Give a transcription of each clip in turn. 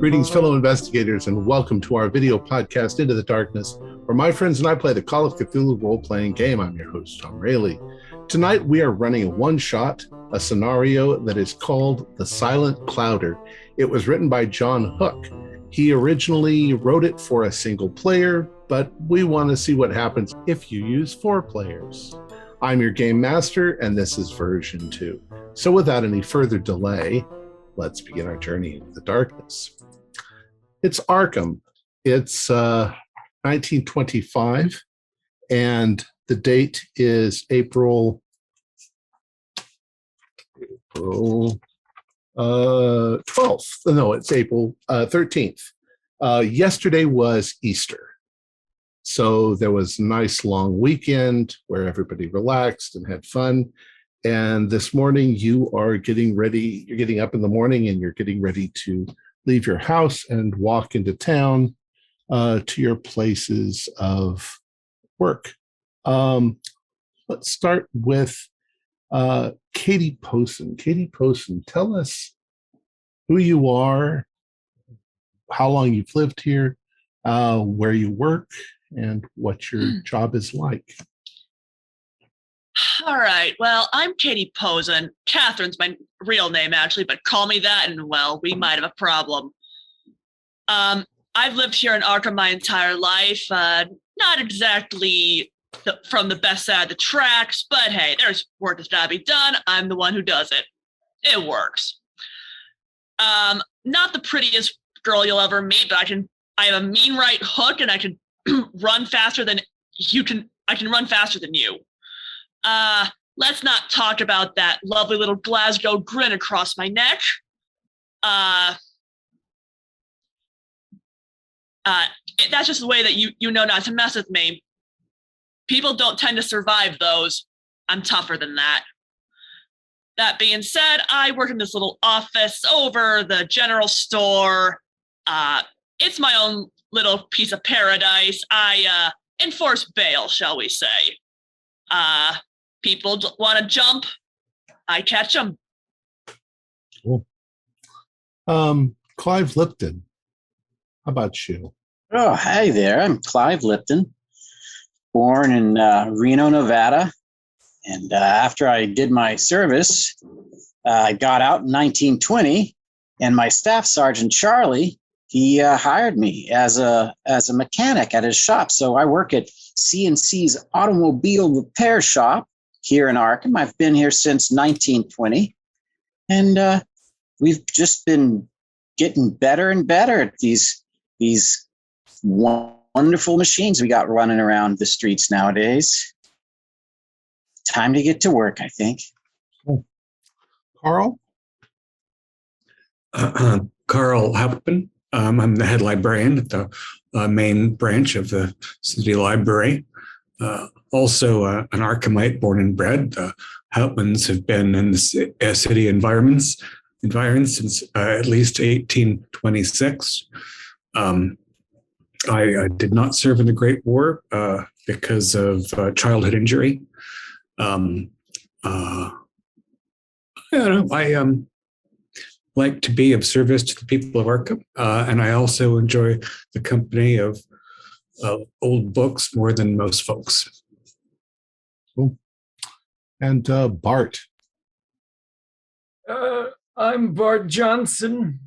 Greetings, fellow investigators, and welcome to our video podcast, Into the Darkness, where my friends and I play the Call of Cthulhu role-playing game. I'm your host, Tom Rayleigh. Tonight, we are running a one-shot, a scenario that is called The Silent Clowder. It was written by John Hook. He originally wrote it for a single player, but we want to see what happens if you use 4 players. I'm your game master, and this is version 2. So without any further delay, let's begin our journey into the darkness. It's Arkham. It's 1925, and the date is April 12th. No, it's April 13th. Yesterday was Easter. So there was a nice long weekend where everybody relaxed and had fun. And this morning you are getting ready. You're getting up in the morning and you're getting ready to leave your house and walk into town to your places of work. Let's start with Katie Posen. Katie Posen, tell us who you are, how long you've lived here, where you work, and what your job is like. All right. Well, I'm Katie Posen. Catherine's my real name, actually, but call me that, and, well, we might have a problem. I've lived here in Arkham my entire life. Not exactly from the best side of the tracks, but hey, there's work that's got to be done. I'm the one who does it. It works. Not the prettiest girl you'll ever meet, but I have a mean right hook, and I can run faster than you can. I can run faster than you. Let's not talk about that lovely little Glasgow grin across my neck. That's just the way that you know not to mess with me. People don't tend to survive those. I'm tougher than that. That being said, I work in this little office over the general store. It's my own little piece of paradise. I enforce bail, shall we say. People want to jump, I catch them. Cool. Clive Lipton, how about you? Oh, hi there. I'm Clive Lipton, born in Reno, Nevada. And after I did my service, I got out in 1920, and my staff sergeant, Charlie, he hired me as a mechanic at his shop. So I work at C&C's automobile repair shop here in Arkham. I've been here since 1920, and we've just been getting better and better at these wonderful machines we got running around the streets nowadays. Time to get to work, I think. Cool. Carl? Carl Hauptman. I'm the head librarian at the main branch of the city library. Also an Arkhamite born and bred. The Hauptmans have been in the city environment since at least 1826. I did not serve in the Great War because of childhood injury. I like to be of service to the people of Arkham, and I also enjoy the company of old books more than most folks. Cool. And Bart. I'm Bart Johnson.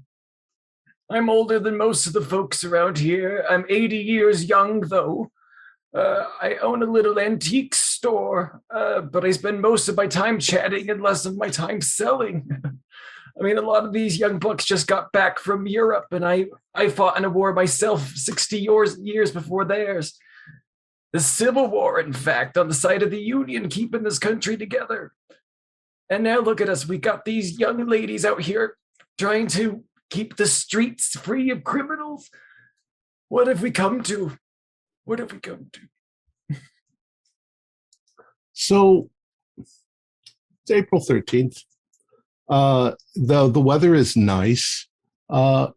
I'm older than most of the folks around here. I'm 80 years young, though. I own a little antique store, but I spend most of my time chatting and less of my time selling. I mean, a lot of these young bucks just got back from Europe, and I fought in a war myself 60 years before theirs. The Civil War, in fact, on the side of the Union, keeping this country together. And now look at us. We got these young ladies out here trying to keep the streets free of criminals. What have we come to? What have we come to? So, it's April 13th. The weather is nice.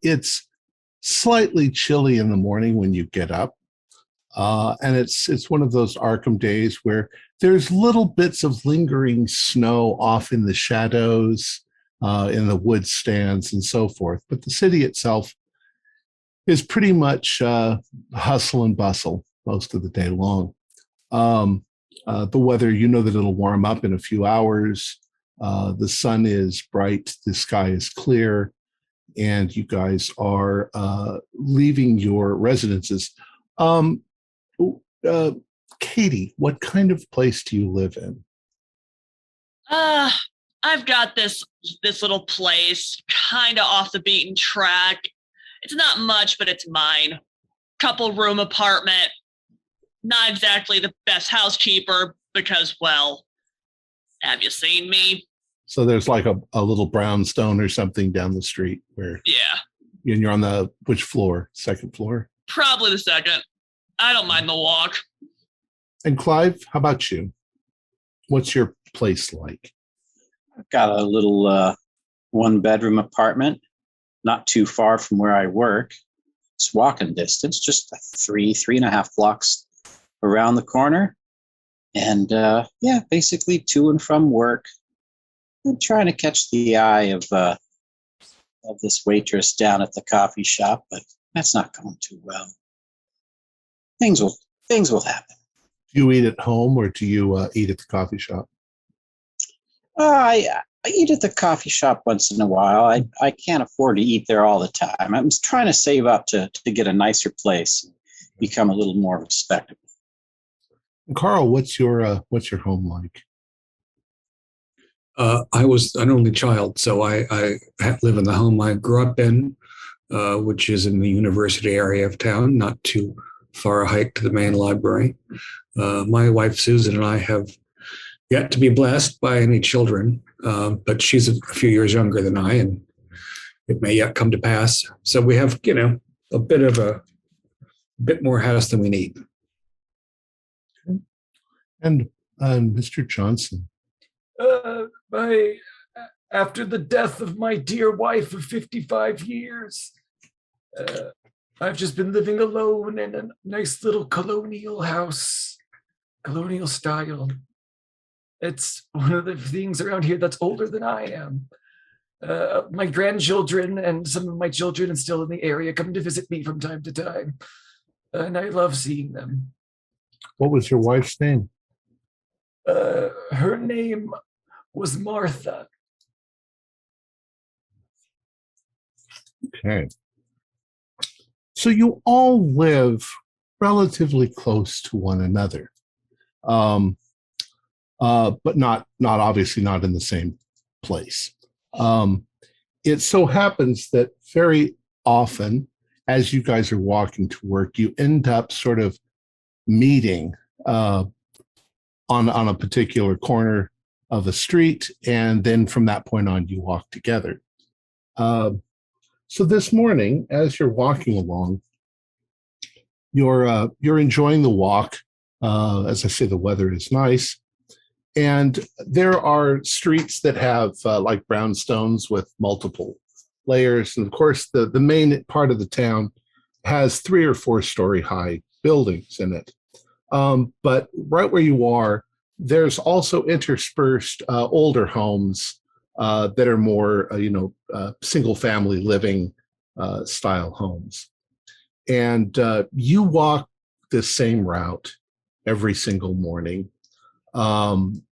It's slightly chilly in the morning when you get up. And it's one of those Arkham days where there's little bits of lingering snow off in the shadows, in the wood stands and so forth. But the city itself is pretty much hustle and bustle most of the day long. The weather, you know that it'll warm up in a few hours. The sun is bright, the sky is clear, and you guys are leaving your residences. Katie, what kind of place do you live in? I've got this little place, kind of off the beaten track. It's not much, but it's mine. Couple room apartment. Not exactly the best housekeeper because, well, have you seen me? So there's like a little brownstone or something down the street where. Yeah. And you're on which floor? Second floor? Probably the second. I don't mind the walk. And Clive, how about you? What's your place like? I've got a little 1-bedroom apartment, not too far from where I work. It's walking distance, just 3.5 blocks around the corner. And basically to and from work. I'm trying to catch the eye of this waitress down at the coffee shop, but that's not going too well. Things will happen. Do you eat at home or do you eat at the coffee shop? I eat at the coffee shop once in a while. I can't afford to eat there all the time. I'm trying to save up to get a nicer place, become a little more respectable. And Carl, what's your home like? I was an only child, so I live in the home I grew up in, which is in the university area of town, not too far a hike to the main library. My wife, Susan, and I have yet to be blessed by any children, but she's a few years younger than I, and it may yet come to pass. So we have, a bit more house than we need. Okay. And Mr. Johnson. After the death of my dear wife of 55 years, I've just been living alone in a nice little colonial house, colonial style. It's one of the things around here that's older than I am. My grandchildren and some of my children and still in the area come to visit me from time to time, and I love seeing them. What was your wife's name? Her name was Martha. Okay. So you all live relatively close to one another, but not obviously not in the same place. It so happens that very often, as you guys are walking to work, you end up sort of meeting on a particular corner of a street, and then from that point on, you walk together. So this morning, as you're walking along, you're enjoying the walk. As I say, the weather is nice, and there are streets that have like brownstones with multiple layers, and of course, the main part of the town has 3 or 4 story high buildings in it. But right where you are, there's also interspersed older homes that are more, single family living style homes. And you walk the same route every single morning.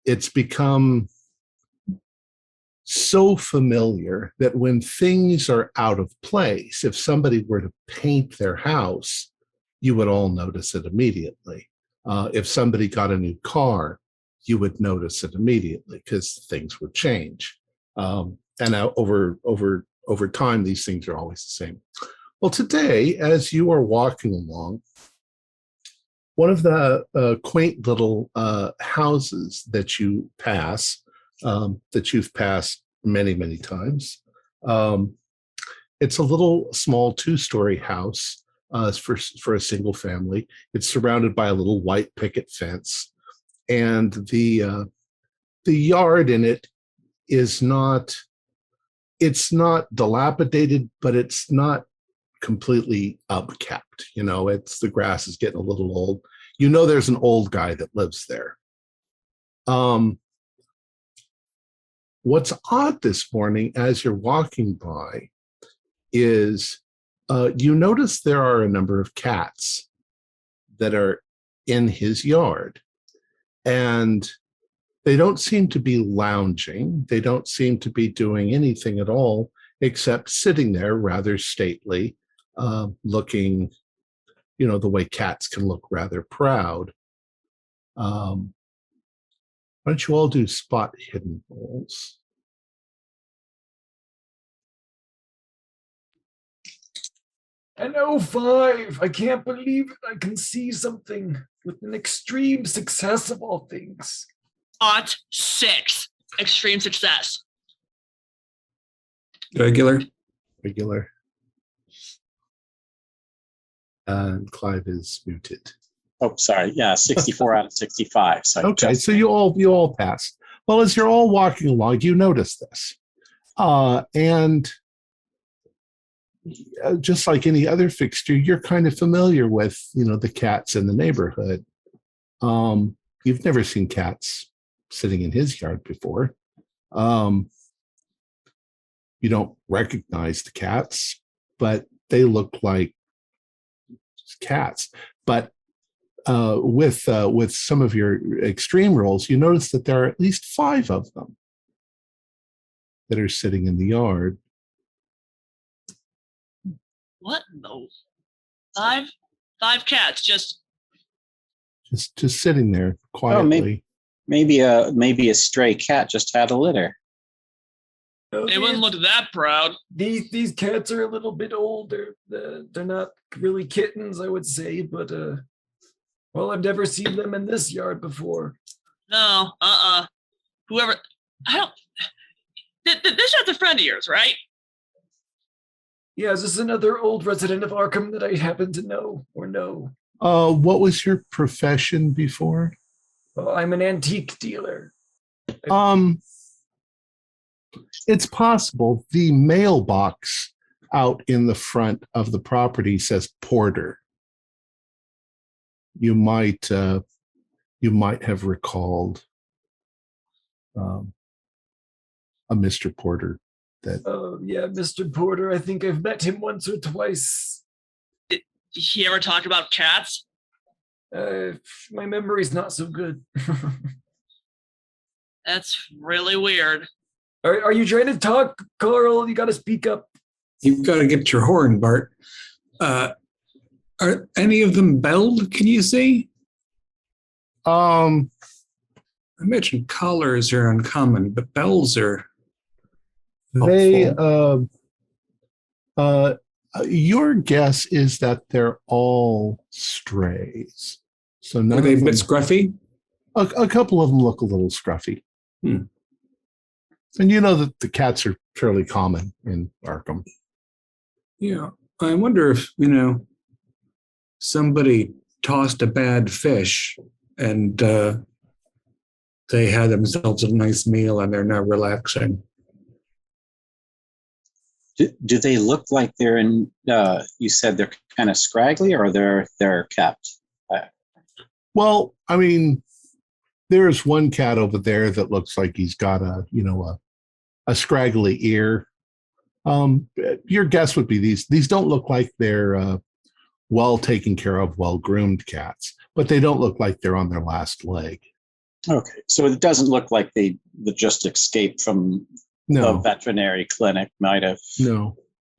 It's become so familiar that when things are out of place, if somebody were to paint their house, you would all notice it immediately. If somebody got a new car, you would notice it immediately because things would change. And over time, these things are always the same. Well, today, as you are walking along, one of the quaint little houses that you pass, that you've passed many, many times, it's a little small 2-story house for a single family. It's surrounded by a little white picket fence. And the yard in it is it's not dilapidated, but it's not completely upkept. The grass is getting a little old. There's an old guy that lives there. What's odd this morning as you're walking by is you notice there are a number of cats that are in his yard, and they don't seem to be lounging. They don't seem to be doing anything at all except sitting there rather stately, looking, the way cats can look rather proud. Why don't you all do spot hidden rolls? An 05. I can't believe it. I can see something with an extreme success of all things. 6. Extreme success. Regular. And Clive is muted. Oh, sorry. Yeah, 64 out of 65. So Okay, so you all passed. Well, as you're all walking along, you notice this. And just like any other fixture, you're kind of familiar with, the cats in the neighborhood. You've never seen cats sitting in his yard before. You don't recognize the cats, but they look like cats. But with some of your extreme rolls, you notice that there are at least 5 of them that are sitting in the yard. What in the 5 cats just sitting there quietly. Maybe a stray cat just had a litter. They wouldn't look that proud. These cats are a little bit older. They're not really kittens, I would say, but well, I've never seen them in this yard before. No, whoever, I don't. This is a friend of yours, right? Yeah, is this another old resident of Arkham that I happen to know or know? What was your profession before? Well, I'm an antique dealer. It's possible. The mailbox out in the front of the property says Porter. You might have recalled a Mr. Porter. Oh, yeah, Mr. Porter. I think I've met him once or twice. Did he ever talk about cats? My memory's not so good. That's really weird. Are you trying to talk, Carl? You got to speak up. You've got to get your horn, Bart. Are any of them belled? Can you see? I imagine collars are uncommon, but bells are helpful. Your guess is that they're all strays. So none Are they of a bit them, scruffy? a couple of them look a little scruffy. And you know that the cats are fairly common in Arkham. Yeah. I wonder if, somebody tossed a bad fish and they had themselves a nice meal and they're now relaxing. Do they look like they're in? You said they're kind of scraggly, or they're kept. Well, I mean, there's one cat over there that looks like he's got a scraggly ear. Your guess would be these don't look like they're well taken care of, well groomed cats, but they don't look like they're on their last leg. Okay, so it doesn't look like they just escaped from the veterinary clinic. Might have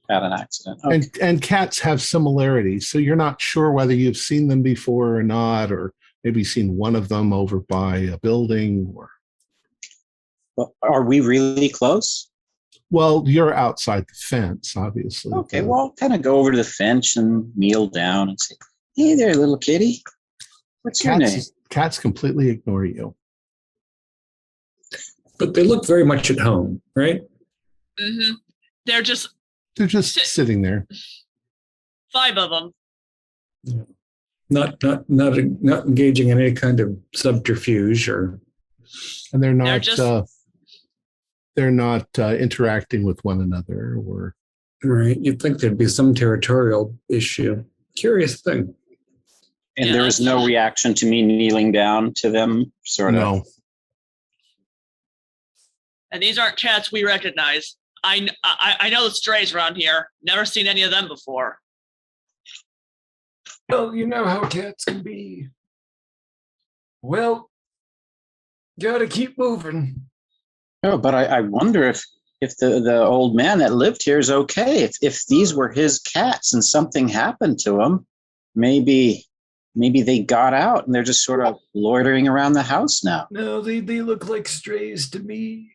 had an accident. Okay. And cats have similarities, so you're not sure whether you've seen them before or not, or maybe seen one of them over by a building. Or well, are we really close? Well, you're outside the fence, obviously. Okay, well, I'll kind of go over to the fence and kneel down and say, "Hey there, little kitty. What's your name?" Cats completely ignore you. But they look very much at home, right? Mm-hmm. They're just sitting there. 5 of them. Yeah. Not engaging in any kind of subterfuge or. And they're not interacting with one another or. Right. You'd think there'd be some territorial issue. Curious thing. And there was no reaction to me kneeling down to them, sort of. No. And these aren't cats we recognize. I know the strays around here. Never seen any of them before. Well, you know how cats can be. Well, gotta keep moving. No, but I wonder if the old man that lived here is okay. If these were his cats and something happened to him, maybe they got out and they're just sort of loitering around the house now. No, they look like strays to me.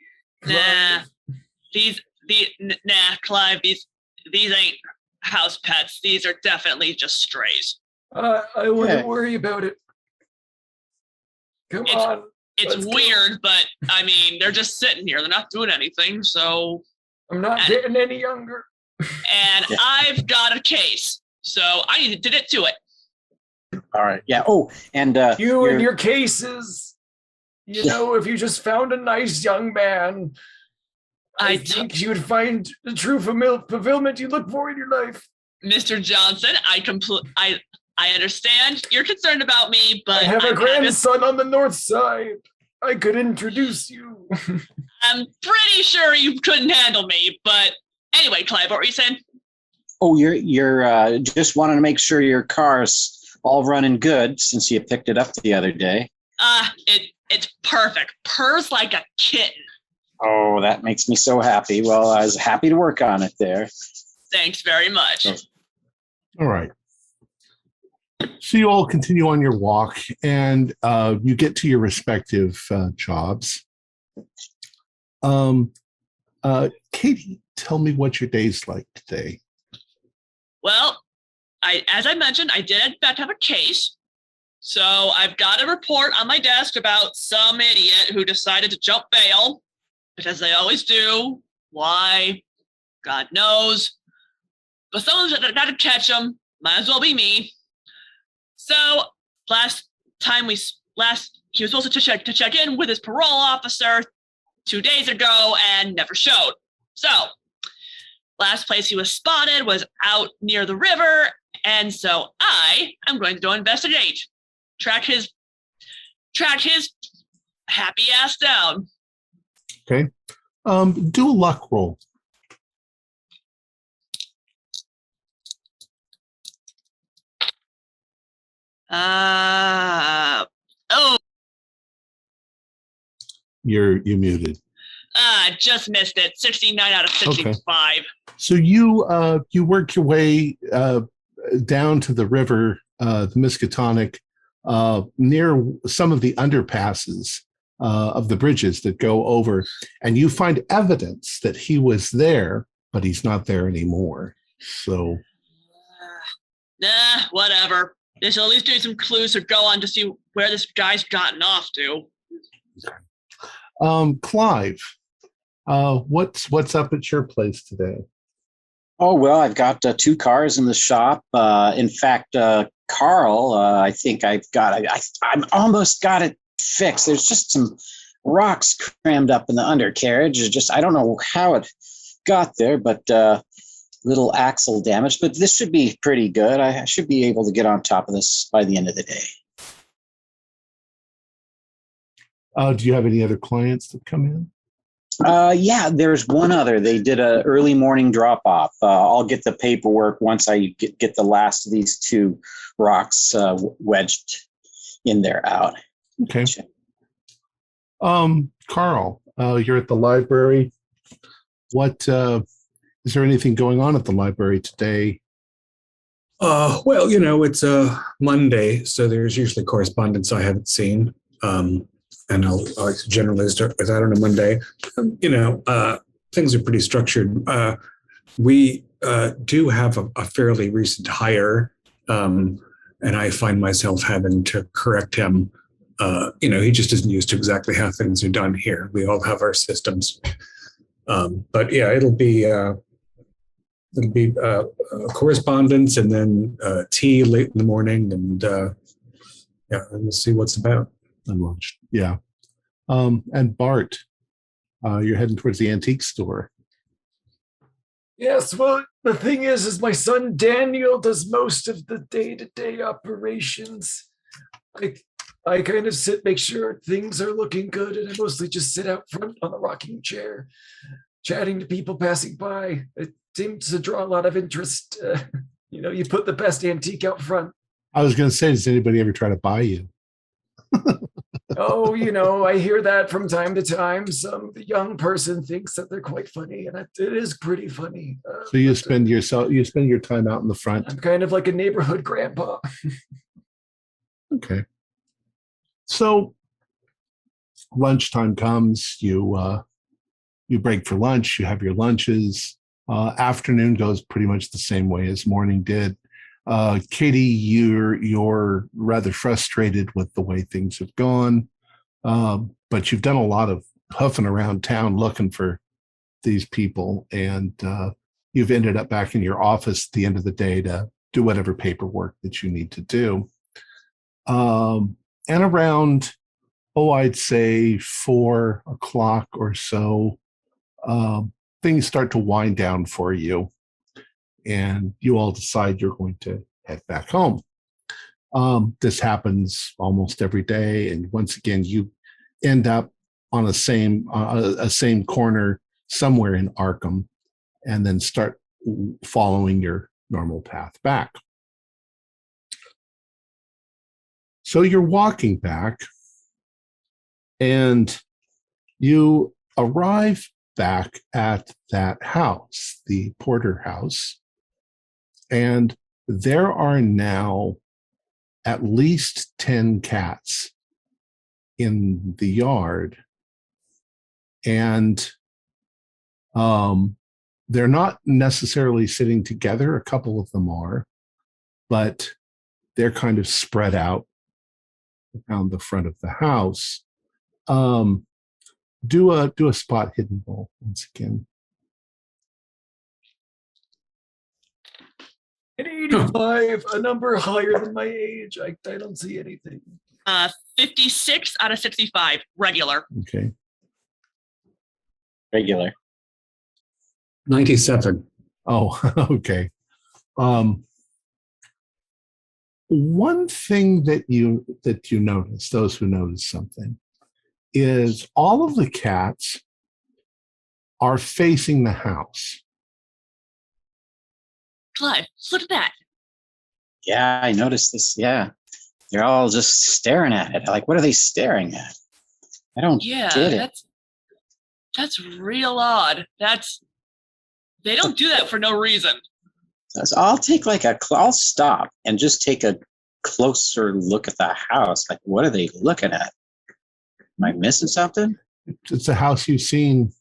Nah, Clive. These ain't house pets. These are definitely just strays. I wouldn't worry about it. Come on. It's weird, but I mean, they're just sitting here. They're not doing anything, so. I'm not getting any younger. And I've got a case, so I need to get to it. All right. Yeah. Oh, and you and your cases. You know, if you just found a nice young man, I think you would find the true fulfillment you look for in your life. Mr. Johnson, I understand you're concerned about me, but I have a grandson on the north side. I could introduce you. I'm pretty sure you couldn't handle me, but anyway, Clive, what were you saying? Oh, you're just wanting to make sure your car's all running good since you picked it up the other day. It's perfect. Purrs like a kitten. Oh, that makes me so happy. Well, I was happy to work on it there. Thanks very much. All right. So you all continue on your walk, and you get to your respective jobs. Katie, tell me what your day's like today. Well, as I mentioned, I did in fact have a case. So I've got a report on my desk about some idiot who decided to jump bail, because they always do. Why? God knows. But someone's got to catch him. Might as well be me. So he was supposed to check in with his parole officer 2 days ago and never showed. So last place he was spotted was out near the river, and so I am going to go investigate, track his happy ass down. Okay, do a luck roll. You're muted. Just missed it. 69 out of 65. Okay. So you work your way down to the river, the Miskatonic, near some of the underpasses of the bridges that go over, and you find evidence that he was there, but he's not there anymore. So, whatever. They should at least do some clues to go on to see where this guy's gotten off to. Clive, what's up at your place today? Oh, well, I've got 2 cars in the shop. In fact, Carl, I think I've almost got it fixed. There's just some rocks crammed up in the undercarriage. I don't know how it got there, but little axle damage. But this should be pretty good. I should be able to get on top of this by the end of the day. Do you have any other clients that come in? Yeah, there's one other. They did an early morning drop off. I'll get the paperwork once I get the last of these 2 rocks wedged in there out. Okay. Carl, you're at the library. What is there anything going on at the library today? Well, it's a Monday, so there's usually correspondence I haven't seen. And I'll generally start with that on a Monday. Things are pretty structured. We do have a fairly recent hire, and I find myself having to correct him. He just isn't used to exactly how things are done here. We all have our systems. But yeah, it'll be correspondence and then tea late in the morning, and we'll see what's about. And lunch. Yeah. And Bart, you're heading towards the antique store. Yes, well, the thing is my son Daniel does most of the day-to-day operations. I kind of make sure things are looking good, and I mostly just sit out front on the rocking chair, chatting to people passing by. It seems to draw a lot of interest. You put the best antique out front. I was going to say, does anybody ever try to buy you? Oh, I hear that from time to time. Some young person thinks that they're quite funny, and it is pretty funny. So you spend your time out in the front. I'm kind of like a neighborhood grandpa. Okay. So lunchtime comes. You break for lunch. You have your lunches. Afternoon goes pretty much the same way as morning did. Katie, you're rather frustrated with the way things have gone, but you've done a lot of huffing around town looking for these people, and you've ended up back in your office at the end of the day to do whatever paperwork that you need to do. And around, I'd say 4 o'clock or so, things start to wind down for you, and you all decide you're going to head back home. This happens almost every day, and once again, you end up on a same corner somewhere in Arkham, and then start following your normal path back. So you're walking back, and you arrive back at that house, the Porter house, and there are now at least 10 cats in the yard, and they're not necessarily sitting together. A couple of them are, but they're kind of spread out around the front of the house. Do a spot hidden roll once again. An 85, a number higher than my age. I don't see anything. 56 out of 65, regular. Okay. Regular. 97. Oh, okay. One thing that you notice, those who notice something, is all of the cats are facing the house. Clive, look at that. Yeah, I noticed this. Yeah. They're all just staring at it. Like, what are they staring at? I don't get it. That's real odd. They don't do that for no reason. So I'll take I'll stop and just take a closer look at the house. Like, what are they looking at? Am I missing something? It's a house you've seen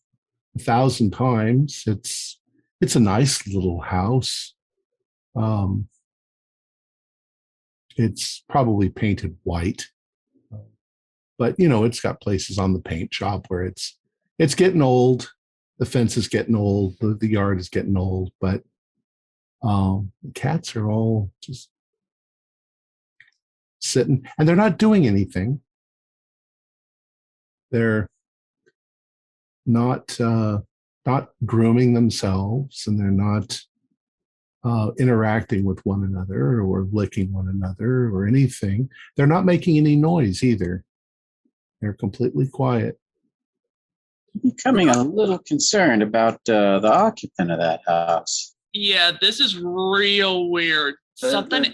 1,000 times. It's a nice little house. It's probably painted white, but it's got places on the paint job where it's getting old. The fence is getting old. The yard is getting old, but the cats are all just sitting, and they're not doing anything. They're not grooming themselves, and they're not interacting with one another or licking one another or anything. They're not making any noise either. They're completely quiet. I'm becoming a little concerned about the occupant of that house. Yeah, this is real weird. Something.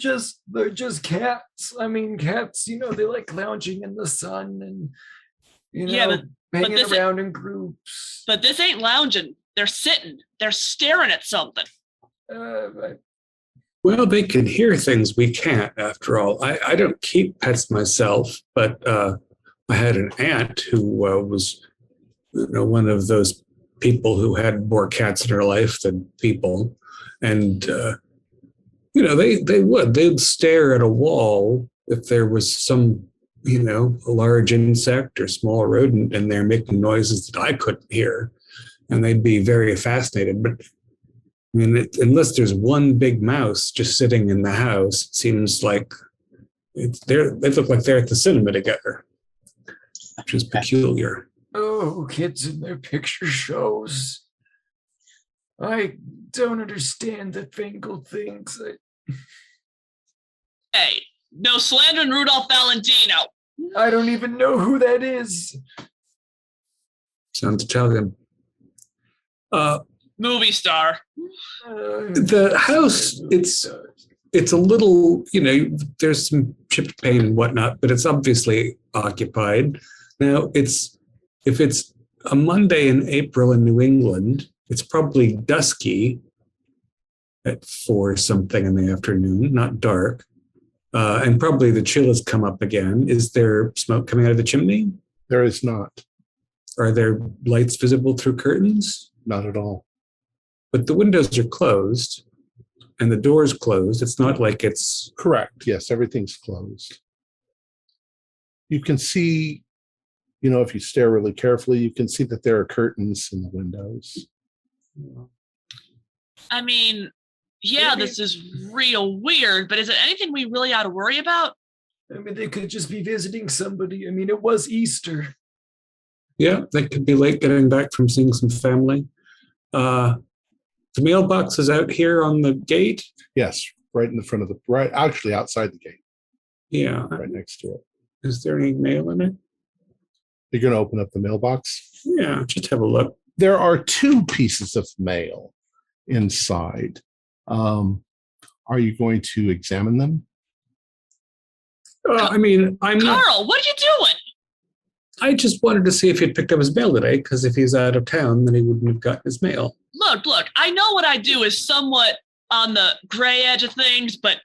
They're just cats. I mean, cats. They like lounging in the sun and hanging around in groups. But this ain't lounging. They're sitting. They're staring at something. Well, they can hear things we can't, after all. I don't keep pets myself, but I had an aunt who was one of those people who had more cats in her life than people. And, they'd stare at a wall if there was some, a large insect or small rodent in there making noises that I couldn't hear. And they'd be very fascinated. But unless there's one big mouse just sitting in the house, it seems like they look like they're at the cinema together, which is peculiar. Oh, kids in their picture shows. I don't understand the fangled things. Hey, no slandering Rudolph Valentino. I don't even know who that is. Sounds Italian. Movie star. The house, it's it's a little, there's some chipped paint and whatnot, but it's obviously occupied. Now, if it's a Monday in April in New England, it's probably dusky at 4 something in the afternoon, not dark. And probably the chill has come up again. Is there smoke coming out of the chimney? There is not. Are there lights visible through curtains? Not at all. But the windows are closed and the door's closed. It's not like it's... Correct. Yes, everything's closed. You can see, if you stare really carefully, you can see that there are curtains in the windows. I mean, yeah, this is real weird, but is it anything we really ought to worry about? I mean, they could just be visiting somebody. I mean, it was Easter. Yeah, they could be late getting back from seeing some family. The mailbox is out here on the gate. Yes, right in the front of right, actually outside the gate. Yeah. Right next to it. Is there any mail in it? You're going to open up the mailbox? Yeah, just have a look. There are 2 pieces of mail inside. Are you going to examine them? I mean, I'm not... Carl, what are you doing? I just wanted to see if he'd picked up his mail today, because if he's out of town, then he wouldn't have gotten his mail. Look, I know what I do is somewhat on the gray edge of things, but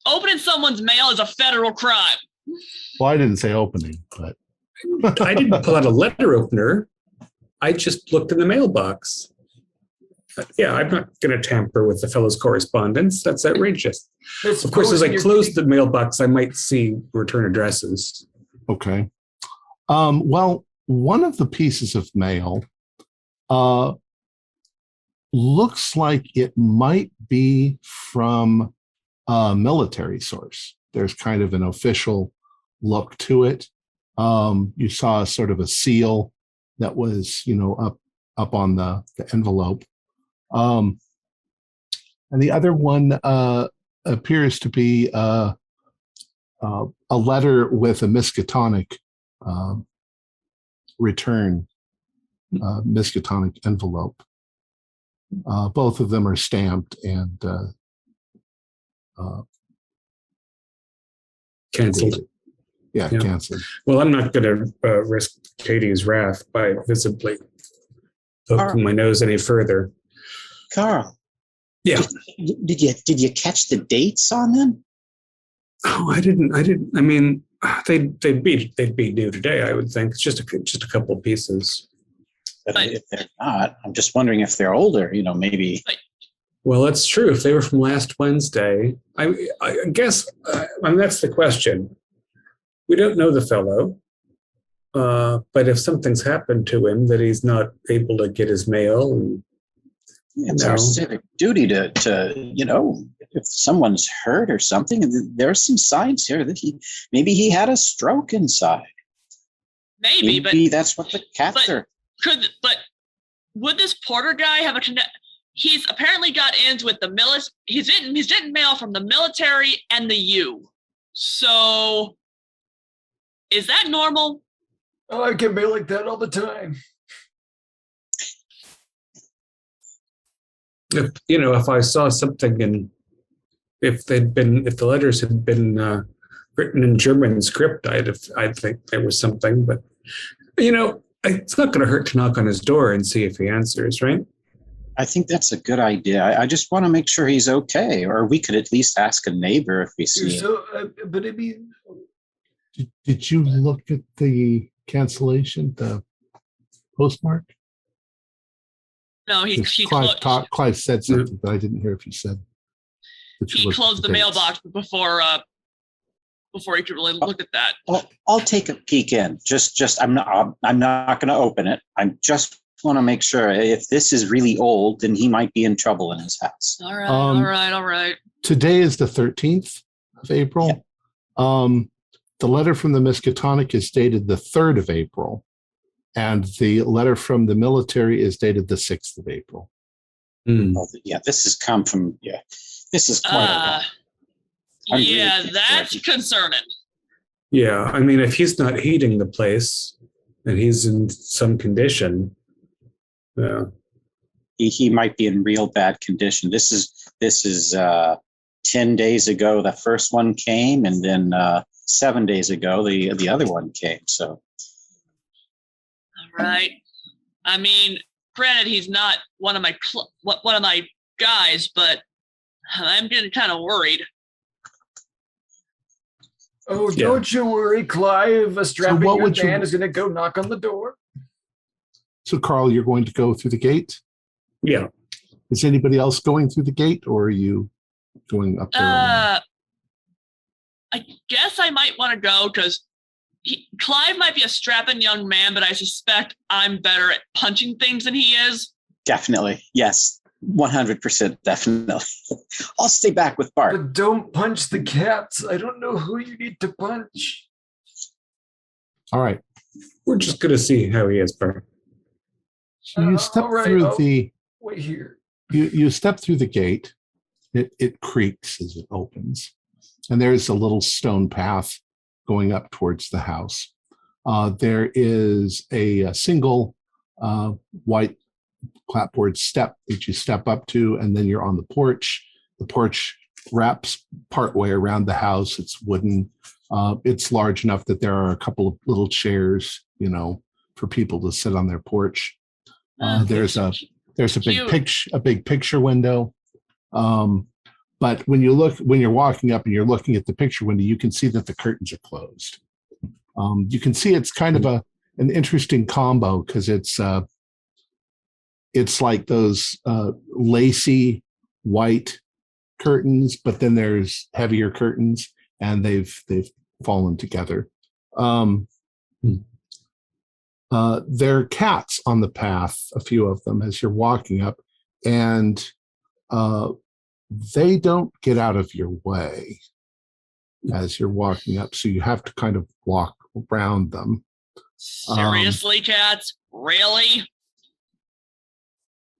opening someone's mail is a federal crime. Well, I didn't say opening, but... I didn't pull out a letter opener. I just looked in the mailbox. Yeah, I'm not going to tamper with the fellow's correspondence. That's outrageous. Of course, as I close the mailbox, I might see return addresses. Okay. Well, one of the pieces of mail looks like it might be from a military source. There's kind of an official look to it. You saw sort of a seal that was, up on the envelope. And the other one appears to be a letter with a Miskatonic return, Miskatonic envelope. Both of them are stamped and Canceled. dated. Yeah, canceled. Well, I'm not going to risk Katie's wrath by visibly poking my nose any further. Carl. Yeah. Did you catch the dates on them? Oh, I didn't. I mean, they'd be new today, I would think. It's just a couple of pieces. But if they're not, I'm just wondering if they're older. Maybe. Well, that's true. If they were from last Wednesday, I guess. That's the question. We don't know the fellow, but if something's happened to him that he's not able to get his mail, and, it's our civic duty to if someone's hurt or something, there's some signs here that maybe he had a stroke inside. Maybe, but that's what the cats are. But would this Porter guy have a connect? He's apparently got ends with the military. He's getting mail from the military and the U. So, is that normal? Oh, I get mail like that all the time. If I saw something and if the letters had been written in German script, I'd think there was something. But it's not going to hurt to knock on his door and see if he answers, right? I think that's a good idea. I just want to make sure he's okay, or we could at least ask a neighbor if we see him. But I mean, did you look at the cancellation, the postmark? No, Clive said something, but I didn't hear if he said. He closed the mailbox before he could really look at that. I'll take a peek in. I'm not going to open it. I just want to make sure if this is really old, then he might be in trouble in his house. All right. Today is the 13th of April. Yeah. The letter from the Miskatonic is dated the 3rd of April, and the letter from the military is dated the 6th of April. Well, this has come from this is quite a lot. That's concerning. Yeah, I mean, if he's not heating the place and he's in some condition, he might be in real bad condition. This is 10 days ago, the first one came, and then 7 days ago, the other one came. So, All right. I mean, granted, he's not one of my guys, but I'm getting kind of worried. Oh, don't you worry, Clive. A strapping what young would you- man is going to go knock on the door. So, Carl, you're going to go through the gate? Yeah. Is anybody else going through the gate, or are you going up there alone? I guess I might want to go because Clive might be a strapping young man, but I suspect I'm better at punching things than he is. definitely, yes, 100%, definitely. I'll stay back with Bart. But don't punch the cats. I don't know who you need to punch. All right. We're just going to see how he is, Bart. So you step all right, through the Wait here. you step through the gate. It creaks as it opens, and there's a little stone path going up towards the house. There is a single white clapboard step that you step up to, and then you're on the porch. The porch wraps partway around the house. It's wooden. It's large enough that there are a couple of little chairs, for people to sit on their porch. There's a big picture window. But when you're walking up and you're looking at the picture window, you can see that the curtains are closed. You can see it's kind of an interesting combo because it's like those lacy white curtains, but then there's heavier curtains, and they've fallen together. There are cats on the path, a few of them, as you're walking up, and they don't get out of your way as you're walking up, so you have to kind of walk around them. Seriously, cats? Really?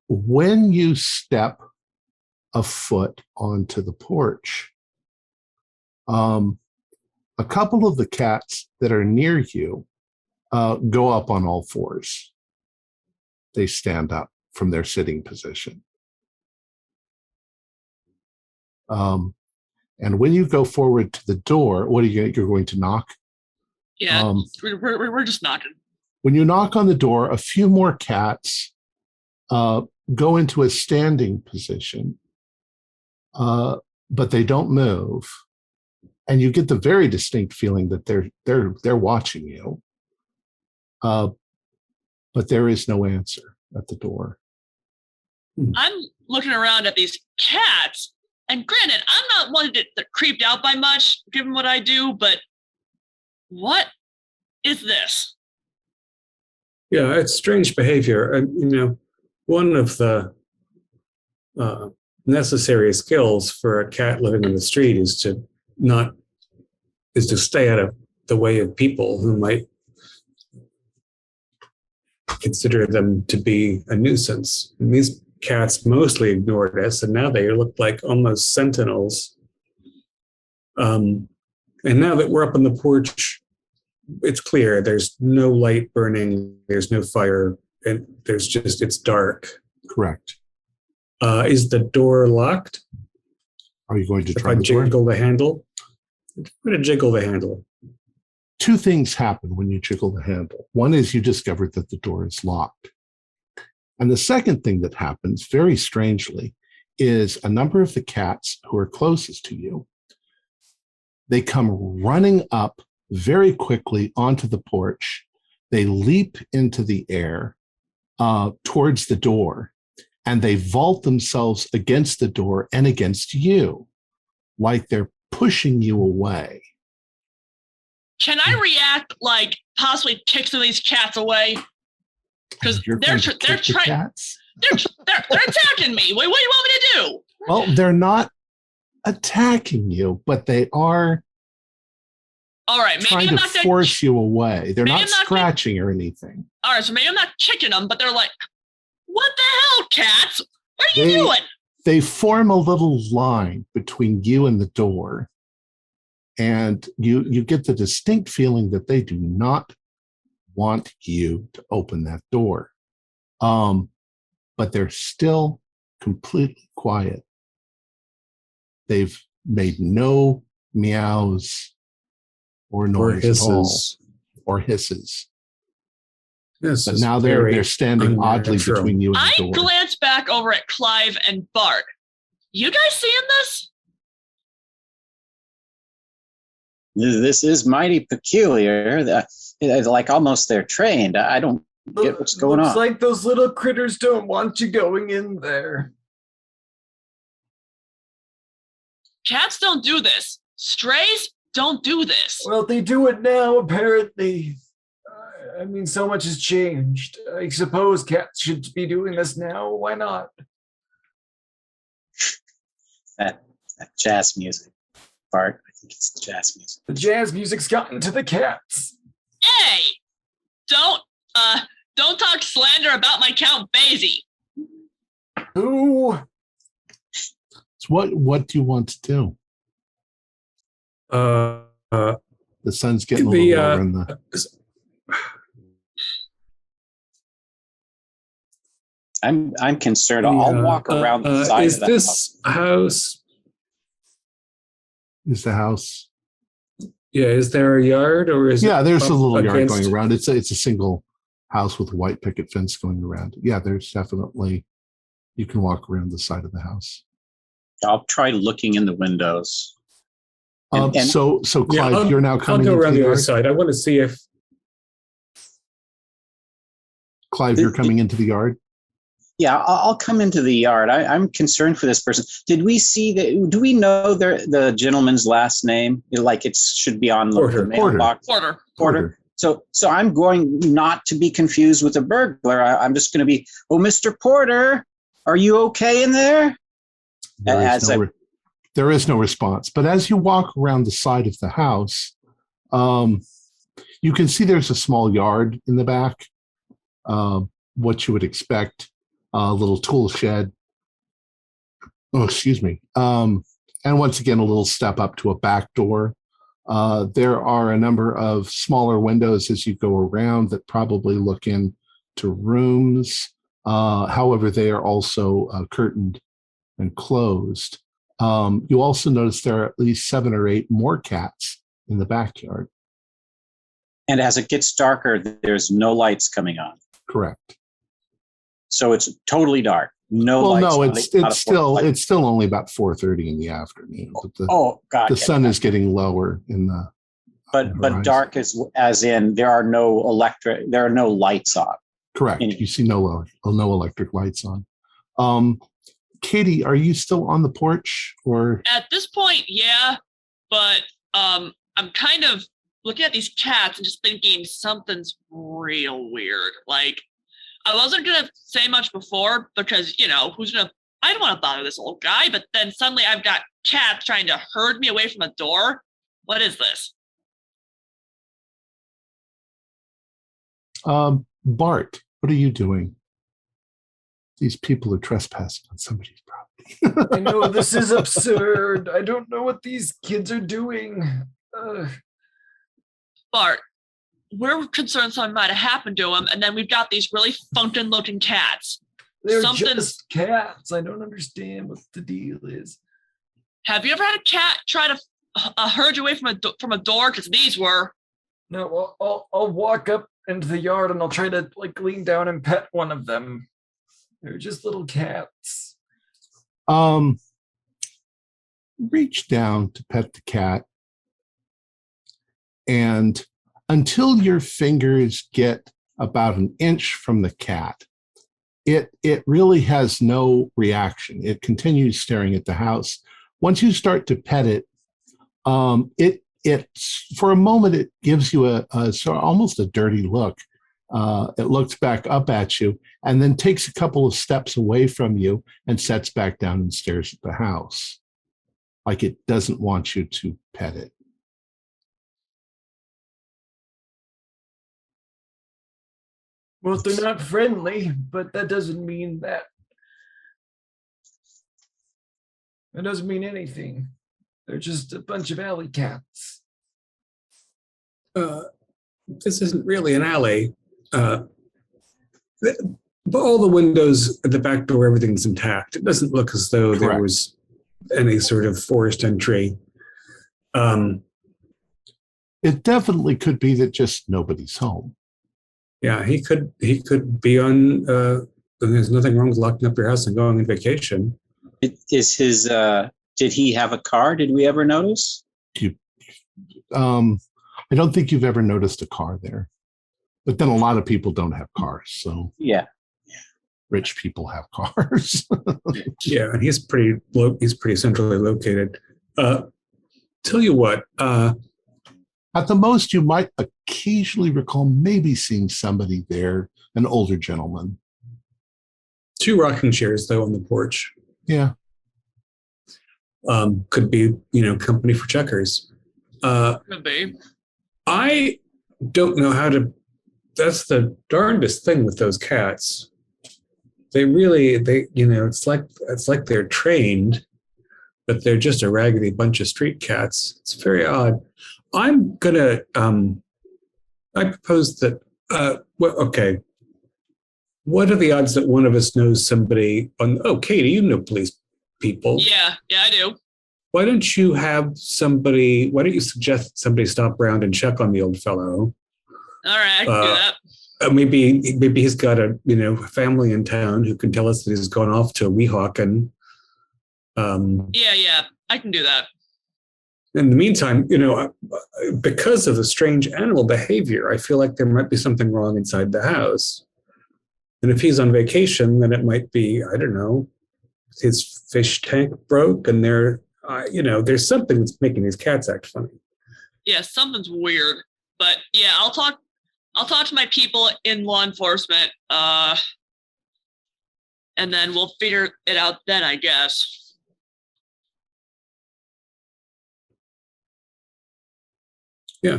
When you step a foot onto the porch, a couple of the cats that are near you go up on all fours. They stand up from their sitting position. And when you go forward to the door, you're going to knock? Yeah, we're just knocking. When you knock on the door, a few more cats go into a standing position, but they don't move, and you get the very distinct feeling that they're watching you. But there is no answer at the door. I'm looking around at these cats, and granted, I'm not one that creeped out by much, given what I do, but what is this? Yeah, it's strange behavior. And, one of the necessary skills for a cat living on the street is to stay out of the way of people who might consider them to be a nuisance. And these cats mostly ignored us, and now they look like almost sentinels. And now that we're up on the porch, it's clear there's no light burning, there's no fire, and it's dark. Correct. Is the door locked? Are you going to If try I the door? jiggle the handle? I'm going to jiggle the handle. Two things happen when you jiggle the handle. One is you discover that the door is locked. And the second thing that happens, very strangely, is a number of the cats who are closest to you, they come running up very quickly onto the porch. They leap into the air towards the door, and they vault themselves against the door and against you, like they're pushing you away. Can I react, like possibly kick some of these cats away? Because they're cats. they're attacking me. What do you want me to do? Well, they're not attacking you, but they are All right, maybe trying I'm to not gonna force you away. They're maybe not I'm not scratching or anything. All right, so maybe I'm not kicking them, but they're like, "What the hell, cats? What are you They- doing?" They form a little line between you and the door, and you get the distinct feeling that they do not want you to open that door. But they're still completely quiet. They've made no meows or noise at all, or hisses. This But is now very they're standing oddly unnatural. between you and I the door. glance back over at Clive and Bart. You guys seeing this? This is mighty peculiar. Like almost they're trained. I don't get what's going Looks on. like those little critters don't want you going in there. Cats don't do this. Strays don't do this. Well, they do it now, apparently. I mean, so much has changed. I suppose cats should be doing this now. Why not? That jazz music, Bart. I think it's the jazz music. The jazz music's gotten to the cats. Hey! Don't talk slander about my Count Basie. Who? So what do you want to do? The sun's getting a little lower in the. I'm concerned. I'll walk around the side is of the this house? Is the house? Yeah, is there a yard or is Yeah, it there's a up little yard against- going around. It's a single house with a white picket fence going around. Yeah, there's definitely. You can walk around the side of the house. I'll try looking in the windows. And- So Yeah, Clive, you're now I'll coming go into around the the other yard. side. I want to see if Clive, you're coming into the yard. Yeah, I'll come into the yard. I'm concerned for this person. Did we see that? Do we know the gentleman's last name? Like it should be on the Porter. mailbox. Porter. So I'm going not to be confused with a burglar. I'm just going to be, oh, Mr. Porter, are you okay in there? There is no response. But as you walk around the side of the house, you can see there's a small yard in the back. What you would expect, a little tool shed. Oh, excuse me. And once again, a little step up to a back door. There are a number of smaller windows as you go around that probably look into rooms. However, they are also curtained and closed. You also notice there are at least 7 or 8 more cats in the backyard. And as it gets darker, there's no lights coming on. Correct. So it's totally dark. No Well, lights. no, not a it's light. still only about 4:30 in the afternoon. But God. the sun is getting lower in the. But horizon. dark as in there are no lights on. Correct. Anyway. You see no electric lights on. Katie, are you still on the porch or? At this point, yeah, but I'm kind of looking at these cats and just thinking something's real weird. Like, I wasn't gonna say much before because I don't want to bother this old guy, but then suddenly I've got cats trying to herd me away from a door. What is this? Bart, what are you doing? These people are trespassing on somebody's property. I know this is absurd. I don't know what these kids are doing. Bart, we're concerned something might have happened to him, and then we've got these really funkin' cats. They're Something's- just cats. I don't understand what the deal is. Have you ever had a cat try to herd you away from a door? Because these were. No, I'll walk up into the yard and I'll try to lean down and pet one of them. They're just little cats. Reach down to pet the cat, and until your fingers get about an inch from the cat, it really has no reaction. It continues staring at the house. Once you start to pet it, it for a moment it gives you a sort of almost a dirty look. It looks back up at you and then takes a couple of steps away from you and sets back down and stares at the house, like it doesn't want you to pet it. Well, they're not friendly, but that doesn't mean that. That doesn't mean anything. They're just a bunch of alley cats. this isn't really an alley. All the windows at the back door, everything's intact. It doesn't look as though there Correct. was any sort of forced entry. It definitely could be that just nobody's home. Yeah, he could be on. There's nothing wrong with locking up your house and going on vacation. Is his? Did he have a car? Did we ever notice? I don't think you've ever noticed a car there, but then a lot of people don't have cars, so Yeah. rich people have cars. Yeah, and he's pretty centrally located. Tell you what, At the most, you might occasionally recall maybe seeing somebody there, an older gentleman. 2 rocking chairs though on the porch. Yeah. Could be, company for checkers. Could be. I don't know how to. That's the darndest thing with those cats. It's like they're trained, but they're just a raggedy bunch of street cats. It's very odd. I'm gonna. I propose that. Okay. What are the odds that one of us knows somebody on? Oh, Katie, you know police people. Yeah, I do. Why don't you suggest that somebody stop around and check on the old fellow? All right, I can do that. Maybe he's got a family in town who can tell us that he's gone off to Weehawken. Yeah, I can do that. In the meantime, because of the strange animal behavior, I feel like there might be something wrong inside the house. And if he's on vacation, then it might be, I don't know, his fish tank broke, and there's something that's making these cats act funny. Yeah, something's weird. But yeah, I'll talk to my people in law enforcement, and then we'll figure it out then, I guess. Yeah,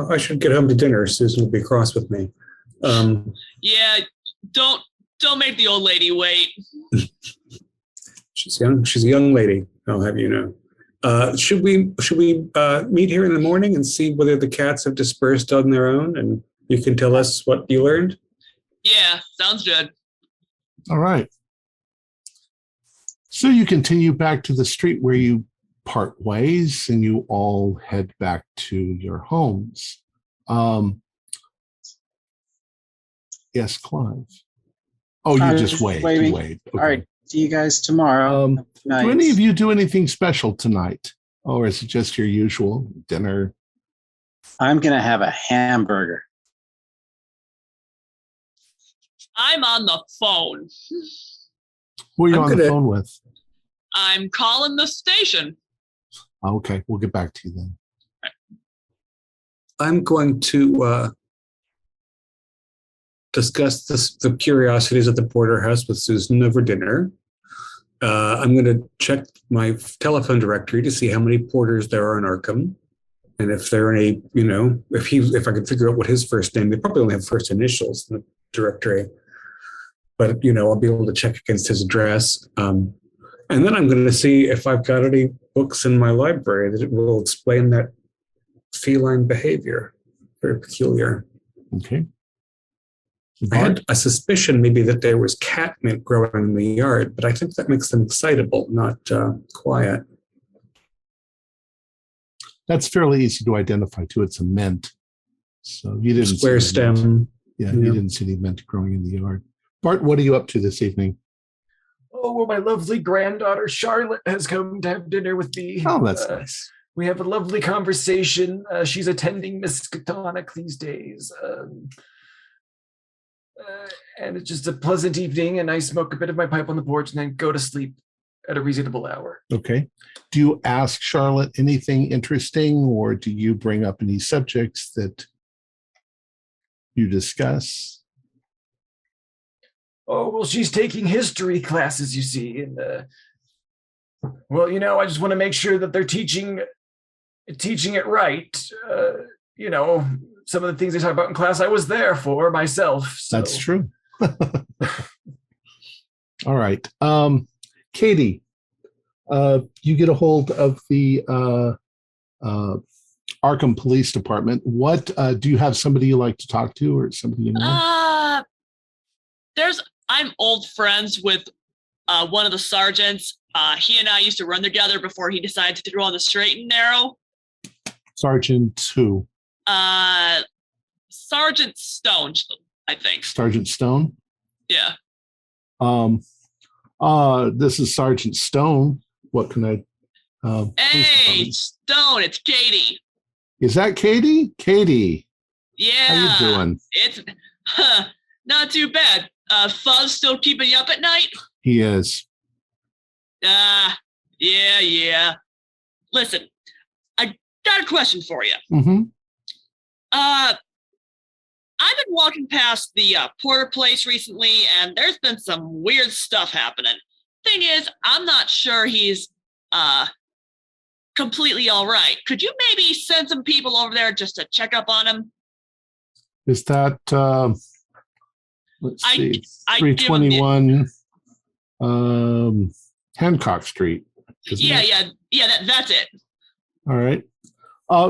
I should get home to dinner. Susan will be cross with me. Yeah, don't make the old lady wait. She's young. She's a young lady. I'll have you know. Should we meet here in the morning and see whether the cats have dispersed on their own, and you can tell us what you learned? Yeah, sounds good. All right. So you continue back to the street where you part ways, and you all head back to your homes. Yes, Clive. Oh, you just wait. Waving. You wait. Okay. All right. See you guys tomorrow. Do any of you do anything special tonight? Or is it just your usual dinner? I'm going to have a hamburger. I'm on the phone. Who are you on the phone with? I'm calling the station. Okay, we'll get back to you then. I'm going to discuss the curiosities of the porterhouse with Susan over dinner. I'm going to check my telephone directory to see how many porters there are in Arkham, and if there are any, if I can figure out what his first name. They probably only have first initials in the directory, but I'll be able to check against his address. And then I'm going to see if I've got any books in my library that will explain that feline behavior. Very peculiar. Okay. I had a suspicion maybe that there was catmint growing in the yard, but I think that makes them excitable, not quiet. That's fairly easy to identify too. It's a mint. So you didn't square stem. Yeah, you didn't see any mint growing in the yard. Bart, what are you up to this evening? Oh, well, my lovely granddaughter Charlotte has come to have dinner with me. Oh, that's nice. We have a lovely conversation. She's attending Miskatonic these days. And it's just a pleasant evening, and I smoke a bit of my pipe on the porch and then go to sleep at a reasonable hour. Okay. Do you ask Charlotte anything interesting, or do you bring up any subjects that you discuss? Oh, well, she's taking history classes, you see. And, I just want to make sure that they're teaching it right. Some of the things they talk about in class, I was there for myself. So. That's true. All right. Katie, you get a hold of the Arkham Police Department. What do you have somebody you like to talk to, or somebody you know? I'm old friends with one of the sergeants. He and I used to run together before he decided to go on the straight and narrow. Sergeant who? Sergeant Stone, I think. Sergeant Stone? Yeah. This is Sergeant Stone. What can I? Hey, Stone, it's Katie. Is that Katie? Katie. Yeah. How you doing? It's not too bad. Fuzz still keeping you up at night? He is. Yeah. Listen, I got a question for you. Mm-hmm. I've been walking past the Porter place recently, and there's been some weird stuff happening. Thing is, I'm not sure he's completely all right. Could you maybe send some people over there just to check up on him? Is that let's see, I 321 Hancock Street? Yeah, that's it. All right.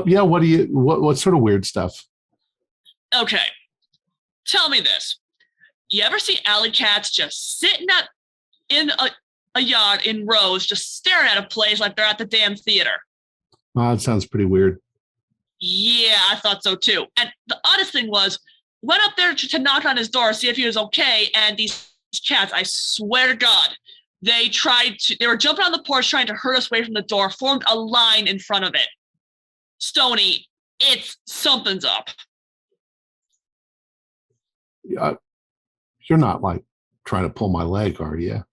Yeah. What sort of weird stuff? Okay. Tell me this. You ever see alley cats just sitting in a yard in rows, just staring at a place like they're at the damn theater? Oh, that sounds pretty weird. Yeah, I thought so too. And the oddest thing was, went up there to knock on his door, see if he was okay, and these cats, I swear to God, they were jumping on the porch trying to hurt us away from the door, formed a line in front of it. Stony, something's up. You're not like trying to pull my leg, are you?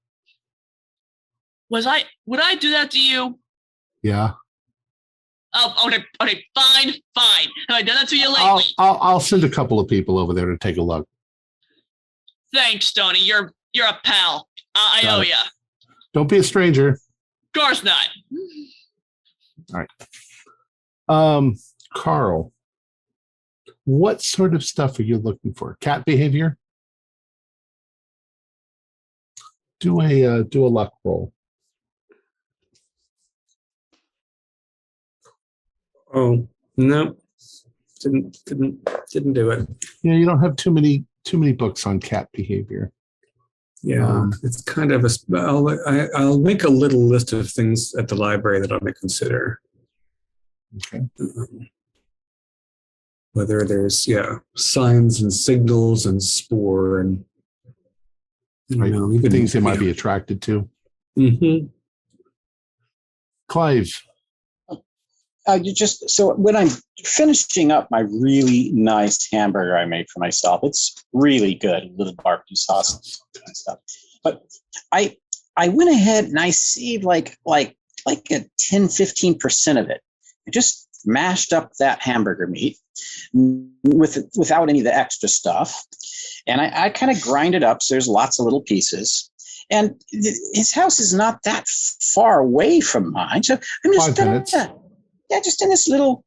Would I do that to you? Yeah. Oh, okay, fine. Have I done that to you lately? I'll send a couple of people over there to take a look. Thanks, Stony. You're a pal. I owe you. Don't be a stranger. Of course not. All right. Carl, what sort of stuff are you looking for? Cat behavior? Do a luck roll. Oh, no. Didn't do it. Yeah, you don't have too many books on cat behavior. Yeah, it's kind of I'll make a little list of things at the library that I may consider. Okay. Whether there's signs and signals and spore and even things they might be attracted to. Mm-hmm. Clive. So when I'm finishing up my really nice hamburger I made for myself, it's really good, a little barbecue sauce kind of stuff. But I went ahead and I saved like a 10-15% of it. I just mashed up that hamburger meat without any of the extra stuff, and I kind of grind it up so there's lots of little pieces. And his house is not that far away from mine, so I'm just 5 minutes. Just in this little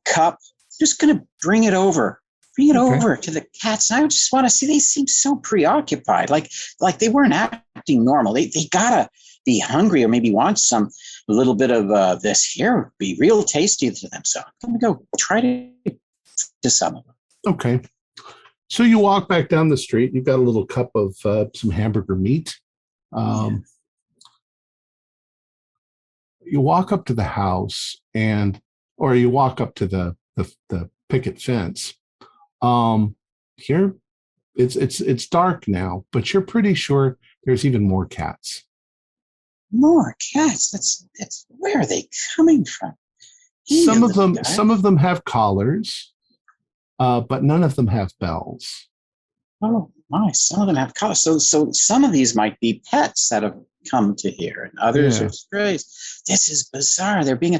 cup, just gonna bring it over to the cats. And I just want to see, they seem so preoccupied, like they weren't acting normal. They gotta be hungry or maybe want a little bit of this here would be real tasty to them. So I'm gonna go try to some of them. Okay. So you walk back down the street. You've got a little cup of some hamburger meat. You walk up to the house or you walk up to the picket fence. Here it's dark now, but you're pretty sure there's even more cats. More cats? That's where are they coming from? Some of them have collars, but none of them have bells. Oh my! Some of them have collars. So some of these might be pets that have come to here, and others are strays. This is bizarre. They're being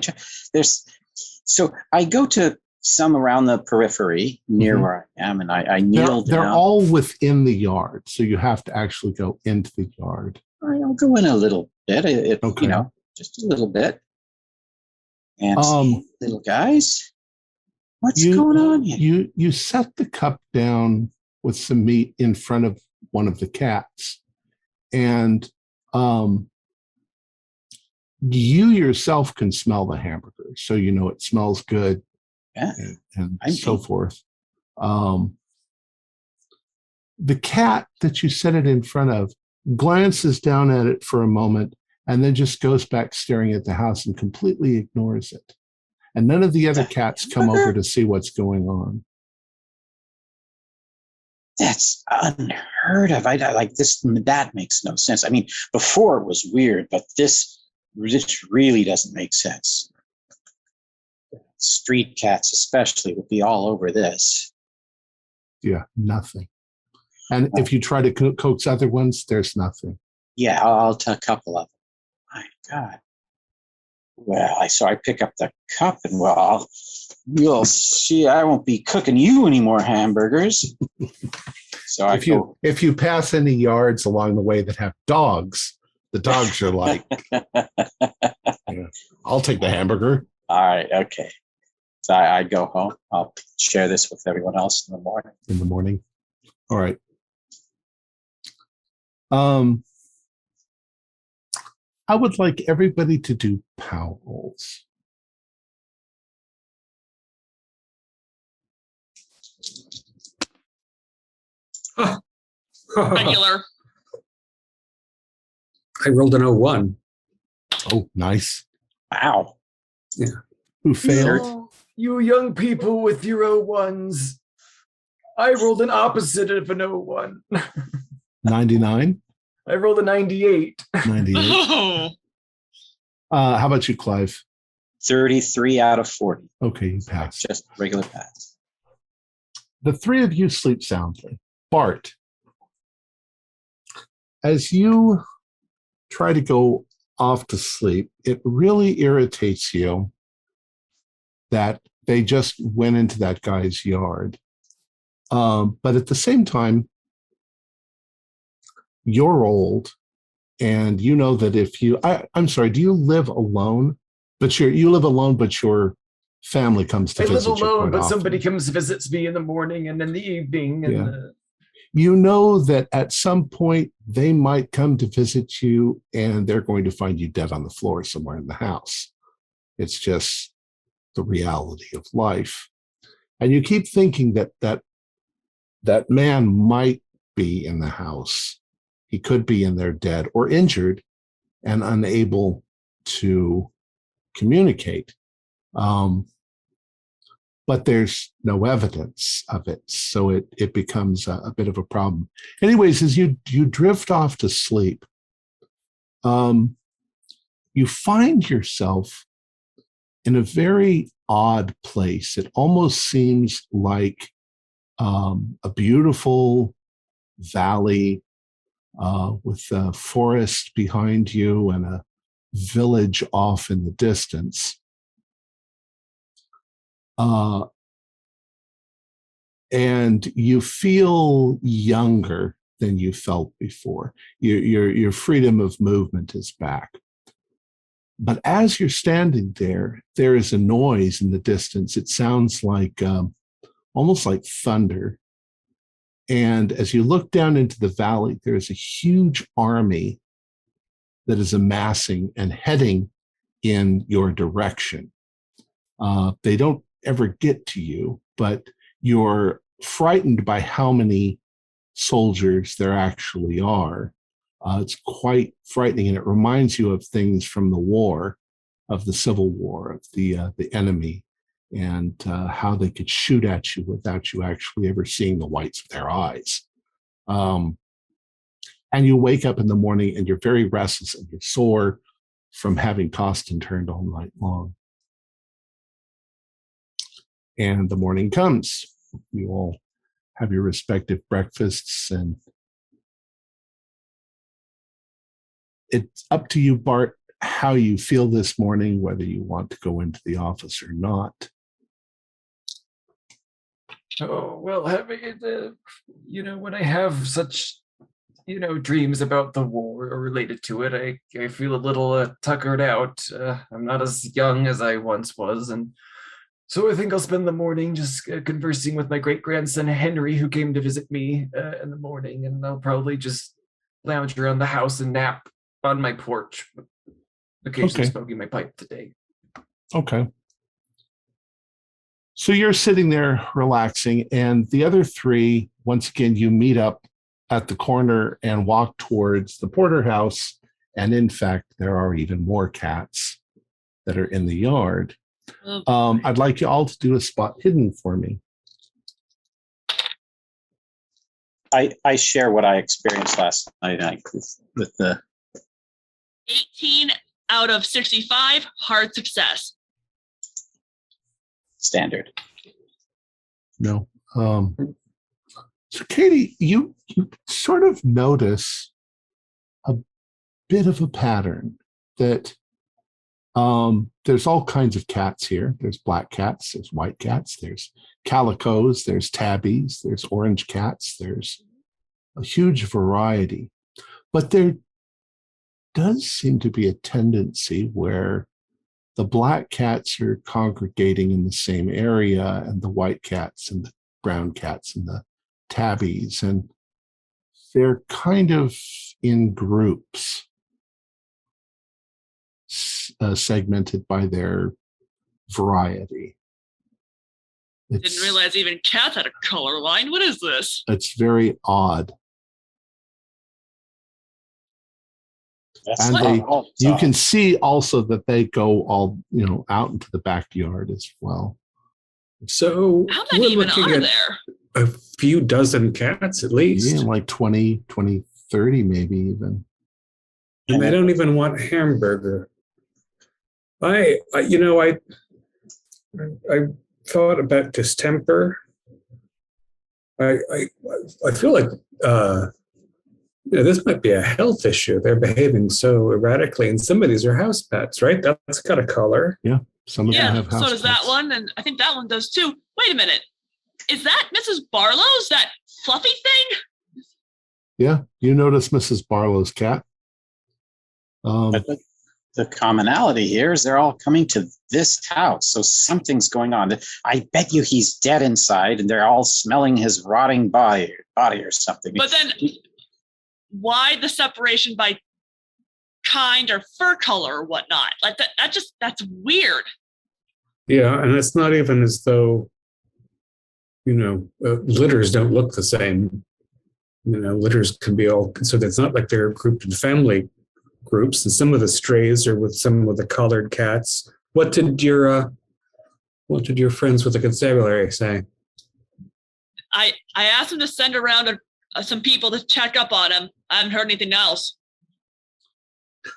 So I go to some around the periphery near where I am, and I kneel down. They're all within the yard, so you have to actually go into the yard. I'll go in a little bit, just a little bit. And see, little guys, what's going on here? You set the cup down with some meat in front of one of the cats, and you yourself can smell the hamburger, so you know it smells good, and so forth. The cat that you set it in front of glances down at it for a moment, and then just goes back staring at the house and completely ignores it. And none of the other cats come over to see what's going on. That's unheard of. I like this. That makes no sense. I mean, before it was weird, but this really doesn't make sense. Street cats, especially, would be all over this. Yeah, nothing. And if you try to coax other ones, there's nothing. Yeah, I'll tell a couple of them. My God. Well, I pick up the cup and, well, you'll see I won't be cooking you any more hamburgers. So if you pass any yards along the way that have dogs, the dogs are like, yeah, I'll take the hamburger. All right, okay. So I go home. I'll share this with everyone else in the morning. In the morning. All right. I would like everybody to do power rolls. Regular. I rolled an 01. Oh, nice. Wow. Yeah. Who failed? Oh, you young people with your O1s. I rolled an opposite of an 01. 99? I rolled a 98. 98. Oh. How about you, Clive? 33 out of 40. Okay, you pass. Just regular pass. The three of you sleep soundly. Bart, as you try to go off to sleep, it really irritates you that they just went into that guy's yard. But at the same time, you're old, and you know that if you, I'm sorry, do you live alone? But you live alone, but your family comes to visit you. I live alone, but often. somebody comes visits me in the morning and in the evening. And, yeah. You know that at some point they might come to visit you, and they're going to find you dead on the floor somewhere in the house. It's just the reality of life. And you keep thinking that man might be in the house. He could be in there dead or injured and unable to communicate. But there's no evidence of it. So it becomes a bit of a problem. Anyways, as you drift off to sleep, you find yourself in a very odd place. It almost seems like a beautiful valley with a forest behind you and a village off in the distance. And you feel younger than you felt before. Your freedom of movement is back. But as you're standing there, there is a noise in the distance. It sounds like almost like thunder. And as you look down into the valley, there is a huge army that is amassing and heading in your direction. They don't ever get to you, but you're frightened by how many soldiers there actually are. It's quite frightening, and it reminds you of things from the war, of the Civil War, of the enemy, and how they could shoot at you without you actually ever seeing the whites of their eyes. And you wake up in the morning and you're very restless and you're sore from having tossed and turned all night long. And the morning comes. You all have your respective breakfasts, and it's up to you, Bart, how you feel this morning, whether you want to go into the office or not. Oh, well, when I have such, dreams about the war or related to it, I feel a little tuckered out. I'm not as young as I once was, and so I think I'll spend the morning just conversing with my great-grandson Henry, who came to visit me in the morning, and I'll probably just lounge around the house and nap on my porch, occasionally smoking my pipe today. Okay. So you're sitting there relaxing, and the other three, once again, you meet up at the corner and walk towards the porterhouse. And in fact, there are even more cats that are in the yard. I'd like you all to do a spot hidden for me. I share what I experienced last night with the 18 out of 65, hard success. standard. No. So Katie, you sort of notice a bit of a pattern that there's all kinds of cats here. There's black cats, there's white cats, there's calicos, there's tabbies, there's orange cats, there's a huge variety. But there does seem to be a tendency where the black cats are congregating in the same area and the white cats and the brown cats and the tabbies, and they're kind of in groups, segmented by their variety. Didn't realize even cats had a color line. What is this? It's very odd. That's And all- you can see also that they go all, out into the backyard as well. So How we're many even looking are at there? a few dozen cats at least. Yeah, like 20, 30 maybe even. And they don't even want hamburger. I thought about distemper. I feel like this might be a health issue. They're behaving so erratically, and some of these are house pets, right? That's got a color. Yeah, some of them Yeah, have house so does that pets. one, and I think that one does too. Wait a minute. Is that Mrs. Barlow's, that fluffy thing? Yeah, you notice Mrs. Barlow's cat. But the commonality here is they're all coming to this house, so something's going on. I bet you he's dead inside, and they're all smelling his rotting body or something. But then, why the separation by kind or fur color or whatnot? Like that's weird. Yeah, and it's not even as though, litters don't look the same. Litters can be all, so it's not like they're grouped in family groups, and some of the strays are with some of the collared cats. What did your friends with the constabulary say? I asked him to send around some people to check up on him. I haven't heard anything else.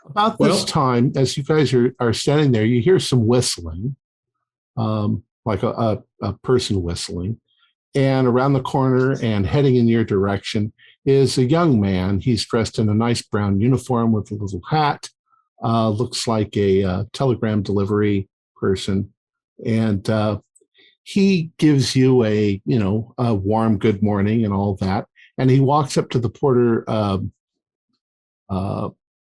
About this time, as you guys are standing there, you hear some whistling, like a person whistling. And around the corner and heading in your direction is a young man. He's dressed in a nice brown uniform with a little hat. Looks like a telegram delivery person. And he gives you a warm good morning and all that. And he walks up to the porter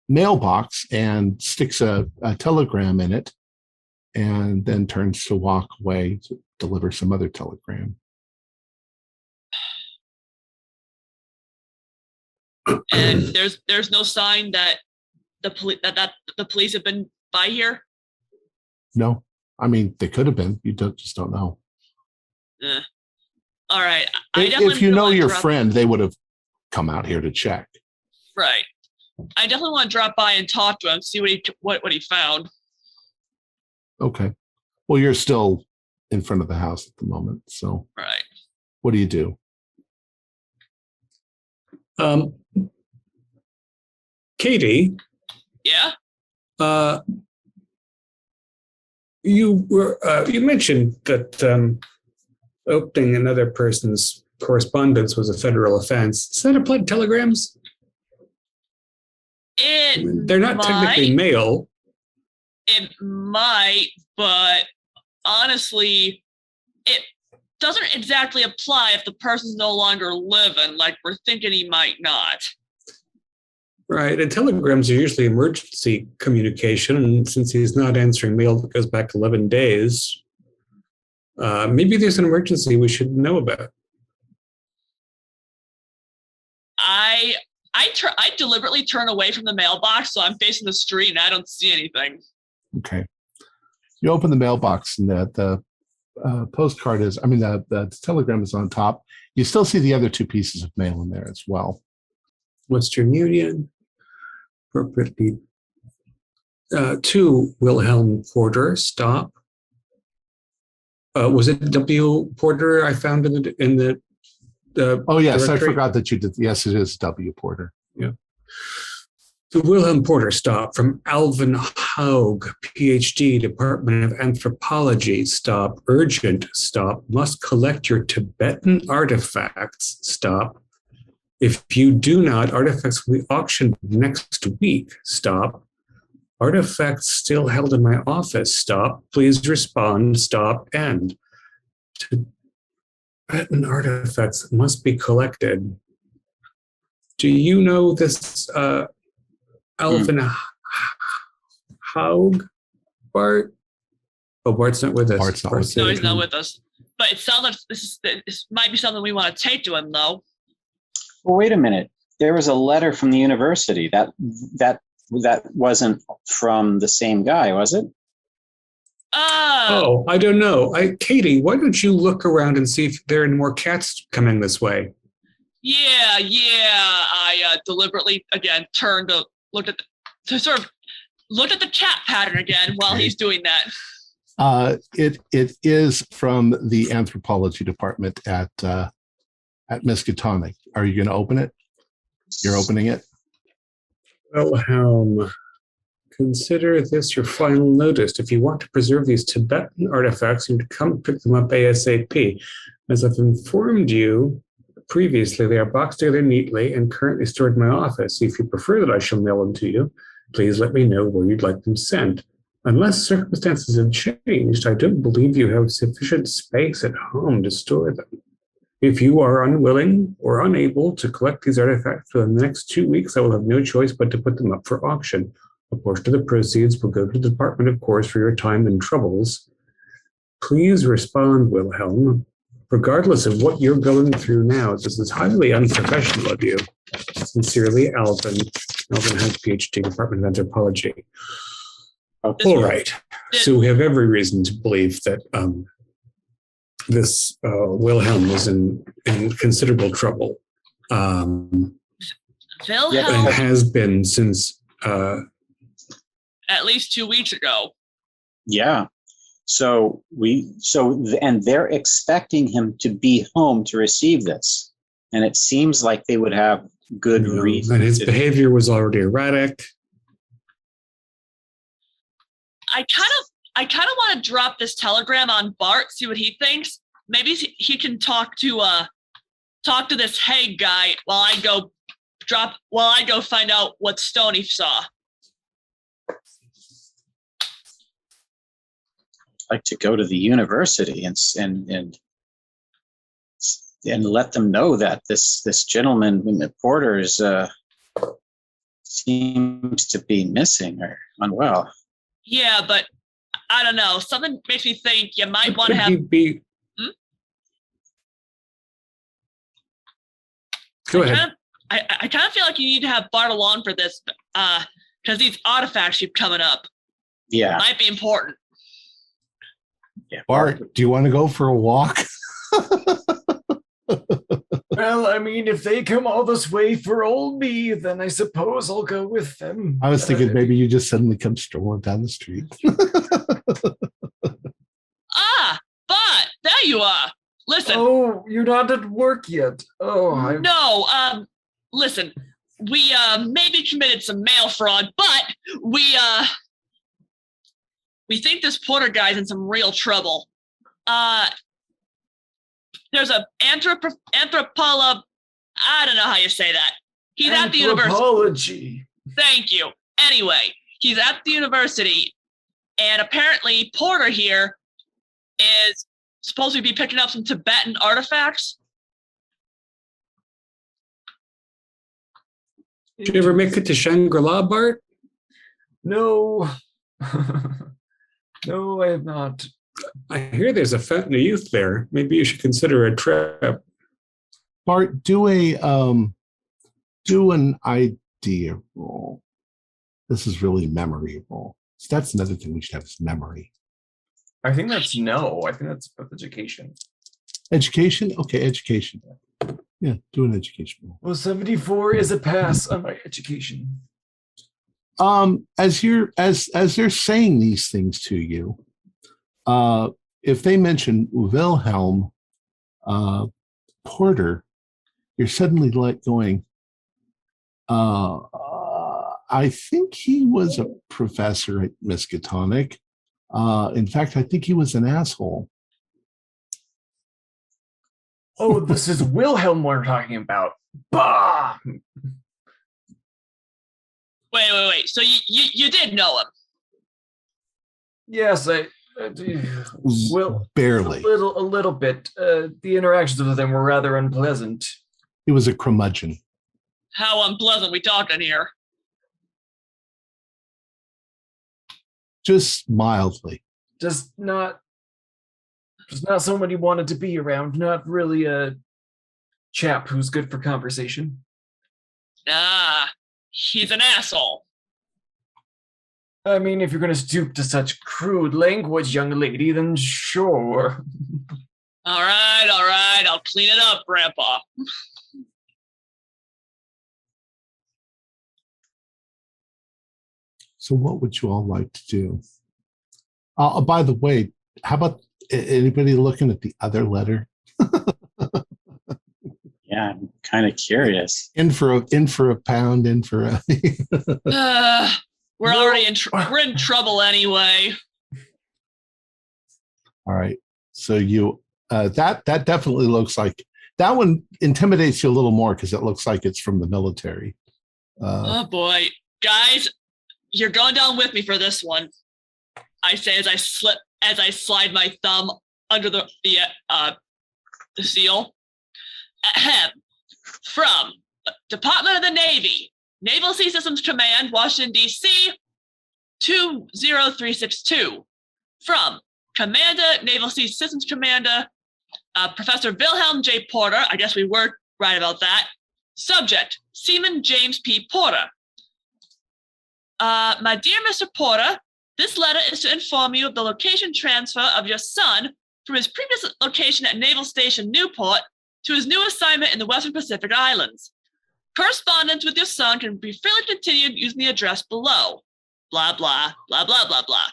mailbox and sticks a telegram in it, and then turns to walk away to deliver some other telegram. And there's no sign that the police have been by here. No, I mean they could have been. You just don't know. All right. If you know your friend, they would have come out here to check. Right. I definitely want to drop by and talk to him, see what he found. Okay. Well, you're still in front of the house at the moment, so Right. what do you do? Katie, Yeah. you mentioned that opening another person's correspondence was a federal offense. Does that apply to telegrams? They're not technically mail. It might, but honestly, it doesn't exactly apply if the person's no longer living, like we're thinking he might not. Right, and telegrams are usually emergency communication, and since he's not answering mail that goes back 11 days, maybe there's an emergency we should know about. I deliberately turn away from the mailbox, so I'm facing the street and I don't see anything. Okay. You open the mailbox and the postcard is, the telegram is on top. You still see the other two pieces of mail in there as well. Western Union. Appropriately. 2, Wilhelm Porter, stop. Was it W. Porter I found in the Oh, yes, directory? I forgot that you did. Yes, it is W. Porter. Yeah. The Wilhelm Porter, stop. From Alvin Haug, PhD, Department of Anthropology, stop. Urgent, stop. Must collect your Tibetan artifacts, stop. If you do not, artifacts will be auctioned next week, stop. Artifacts still held in my office, stop. Please respond, stop, end. Tibetan artifacts must be collected. Do you know this Alvin Haug, Bart? Oh, Bart's not with us. Bart's not with us. No, he's not with us. But it sounds like this might be something we want to take to him, though. Well, wait a minute. There was a letter from the university that wasn't from the same guy, was it? Oh, I don't know. Katie, why don't you look around and see if there are any more cats coming this way? Yeah. I deliberately again turned to look at the cat pattern again while he's doing that. It is from the anthropology department at Miskatonic. Are you going to open it? You're opening it? Wilhelm, consider this your final notice. If you want to preserve these Tibetan artifacts, you need to come pick them up ASAP. As I've informed you previously, they are boxed together neatly and currently stored in my office. If you prefer that I shall mail them to you, please let me know where you'd like them sent. Unless circumstances have changed, I don't believe you have sufficient space at home to store them. If you are unwilling or unable to collect these artifacts for the next 2 weeks, I will have no choice but to put them up for auction. A portion of the proceeds will go to the department, of course, for your time and troubles. Please respond, Wilhelm. Regardless of what you're going through now, this is highly unprofessional of you. Sincerely, Alvin. Alvin has PhD, Department of Anthropology. All right. So we have every reason to believe that this Wilhelm was in considerable trouble. Wilhelm? And has been since... at least 2 weeks ago. Yeah. And they're expecting him to be home to receive this. And it seems like they would have good reason. And his behavior was already erratic. I kind of want to drop this telegram on Bart, see what he thinks. Maybe he can talk to this Haig guy while I go find out what stone he saw. Like to go to the university and let them know that this gentleman in the Porters seems to be missing or unwell. Yeah, but I don't know. Something makes me think you might want to have. Go ahead. I kind of feel like you need to have Bart along for this, because these artifacts keep coming up. Yeah, might be important. Yeah. Bart, do you want to go for a walk? Well, I mean, if they come all this way for old me, then I suppose I'll go with them. I was thinking maybe you just suddenly come strolling down the street. But there you are. Listen. Oh, you're not at work yet. Oh, no. Listen, we maybe committed some mail fraud, but we think this Porter guy's in some real trouble. There's a anthropolo. I don't know how you say that. He's at the university. Anthropology. Thank you. Anyway, he's at the university, and apparently Porter here is supposed to be picking up some Tibetan artifacts. Did you ever make it to Shangri-La, Bart? No. No, I have not. I hear there's a fountain of youth there. Maybe you should consider a trip. Bart, do an idea roll. This is really memory roll. So that's another thing we should have is memory. I think that's no. I think that's both education. Education? Okay, education. Yeah, do an education roll. Well, 74 is a pass on my education. As they're saying these things to you, if they mention Wilhelm Porter, you're suddenly like going, I think he was a professor at Miskatonic. In fact, I think he was an asshole. Oh, this is Wilhelm we're talking about. Bah! Wait. So you did know him? Yes, well, Barely. a little bit. The interactions with them were rather unpleasant. He was a curmudgeon. How unpleasant we talking here? Just mildly. Just not someone you wanted to be around. Not really a chap who's good for conversation. Ah, he's an asshole. I mean, if you're going to stoop to such crude language, young lady, then sure. All right. I'll clean it up, Grandpa. So what would you all like to do? By the way, how about anybody looking at the other letter? Yeah, I'm kind of curious. In for a pound, in for a. We're already we're in trouble anyway. All right. So you that definitely looks like that one intimidates you a little more because it looks like it's from the military. Oh boy, guys, you're going down with me for this one. I say as I slide my thumb under the seal. Ahem. From Department of the Navy, Naval Sea Systems Command, Washington, D.C., 20362. From Commander, Naval Sea Systems Commander, Professor Wilhelm J. Porter. I guess we were right about that. Subject, Seaman James P. Porter. My dear Mr. Porter, this letter is to inform you of the location transfer of your son from his previous location at Naval Station Newport to his new assignment in the Western Pacific Islands. Correspondence with your son can be freely continued using the address below. Blah, blah, blah, blah, blah, blah.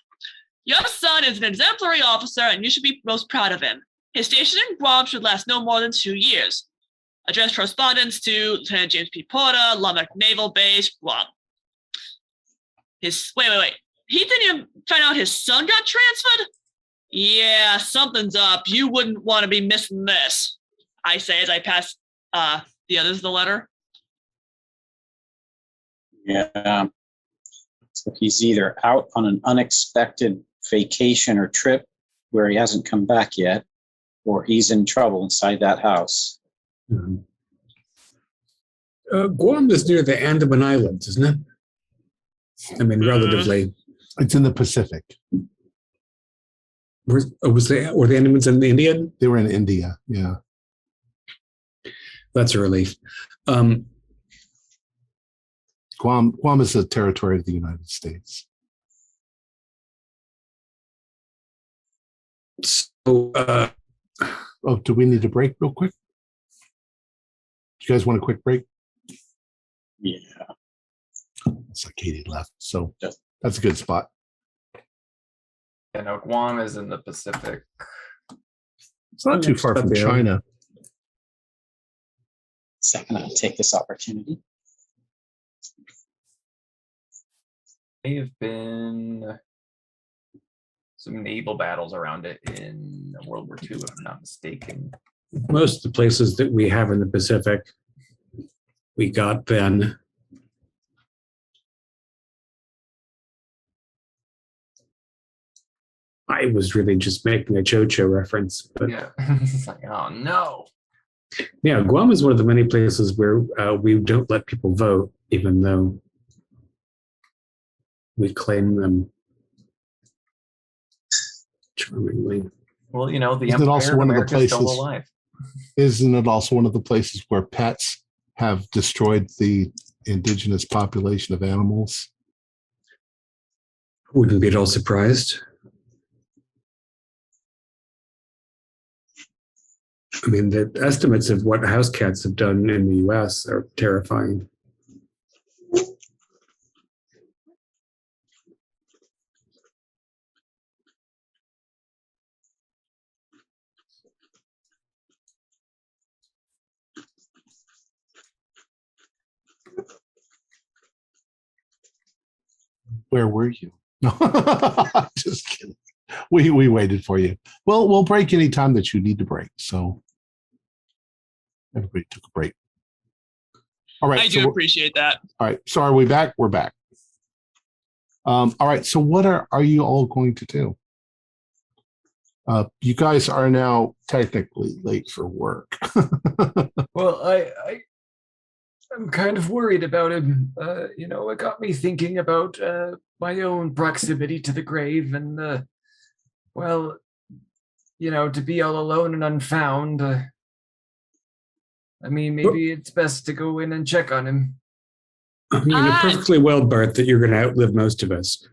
Your son is an exemplary officer and you should be most proud of him. His station in Guam should last no more than 2 years. Address correspondence to Lieutenant James P. Porter, Lumek Naval Base, Guam. Wait. He didn't even find out his son got transferred? Yeah, something's up. You wouldn't want to be missing this, I say as I pass the others the letter. Yeah. So he's either out on an unexpected vacation or trip where he hasn't come back yet, or he's in trouble inside that house. Mm-hmm. Guam is near the Andaman Islands, isn't it? I mean, relatively. It's in the Pacific. Were the Andamans in India? They were in India. Yeah. That's a relief. Guam is a territory of the United States. So, do we need a break real quick? Do you guys want a quick break? Yeah. It's like Katie left, so that's a good spot. Yeah, no, Guam is in the Pacific. It's not too far from China. Second, I'll take this opportunity. May have been some naval battles around it in World War II, if I'm not mistaken. Most of the places that we have in the Pacific, we got then. I was really just making a Chocho reference. But yeah, it's like, oh no. Yeah, Guam is one of the many places where we don't let people vote, even though we claim them charmingly. Well, you know, the Isn't it also Empire of one of the America is still places- alive. Isn't it also one of the places where pets have destroyed the indigenous population of animals? Wouldn't be at all surprised. I mean, the estimates of what house cats have done in the U.S. are terrifying. Where were you? Just kidding. We waited for you. Well, we'll break any time that you need to break. So everybody took a break. All right. I do appreciate that. All right. So are we back? We're back. All right. So what are you all going to do? You guys are now technically late for work. Well, I'm kind of worried about him. It got me thinking about my own proximity to the grave and, to be all alone and unfound. Maybe it's best to go in and check on him. You know perfectly well, Bart, that you're going to outlive most of us.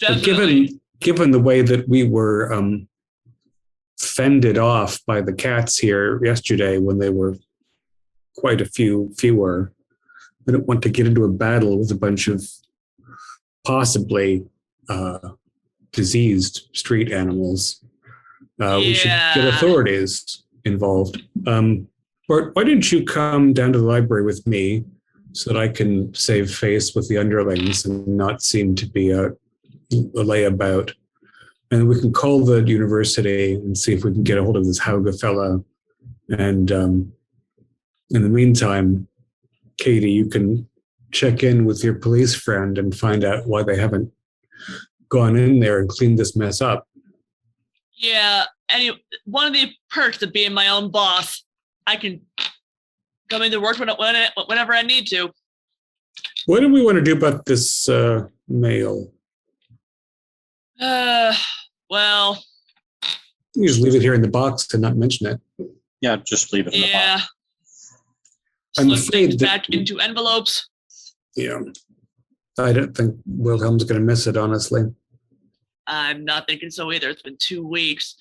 Definitely. Given the way that we were fended off by the cats here yesterday when they were quite a fewer. I don't want to get into a battle with a bunch of possibly diseased street animals. We should get authorities involved. Bart, why didn't you come down to the library with me so that I can save face with the underlings and not seem to be a layabout? And we can call the university and see if we can get a hold of this Hauga fella. And in the meantime, Katie, you can check in with your police friend and find out why they haven't gone in there and cleaned this mess up. Yeah, one of the perks of being my own boss, I can come into work whenever I need to. What do we want to do about this mail? Well, You just leave it here in the box and not mention it. Yeah, just leave it in the box. I'm Slip afraid things that- back into envelopes. Yeah. I don't think Wilhelm's going to miss it, honestly. I'm not thinking so either. It's been 2 weeks.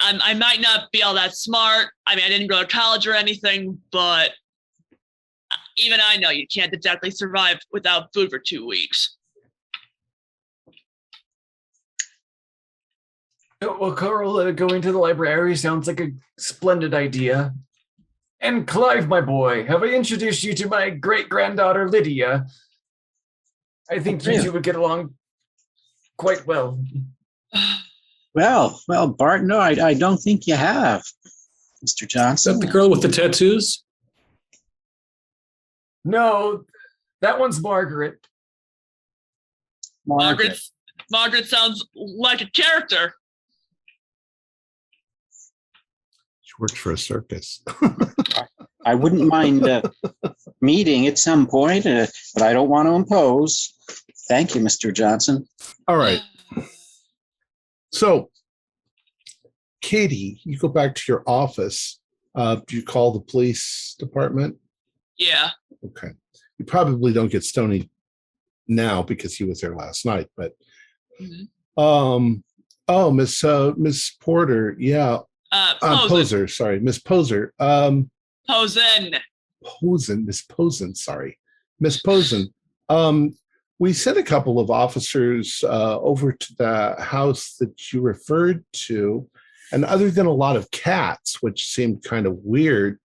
I might not be all that smart. I didn't go to college or anything, but even I know you can't exactly survive without food for 2 weeks. Well, Carl, going to the library sounds like a splendid idea. And Clive, my boy, have I introduced you to my great-granddaughter, Lydia? I think you two would get along quite well. Well, Bart, no, I don't think you have, Mr. Is Johnson. that the girl with the tattoos? No, that one's Margaret. Margaret sounds like a character. She works for a circus. I wouldn't mind meeting at some point, but I don't want to impose. Thank you, Mr. Johnson. All right. So, Katie, you go back to your office. Do you call the police department? Yeah. Okay. You probably don't get Stoney now because he was there last night, but Miss Porter, yeah. Posen. Sorry, Miss Poser. Posen. Miss Posen, sorry. Miss Posen. We sent a couple of officers over to the house that you referred to, and other than a lot of cats, which seemed kind of weird,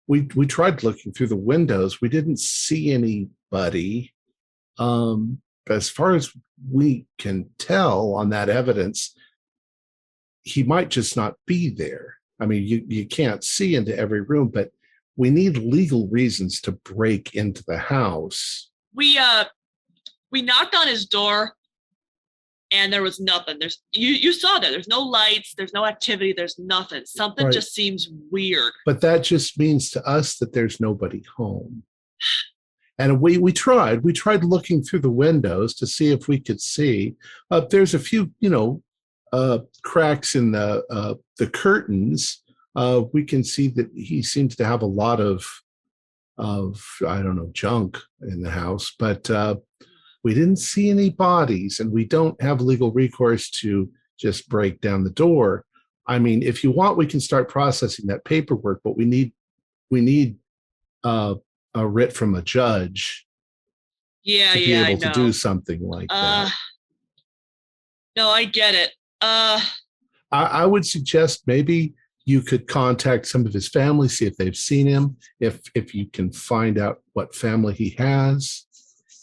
we tried looking through the windows. We didn't see anybody. As far as we can tell on that evidence, he might just not be there. You can't see into every room, but we need legal reasons to break into the house. We knocked on his door and there was nothing. You saw that. There's no lights, there's no activity, there's nothing. Something Right. just seems weird. But that just means to us that there's nobody home. And we tried looking through the windows to see if we could see. There's a few, cracks in the curtains. We can see that he seems to have a lot of I don't know, junk in the house, but we didn't see any bodies, and we don't have legal recourse to just break down the door. I mean, if you want, we can start processing that paperwork, but we need a writ from a judge Yeah, to be yeah, I able to know. do something like that. No, I get it. I would suggest maybe you could contact some of his family, see if they've seen him, if you can find out what family he has.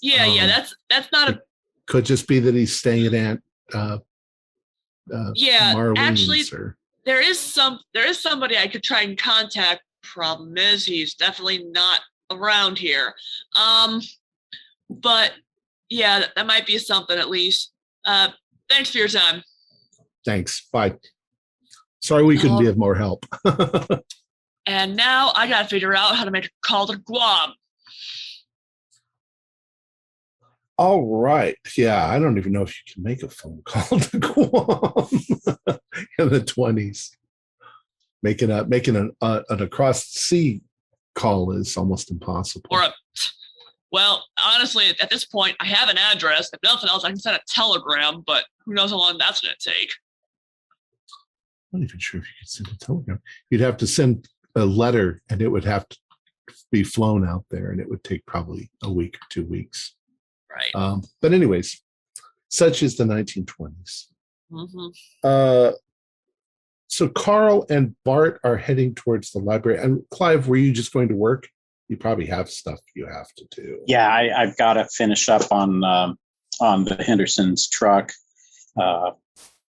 Yeah, that's not a. Could just be that he's staying at Aunt Yeah, Marlene's. actually, Or there is somebody I could try and contact. Problem is, he's definitely not around here. But yeah, that might be something at least. Thanks for your time. Thanks. Bye. Sorry we couldn't be of more help. And now I gotta figure out how to make a call to Guam. All right. Yeah, I don't even know if you can make a phone call to Guam in the 20s. Making an across the sea call is almost impossible. Well, honestly, at this point, I have an address. If nothing else, I can send a telegram, but who knows how long that's going to take. I'm not even sure if you could send a telegram. You'd have to send a letter, and it would have to be flown out there, and it would take probably a week or 2 weeks. Right. But anyways, such is the 1920s. Mm-hmm. So Carl and Bart are heading towards the library. And Clive, were you just going to work? You probably have stuff you have to do. Yeah, I've got to finish up on the Henderson's truck. But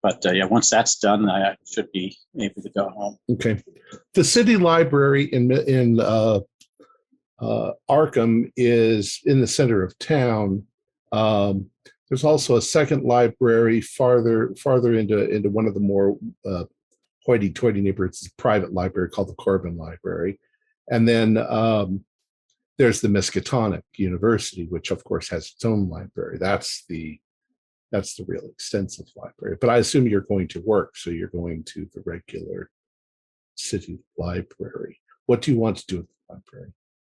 once that's done, I should be able to go home. Okay. The city library in Arkham is in the center of town. There's also a second library farther into one of the more hoity-toity neighborhoods, a private library called the Corbin Library. And then there's the Miskatonic University, which of course has its own library. That's the real extensive library. But I assume you're going to work, so you're going to the regular city library. What do you want to do at the library?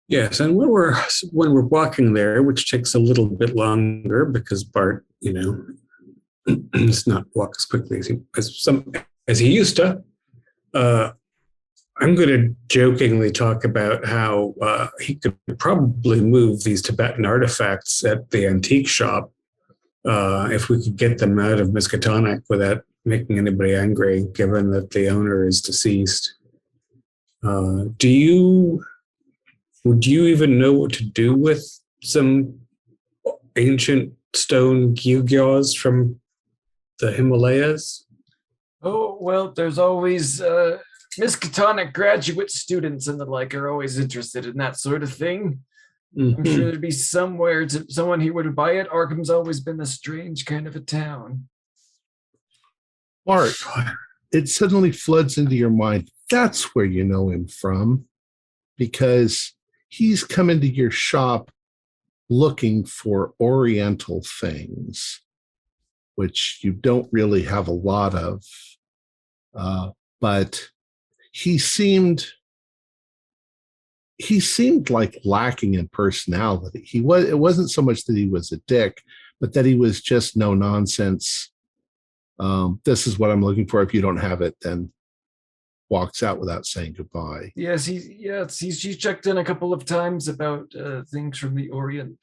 Yes, and when we're walking there, which takes a little bit longer because Bart, does not walk as quickly as he used to. I'm going to jokingly talk about how he could probably move these Tibetan artifacts at the antique shop if we could get them out of Miskatonic without making anybody angry, given that the owner is deceased. Would you even know what to do with some ancient stone gewgaws from the Himalayas? Oh, well, there's always Miskatonic graduate students and the like are always interested in that sort of thing. I'm sure there'd be someone who would buy it. Arkham's always been a strange kind of a town. Bart, it suddenly floods into your mind. That's where you know him from, because he's come into your shop looking for Oriental things, which you don't really have a lot of. But he seemed like lacking in personality. It wasn't so much that he was a dick, but that he was just no nonsense. This is what I'm looking for. If you don't have it, then walks out without saying goodbye. Yes, he's checked in a couple of times about things from the Orient.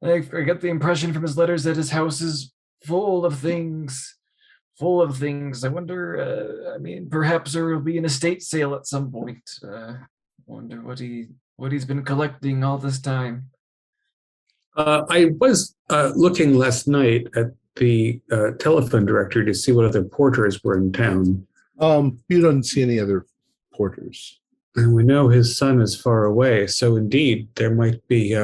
I get the impression from his letters that his house is full of things. I wonder. Perhaps there will be an estate sale at some point. Wonder what he's been collecting all this time. I was looking last night at the telephone directory to see what other porters were in town. You don't see any other porters. And we know his son is far away, so indeed there might be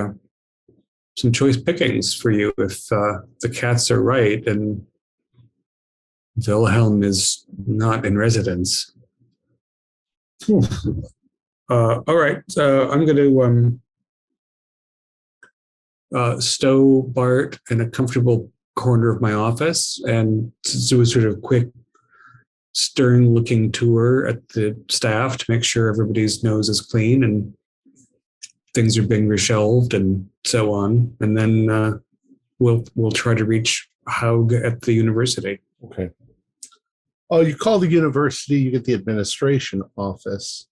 some choice pickings for you if the cats are right and Wilhelm is not in residence. All right, so I'm going to stow Bart in a comfortable corner of my office and do a sort of quick stern-looking tour at the staff to make sure everybody's nose is clean and things are being reshelved and so on. And then we'll try to reach Haug at the university. Okay. Oh, you call the university, you get the administration office,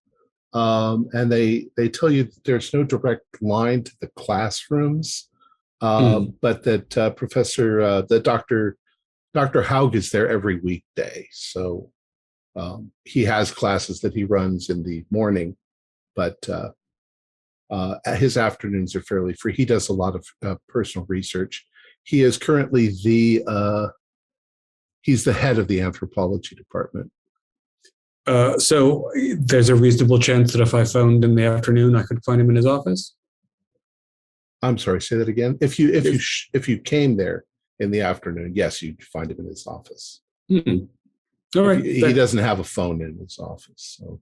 and they tell you that there's no direct line to the classrooms, but that Dr. Haug is there every weekday. So he has classes that he runs in the morning, but his afternoons are fairly free. He does a lot of personal research. He is currently he's the head of the anthropology department. So there's a reasonable chance that if I phoned in the afternoon, I could find him in his office. I'm sorry, say that again. If you came there in the afternoon, yes, you'd find him in his office. All right. He doesn't have a phone in his office. So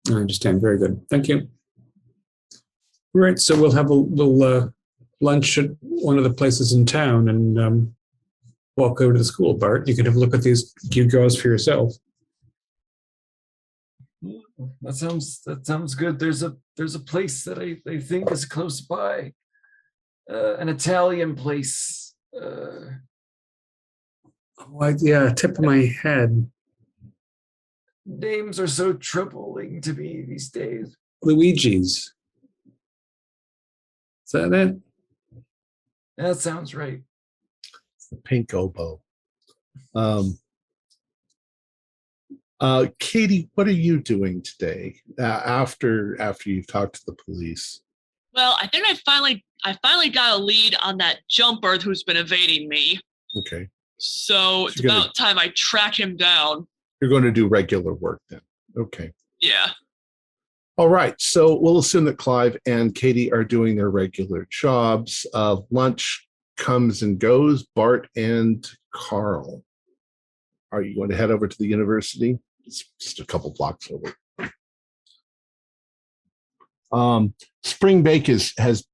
I understand. Very good. Thank you. All right. So we'll have a little lunch at one of the places in town and walk over to the school, Bart. You can have a look at these gewgaws for yourself. That sounds good. There's a place that I think is close by, an Italian place. Tip of my head. Names are so troubling to me these days. Luigi's. Is that it? That sounds right. it's the pink oboe. Katie, what are you doing today after you've talked to the police? Well, I think I finally got a lead on that jumper who's been evading me. Okay. So it's about time I track him down. You're going to do regular work then. Okay. Yeah. All right. So we'll assume that Clive and Katie are doing their regular jobs. Lunch comes and goes. Bart and Carl. Are you going to head over to the university? It's just a couple blocks over. Spring break has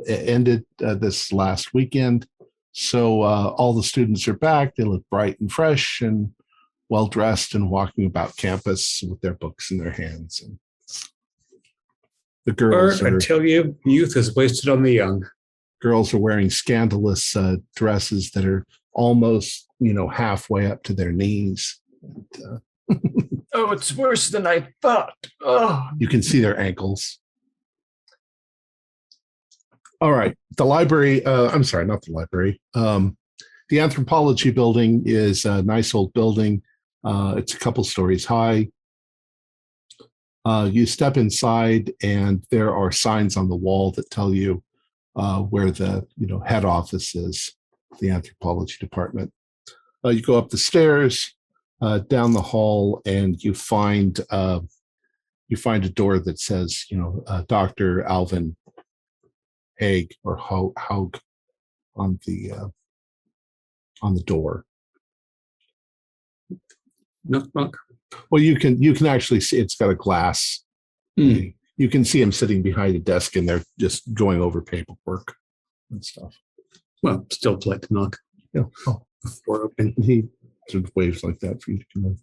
ended this last weekend, so all the students are back. They look bright and fresh and well dressed and walking about campus with their books in their hands. And the girls I tell you, youth is wasted on the young. Girls are wearing scandalous dresses that are almost, halfway up to their knees. Oh, it's worse than I thought. Oh, you can see their ankles. All right. The library, I'm sorry, not the library. The anthropology building is a nice old building. It's a couple stories high. You step inside and there are signs on the wall that tell you where the head office is, the anthropology department. You go up the stairs, down the hall, and you find a door that says, Dr. Alvin Haig or Haug on the door. Knock. Well, you can actually see it's got a glass. You can see him sitting behind a desk, and they're just going over paperwork and stuff. Well, still polite to knock. Yeah. Oh. Door open. He sort of waves like that for you to come in.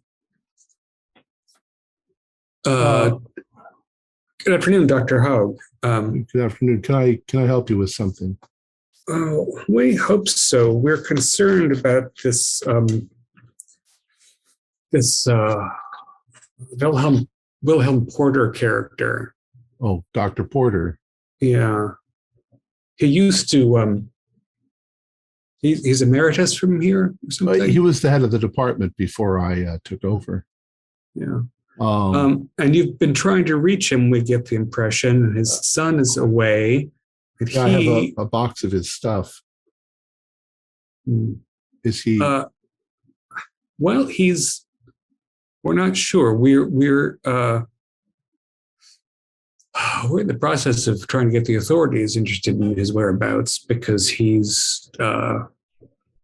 Good afternoon, Dr. Haug. Good afternoon. Can I help you with something? We hope so. We're concerned about this Wilhelm Porter character. Oh, Dr. Porter. Yeah. He used to he's emeritus from here or something. He was the head of the department before I took over. Yeah. And you've been trying to reach him, we get the impression. His son is away. I have a box of his stuff. Is he? Well, we're not sure. We're in the process of trying to get the authorities interested in his whereabouts because he's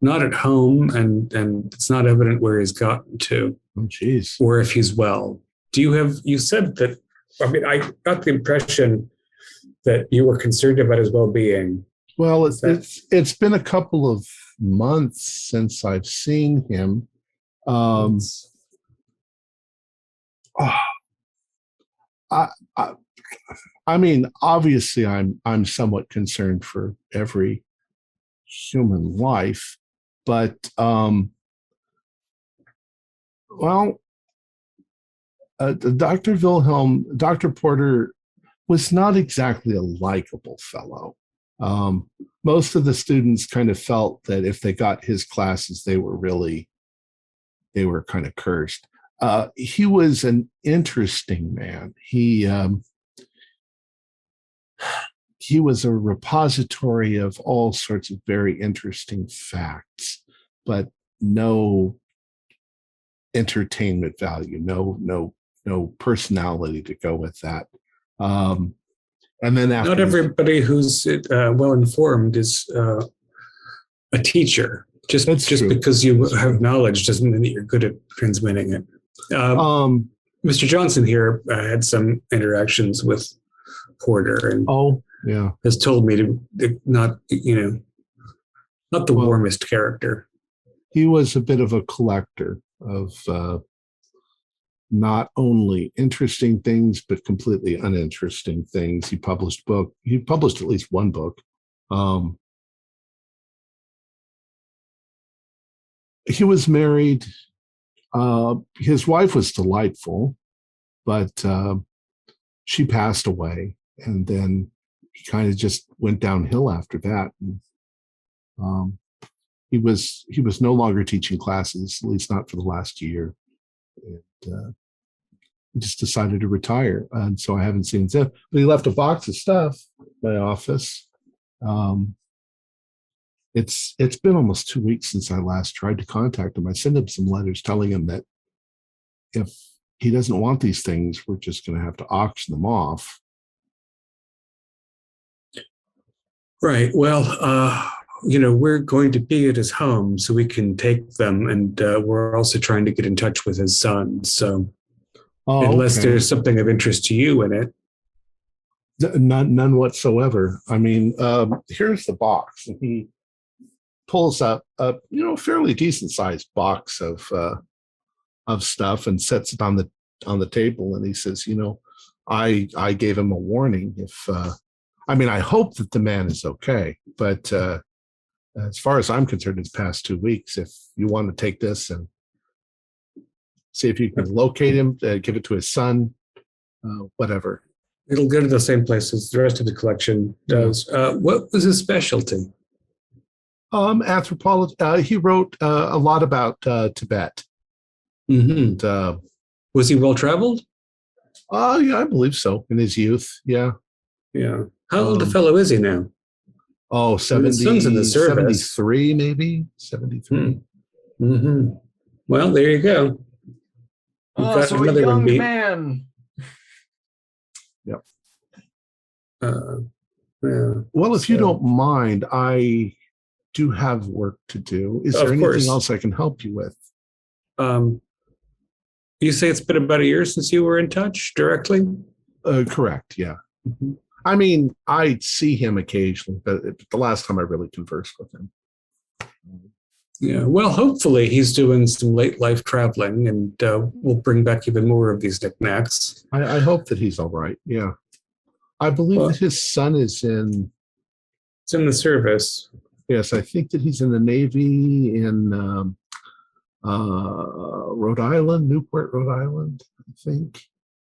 not at home and it's not evident where he's gotten to. Oh, geez. Or if he's well. You said that, I got the impression that you were concerned about his well-being. Well, it's been a couple of months since I've seen him. Obviously I'm somewhat concerned for every human life, but Well, Dr. Porter was not exactly a likable fellow. Most of the students kind of felt that if they got his classes, they were kind of cursed. He was an interesting man. He was a repository of all sorts of very interesting facts, but no entertainment value, no personality to go with that. And then after not everybody who's well informed is a teacher. Just because you have knowledge doesn't mean that you're good at transmitting it. Mr. Johnson here had some interactions with Porter, and has told me to not the warmest character. He was a bit of a collector of not only interesting things, but completely uninteresting things. He published at least one book. He was married. His wife was delightful, but she passed away, and then he kind of just went downhill after that. And, he was no longer teaching classes, at least not for the last year. And he just decided to retire, and so I haven't seen him since. But he left a box of stuff in my office. It's been almost 2 weeks since I last tried to contact him. I sent him some letters telling him that if he doesn't want these things, we're just going to have to auction them off. Right. Well, we're going to be at his home so we can take them, and we're also trying to get in touch with his son. So unless there's something of interest to you in it. None whatsoever. I mean, here's the box. And he pulls up a fairly decent sized box of stuff and sets it on the table, and he says, I gave him a warning. If I hope that the man is okay, but as far as I'm concerned, it's past 2 weeks. If you want to take this and see if you can locate him, give it to his son, whatever. It'll go to the same place as the rest of the collection does. What was his specialty? Anthropology. He wrote a lot about Tibet. Mm-hmm. And, was he well traveled? Yeah, I believe so. In his youth, yeah. Yeah. How old a fellow is he now? 70, his son's in the service. 73, maybe 73. Mm-hmm. Well, there you go. So a young man. Yep. Yeah. Well, if you don't mind, I do have work to do. Is there anything else I can help you with? You say it's been about a year since you were in touch directly? Correct, yeah. Mm-hmm. I mean, I see him occasionally, but the last time I really conversed with him. Yeah, well, hopefully he's doing some late life traveling, and we'll bring back even more of these knickknacks. I hope that he's all right, yeah. I believe that his son is in... It's in the service. Yes, I think that he's in the Navy in Rhode Island, Newport, Rhode Island, I think.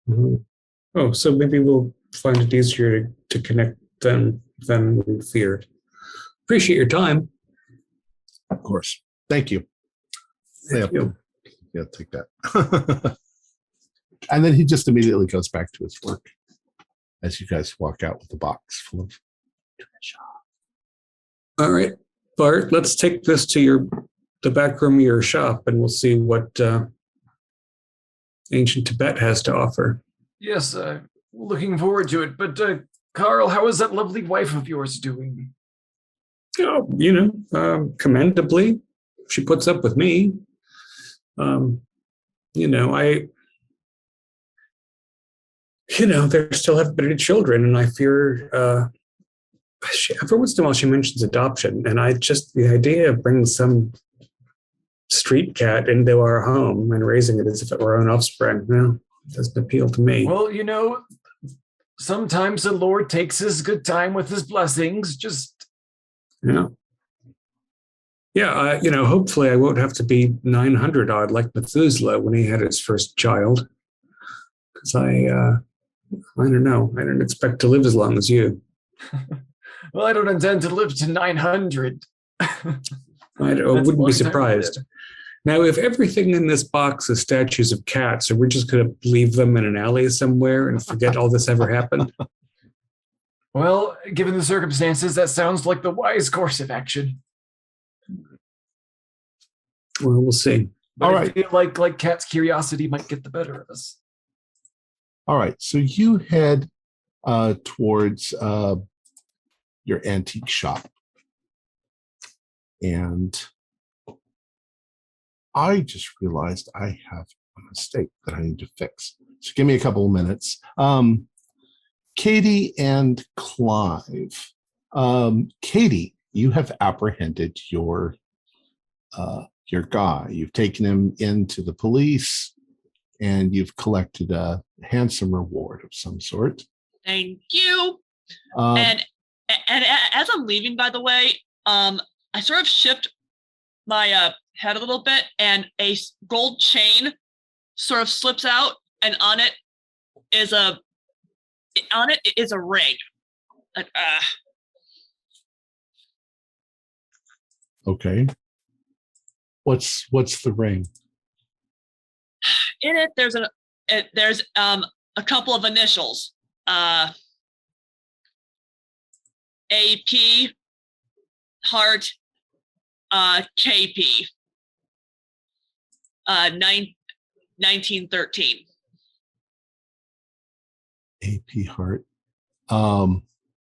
Mm-hmm. Oh, so maybe we'll find it easier to connect than we feared. Appreciate your time. Of course. Thank you. Thank you. Yeah, take that. And then he just immediately goes back to his work as you guys walk out with the box full of treasure. All right, Bart, let's take this to the back room of your shop, and we'll see what ancient Tibet has to offer. Yes, looking forward to it. But Carl, how is that lovely wife of yours doing? Oh, commendably. She puts up with me. They still have been children, and I fear every once in a while she mentions adoption, and the idea of bringing some street cat into our home and raising it as if it were our own offspring, doesn't appeal to me. Well, sometimes the Lord takes his good time with his blessings. Just Yeah, hopefully I won't have to be 900 odd like Methuselah when he had his first child. Because I don't know. I don't expect to live as long as you. Well, I don't intend to live to 900. I wouldn't be surprised. Now, if everything in this box is statues of cats, are we just going to leave them in an alley somewhere and forget all this ever happened? Well, given the circumstances, that sounds like the wise course of action. Well, we'll see. But All I right. feel like cat's curiosity might get the better of us. All right. So you head towards your antique shop. And I just realized I have a mistake that I need to fix. So give me a couple of minutes. Katie and Clive. Katie, you have apprehended your guy. You've taken him into the police, and you've collected a handsome reward of some sort. Thank you. And as I'm leaving, by the way, I sort of shift my head a little bit, and a gold chain sort of slips out, and on it is a ring. Okay. What's the ring? In it, there's a couple of initials. AP, heart, KP. 1913. AP Heart.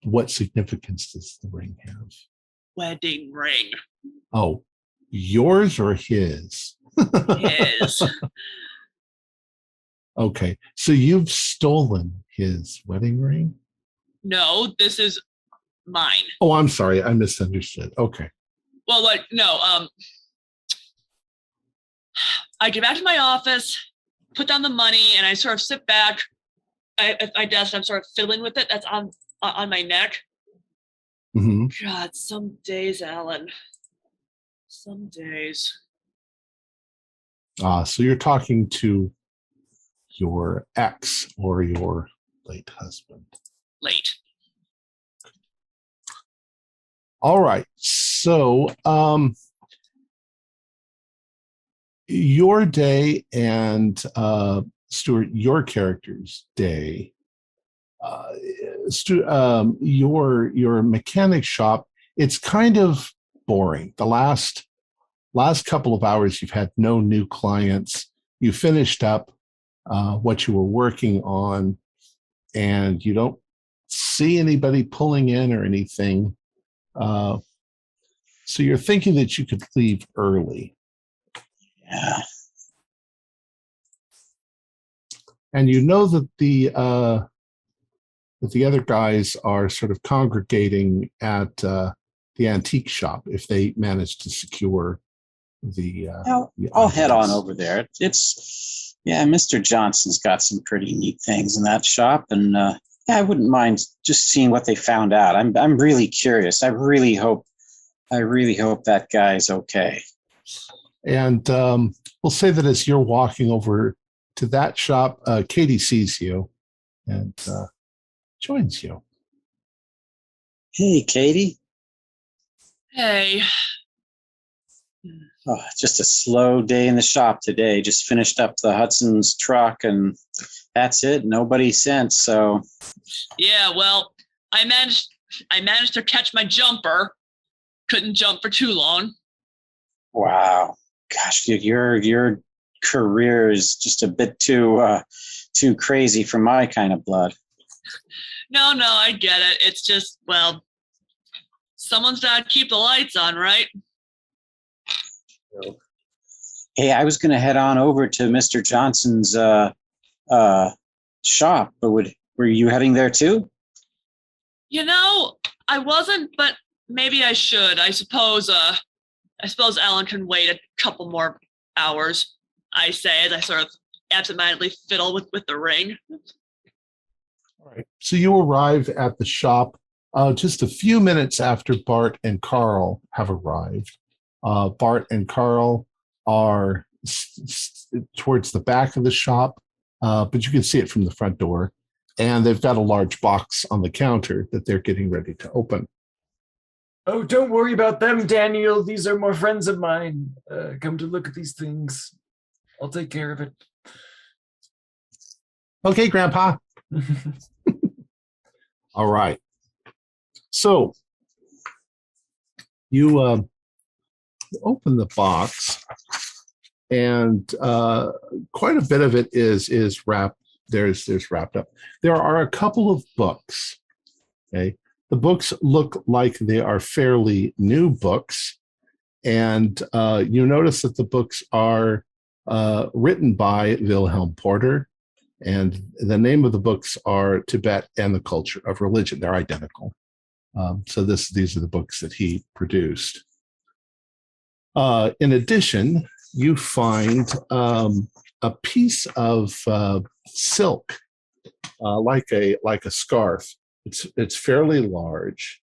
What significance does the ring have? Wedding ring. Oh, yours or his? His. Okay, so you've stolen his wedding ring? No, this is mine. Oh, I'm sorry, I misunderstood. Okay. Well, I get back to my office, put down the money, and I sort of sit back at my desk. I'm sort of fiddling with it. That's on my neck. Mm-hmm. God, some days, Alan. Some days. So you're talking to your ex or your late husband? Late. All right. So your day and Stuart, your character's day, your mechanic shop, it's kind of boring. The last couple of hours, you've had no new clients. You finished up what you were working on, and you don't see anybody pulling in or anything. So you're thinking that you could leave early. Yeah. And you know that the other guys are sort of congregating at the antique shop if they manage to secure the. I'll head on over there. Mr. Johnson's got some pretty neat things in that shop, and I wouldn't mind just seeing what they found out. I'm really curious. I really hope that guy's okay. And we'll say that as you're walking over to that shop, Katie sees you and joins you. Hey, Katie. Hey. Oh, just a slow day in the shop today. Just finished up the Hudson's truck, and that's it. Nobody since. So. Yeah, well, I managed to catch my jumper. Couldn't jump for too long. Wow, gosh, your career is just a bit too crazy for my kind of blood. No, I get it. It's just, well, someone's got to keep the lights on, right? Hey, I was going to head on over to Mr. Johnson's shop, but were you heading there too? I wasn't, but maybe I should. I suppose Alan can wait a couple more hours, I say, as I sort of absentmindedly fiddle with the ring. All right. So you arrive at the shop just a few minutes after Bart and Carl have arrived. Bart and Carl are towards the back of the shop, but you can see it from the front door. And they've got a large box on the counter that they're getting ready to open. Oh, don't worry about them, Daniel. These are more friends of mine. Come to look at these things. I'll take care of it. Okay, Grandpa. All right. So you open the box, and quite a bit of it is wrapped. There's wrapped up. There are a couple of books. Okay, the books look like they are fairly new books, and you notice that the books are written by Wilhelm Porter, and the name of the books are Tibet and the Culture of Religion. They're identical. So these are the books that he produced. In addition, you find a piece of silk, like a scarf. It's fairly large,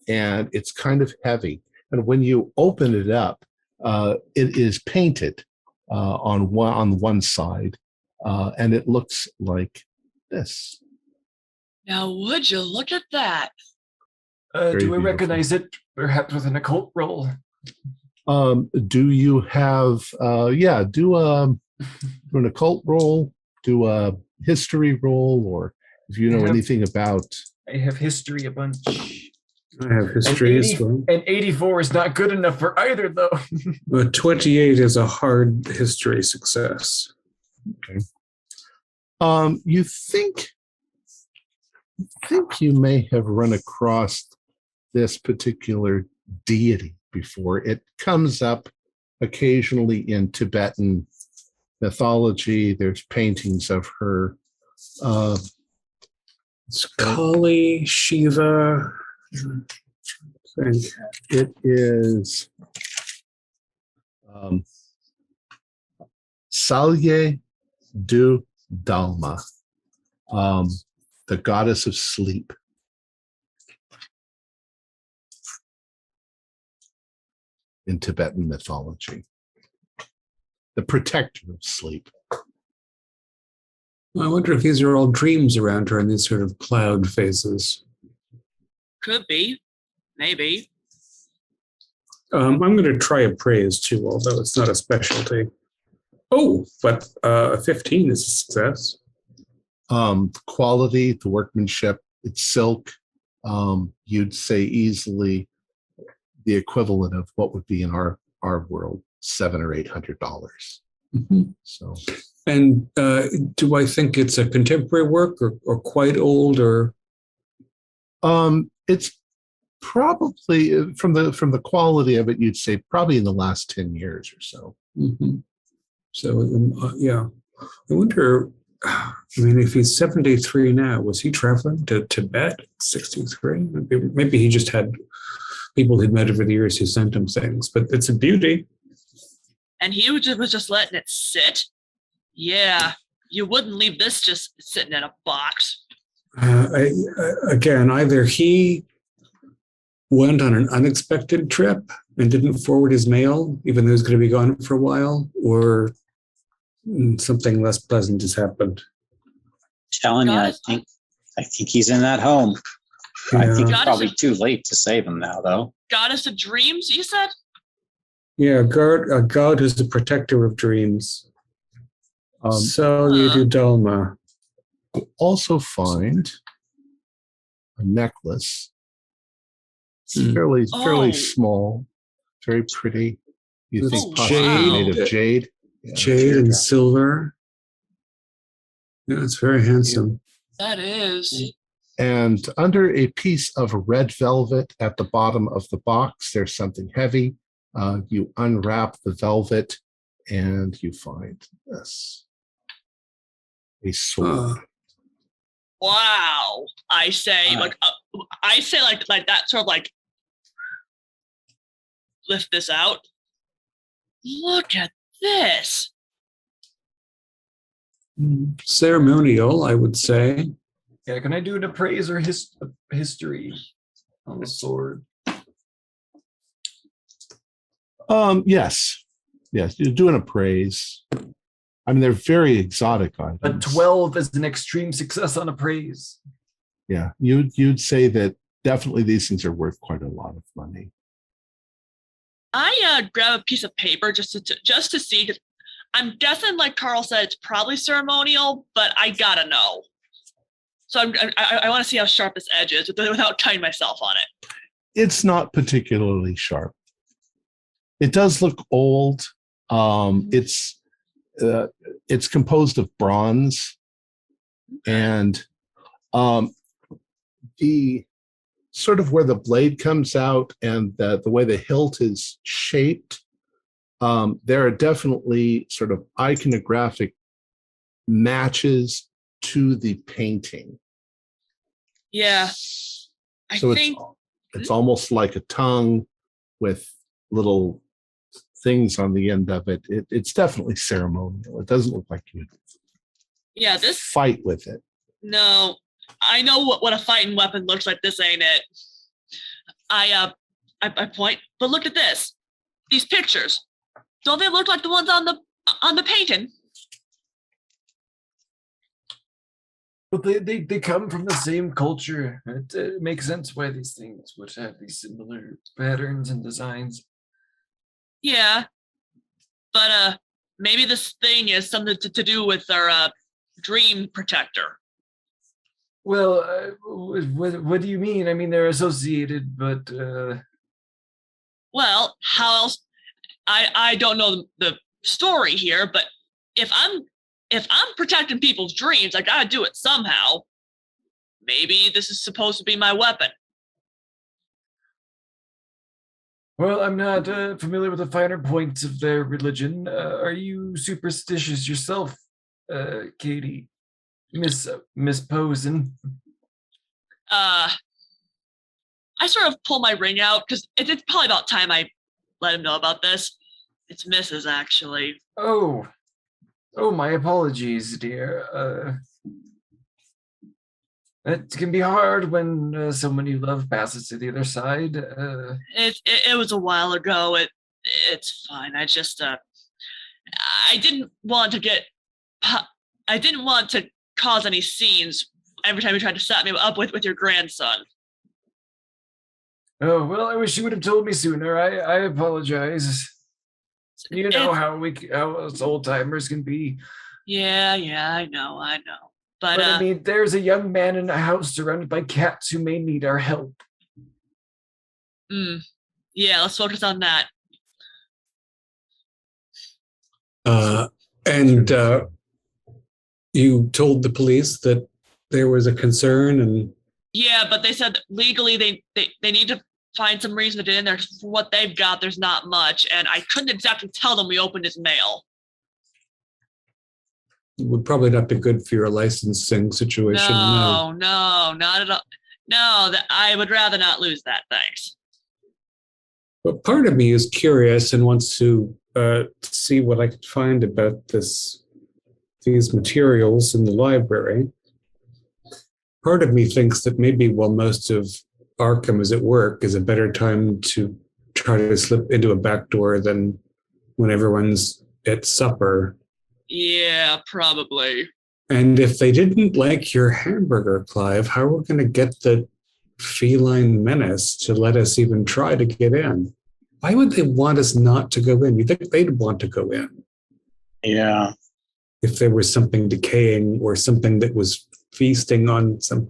and it's kind of heavy. And when you open it up, it is painted on one side, and it looks like this. Now, would you look at that? Very Do I recognize it? Perhaps with an occult roll. Do you have? Do an occult roll. Do a history roll, or if you know anything about. I have history a bunch. I have history as well. And 84 is not good enough for either, though. But 28 is a hard history success. Okay. You think you may have run across this particular deity before. It comes up occasionally in Tibetan mythology. There's paintings of her. It's Kali, Shiva. It is Salye du Dalma, the goddess of sleep. In Tibetan mythology, the protector of sleep. I wonder if these are all dreams around her in these sort of cloud phases. Could be. Maybe. I'm going to try appraise too, although it's not a specialty. Oh, but 15 is a success. Quality, the workmanship, it's silk. You'd say easily the equivalent of what would be in our world, $700 or $800. Mm-hmm. So, and do I think it's a contemporary work or quite old or? It's probably from the quality of it, you'd say probably in the last 10 years or so. Mm-hmm. So yeah, I wonder. I mean, if he's 73 now, was he traveling to Tibet at 63? Maybe he just had people he'd met over the years who sent him things, but it's a beauty. And he was just letting it sit? Yeah, you wouldn't leave this just sitting in a box. Again, either he went on an unexpected trip and didn't forward his mail, even though he was going to be gone for a while, or something less pleasant has happened. Telling you, I think he's in that home. Yeah. I think it's probably too late to save him now, though. Goddess of dreams, you said? Yeah, a god who's the protector of dreams. So you do Dalma. You also find a necklace. It's fairly small, very pretty. You think possibly made of jade. Yeah, jade and silver. Yeah, it's very handsome. That is. And under a piece of red velvet at the bottom of the box, there's something heavy. You unwrap the velvet and you find this. A sword. Wow. I say like that sort of like lift this out. Look at this. Ceremonial, I would say. Yeah, can I do an appraise or history on the sword? Yes. You do an appraise. I mean, they're very exotic items. A 12 is an extreme success on appraise. Yeah, you'd say that definitely these things are worth quite a lot of money. I grab a piece of paper just to see. I'm guessing, like Carl said, it's probably ceremonial, but I gotta know. So I want to see how sharp this edge is without cutting myself on it. It's not particularly sharp. It does look old. It's composed of bronze, and the sort of where the blade comes out and the way the hilt is shaped, there are definitely sort of iconographic matches to the painting. Yeah. So it's almost like a tongue with little things on the end of it. It's definitely ceremonial. It doesn't look like you this fight with it. No, I know what a fighting weapon looks like. This ain't it. I point, but look at this. These pictures. Don't they look like the ones on the painting? But they come from the same culture. It makes sense why these things would have these similar patterns and designs. Yeah, but maybe this thing is something to do with our dream protector. Well, what do you mean? I mean, they're associated, but well, how else? I don't know the story here, but if I'm protecting people's dreams, I gotta do it somehow. Maybe this is supposed to be my weapon. Well, I'm not familiar with the finer points of their religion. Are you superstitious yourself, Katie? Miss Posen? I sort of pull my ring out because it's probably about time I let him know about this. It's Mrs. actually. Oh, my apologies, dear. It can be hard when someone you love passes to the other side. It was a while ago. It's fine. I just I didn't want to cause any scenes every time you tried to set me up with your grandson. Oh, well, I wish you would have told me sooner. I apologize. You know how us old timers can be. Yeah, I know. But I mean, there's a young man in a house surrounded by cats who may need our help. Yeah, let's focus on that. And you told the police that there was a concern, and yeah, but they said that legally they need to find some reason to get in there. For what they've got, there's not much, and I couldn't exactly tell them we opened his mail. it would probably not be good for your licensing situation. No, not at all. No, I would rather not lose that. Thanks. But part of me is curious and wants to see what I could find about these materials in the library. Part of me thinks that maybe while most of Arkham is at work is a better time to try to slip into a back door than when everyone's at supper. Yeah, probably. And if they didn't like your hamburger, Clive, how are we going to get the feline menace to let us even try to get in? Why would they want us not to go in? You think they'd want to go in? Yeah. If there was something decaying or something that was feasting on some,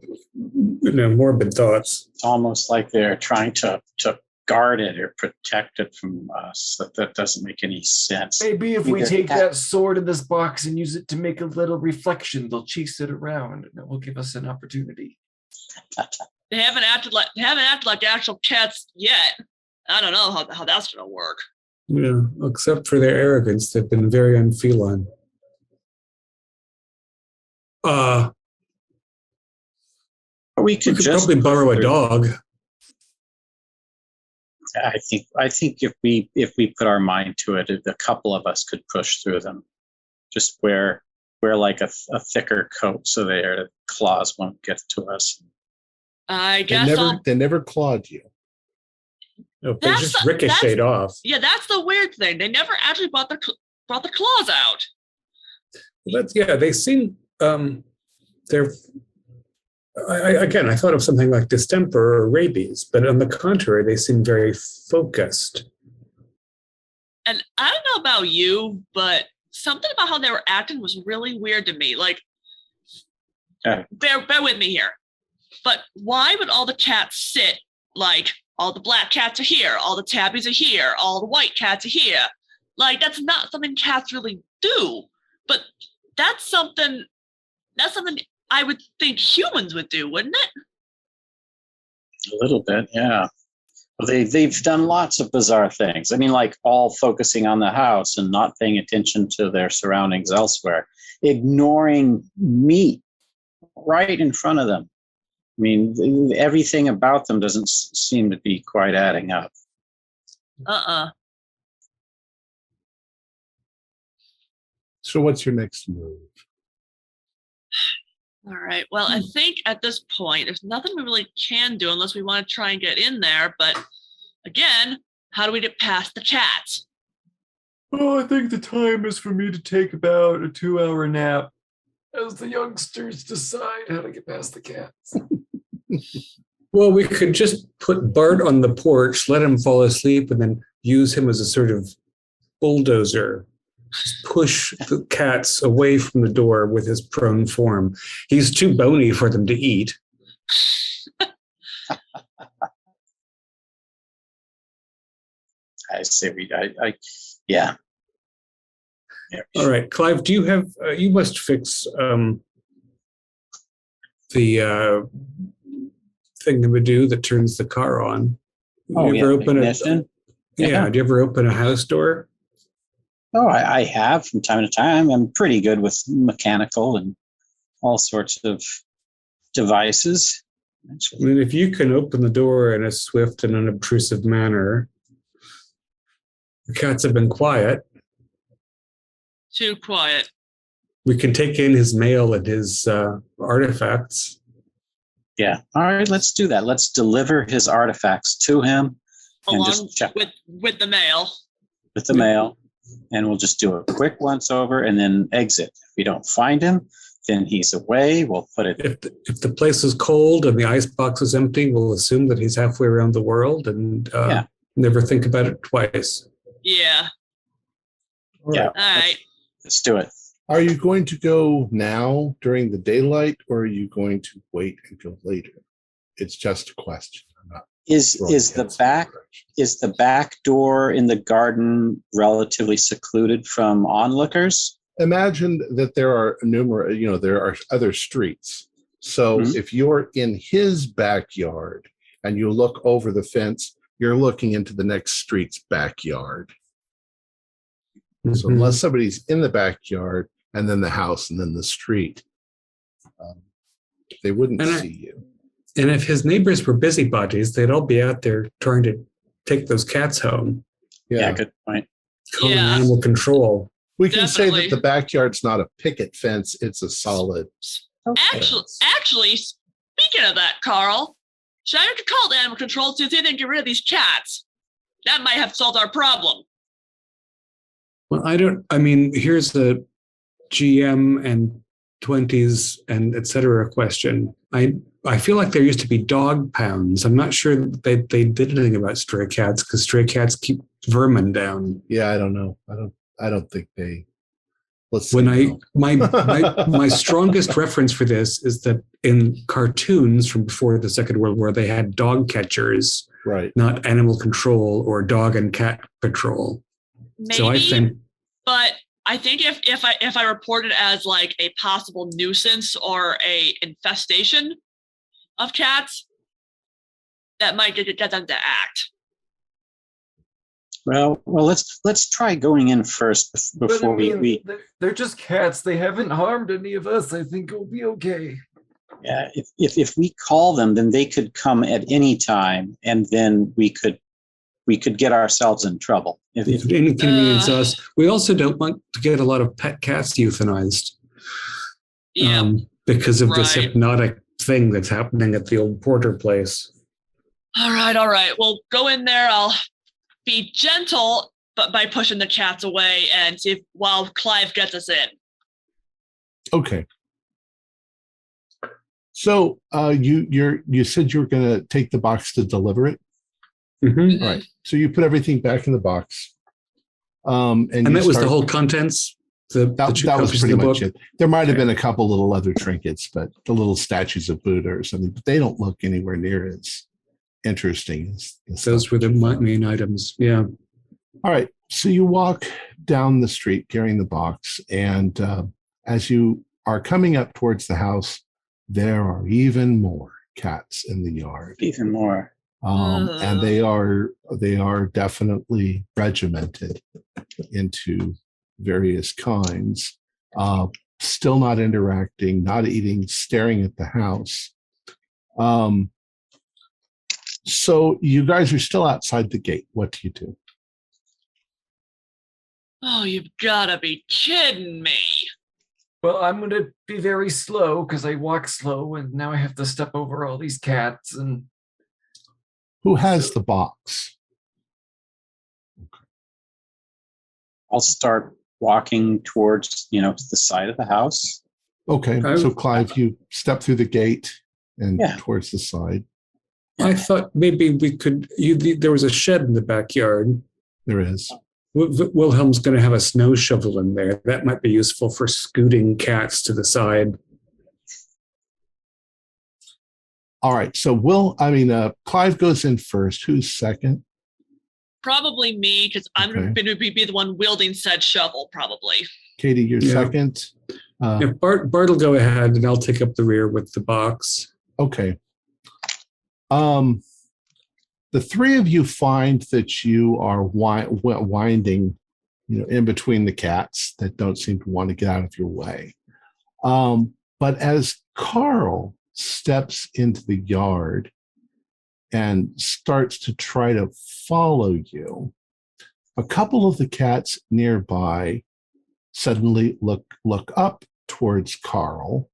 morbid thoughts. It's almost like they're trying to guard it or protect it from us. That doesn't make any sense. Maybe if we take that sword in this box and use it to make a little reflection, they'll chase it around and it will give us an opportunity. They haven't acted like actual cats yet. I don't know how that's gonna work. Yeah, except for their arrogance, they've been very unfeline. We could just probably borrow a dog. I think if we put our mind to it, a couple of us could push through them. Just wear like a thicker coat so their claws won't get to us. I guess they never clawed you. No, they just ricocheted off. Yeah, that's the weird thing. They never actually brought the claws out. They seem they're. I thought of something like distemper or rabies, but on the contrary, they seem very focused. And I don't know about you, but something about how they were acting was really weird to me. Like, bear with me here. But why would all the cats sit like all the black cats are here, all the tabbies are here, all the white cats are here? Like, that's not something cats really do. But that's something I would think humans would do, wouldn't it? A little bit, yeah. Well, they've done lots of bizarre things. I mean, like all focusing on the house and not paying attention to their surroundings elsewhere, ignoring meat right in front of them. I mean, everything about them doesn't seem to be quite adding up. So what's your next move? All right. Well, I think at this point, there's nothing we really can do unless we want to try and get in there. But again, how do we get past the cats? Oh, I think the time is for me to take about a 2-hour nap as the youngsters decide how to get past the cats. Well, we could just put Bart on the porch, let him fall asleep, and then use him as a sort of bulldozer. Just push the cats away from the door with his prone form. He's too bony for them to eat. I say yeah. All right, Clive, do you have, you must fix the thingamadoo that turns the car on. Oh, you ever open ignition? Yeah, do you ever open a house door? Oh, I have from time to time. I'm pretty good with mechanical and all sorts of devices. I mean, if you can open the door in a swift and unobtrusive manner, the cats have been quiet. Too quiet. We can take in his mail and his artifacts. Yeah. All right, let's do that. Let's deliver his artifacts to him and Along just check with the mail. with the mail. And we'll just do a quick once over and then exit. If we don't find him, then he's away. We'll put it. If the place is cold and the icebox is empty, we'll assume that he's halfway around the world and never think about it twice. Yeah. Yeah. All right. Let's do it. Are you going to go now during the daylight, or are you going to wait until later? It's just a question. I'm not Is the back door in the garden relatively secluded from onlookers? Imagine that there are there are other streets. So if you're in his backyard and you look over the fence, you're looking into the next street's backyard. So unless somebody's in the backyard and then the house and then the street, they wouldn't see you. And if his neighbors were busybodies, they'd all be out there trying to take those cats home. Yeah, good point. Calling animal control. We can say that the backyard's not a picket fence; it's a solid. Actually, speaking of that, Carl, should I call the animal control to see if they can get rid of these cats? That might have solved our problem. Well, here's the GM and 20s and et cetera question. I feel like there used to be dog pounds. I'm not sure they did anything about stray cats because stray cats keep vermin down. Yeah, I don't know. I don't think they. Let's see. When my strongest reference for this is that in cartoons from before the Second World War, they had dog catchers, right? Not animal control or dog and cat patrol. Maybe, so I think, but I think if I report it as like a possible nuisance or a infestation of cats, that might get them to act. Well, let's try going in first before we. They're just cats. They haven't harmed any of us. I think it'll be okay. Yeah, if we call them, then they could come at any time, and then we could get ourselves in trouble. If it inconvenience us, we also don't want to get a lot of pet cats euthanized. Yeah, because of this hypnotic thing that's happening at the old Porter place. All right. Well, go in there. I'll be gentle, but by pushing the cats away and see if while Clive gets us in. Okay. So you said you were going to take the box to deliver it. Mm-hmm. All right. So you put everything back in the box. And that was the whole contents. That was pretty much it. There might have been a couple little other trinkets, but the little statues of Buddha or something, but they don't look anywhere near as interesting as those were the main items. Yeah. All right. So you walk down the street carrying the box, and as you are coming up towards the house, there are even more cats in the yard. Even more. And they are definitely regimented into various kinds. Still not interacting, not eating, staring at the house. So you guys are still outside the gate. What do you do? Oh, you've got to be kidding me. Well, I'm going to be very slow because I walk slow, and now I have to step over all these cats. And who has the box? I'll start walking towards, the side of the house. Okay. So Clive, you step through the gate and towards the side. I thought maybe we could. There was a shed in the backyard. There is. Wilhelm's going to have a snow shovel in there. That might be useful for scooting cats to the side. All right. So Clive goes in first. Who's second? Probably me, because I'm going to be the one wielding said shovel, probably. Katie, you're second. Bart will go ahead, and I'll take up the rear with the box. Okay. The three of you find that you are winding, in between the cats that don't seem to want to get out of your way. But as Carl steps into the yard and starts to try to follow you, a couple of the cats nearby suddenly look up towards Carl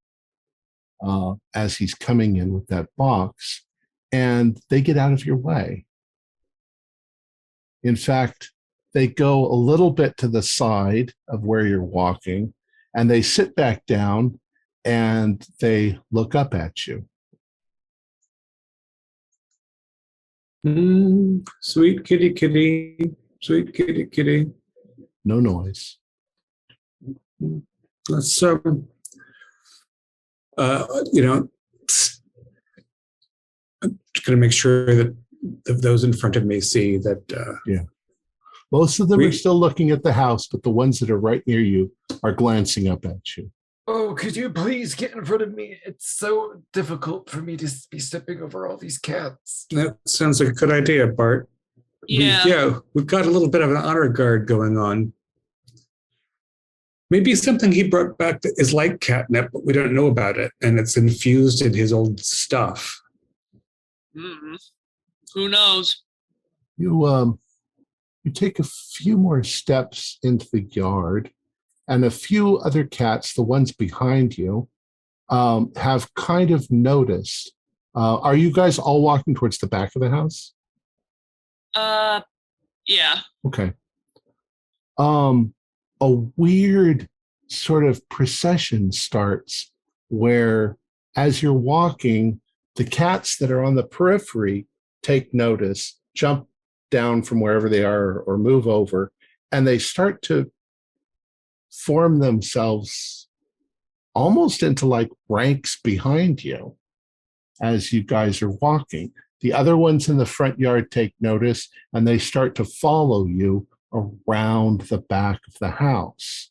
as he's coming in with that box, and they get out of your way. In fact, they go a little bit to the side of where you're walking, and they sit back down and they look up at you. Sweet kitty, kitty, sweet kitty, kitty. No noise. Let's I'm just going to make sure that those in front of me see that. Most of them are still looking at the house, but the ones that are right near you are glancing up at you. Oh, could you please get in front of me? It's so difficult for me to be stepping over all these cats. That sounds like a good idea, Bart. Yeah. We've got a little bit of an honor guard going on. Maybe something he brought back that is like catnip, but we don't know about it, and it's infused in his old stuff. Mm-hmm. Who knows? You take a few more steps into the yard, and a few other cats, the ones behind you, have kind of noticed. Are you guys all walking towards the back of the house? Yeah. Okay. A weird sort of procession starts where, as you're walking, the cats that are on the periphery take notice, jump down from wherever they are or move over, and they start to form themselves almost into like ranks behind you as you guys are walking. The other ones in the front yard take notice, and they start to follow you around the back of the house.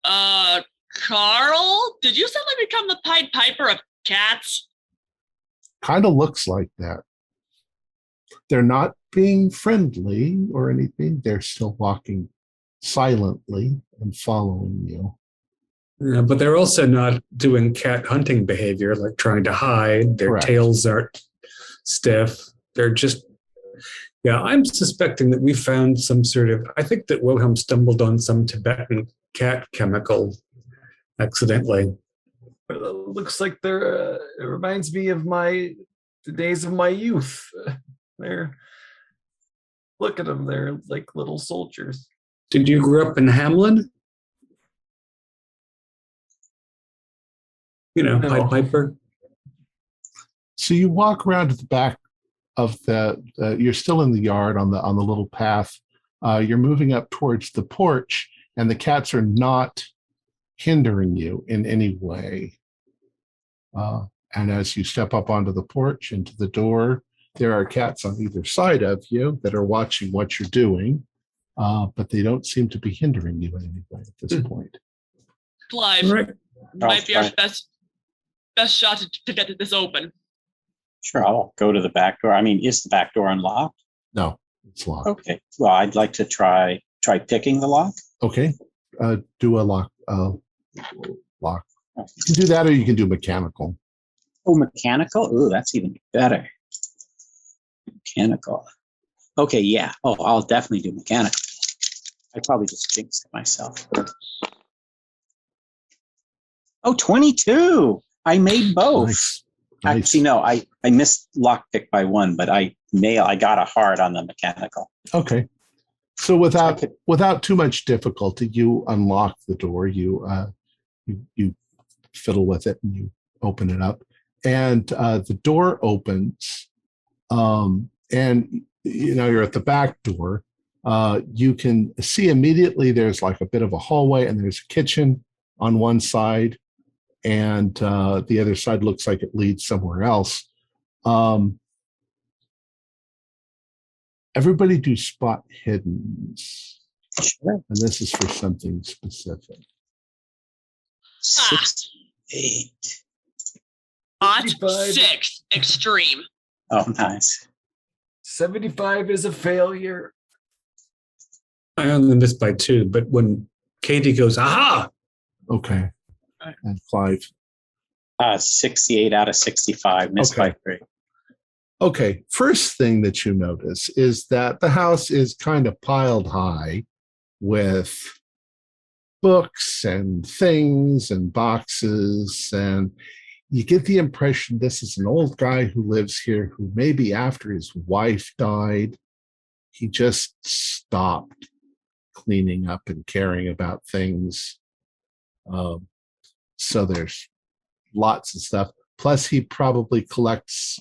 Carl, did you suddenly become the Pied Piper of cats? Kind of looks like that. They're not being friendly or anything. They're still walking silently and following you. Yeah, but they're also not doing cat hunting behavior, like trying to hide. Their Correct. Tails aren't stiff. They're just, I'm suspecting that we found some sort of, I think that Wilhelm stumbled on some Tibetan cat chemical accidentally. It looks like it reminds me of my the days of my youth. They're look at them. They're like little soldiers. Did you grow up in Hamlin? No. Pied Piper. So you walk around to the back of you're still in the yard on the little path. You're moving up towards the porch, and the cats are not hindering you in any way. And as you step up onto the porch into the door, there are cats on either side of you that are watching what you're doing, but they don't seem to be hindering you in any way at this point. Clive, Right. might be our best shot to get this open. Sure, I'll go to the back door. I mean, is the back door unlocked? No, it's locked. Okay. Well, I'd like to try picking the lock. Okay, do a lock. Lock. You can do that, or you can do mechanical. Oh, mechanical? Oh, that's even better. Mechanical. Okay, yeah. Oh, I'll definitely do mechanical. I probably just jinxed it myself. Oh, 22. I made both. Nice. Actually, no, I missed lockpick by one, but I got a hard on the mechanical. Okay. So without too much difficulty, you unlock the door. You fiddle with it and you open it up, and the door opens. And you're at the back door. You can see immediately there's like a bit of a hallway, and there's a kitchen on one side, and the other side looks like it leads somewhere else. Everybody do spot hiddens. Sure. And this is for something specific. 68. Hot 55. 6 extreme. Oh, nice. 75 is a failure. I only missed by 2, but when Katie goes, aha! Okay. Right. And Clive. 68 out of 65, missed by 3. Okay. First thing that you notice is that the house is kind of piled high with books and things and boxes, and you get the impression this is an old guy who lives here who maybe after his wife died, he just stopped cleaning up and caring about things. So there's lots of stuff. Plus, he probably collects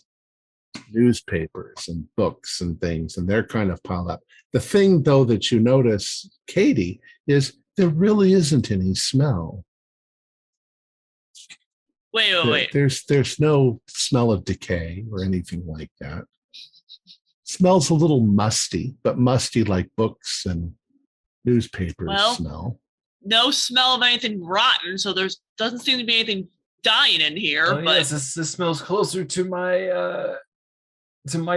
newspapers and books and things, and they're kind of piled up. The thing, though, that you notice, Katie, is there really isn't any smell. Wait. There's no smell of decay or anything like that. Smells a little musty, but musty like books and newspapers smell. No smell of anything rotten, so there doesn't seem to be anything dying in here. Oh, but yes, this smells closer to my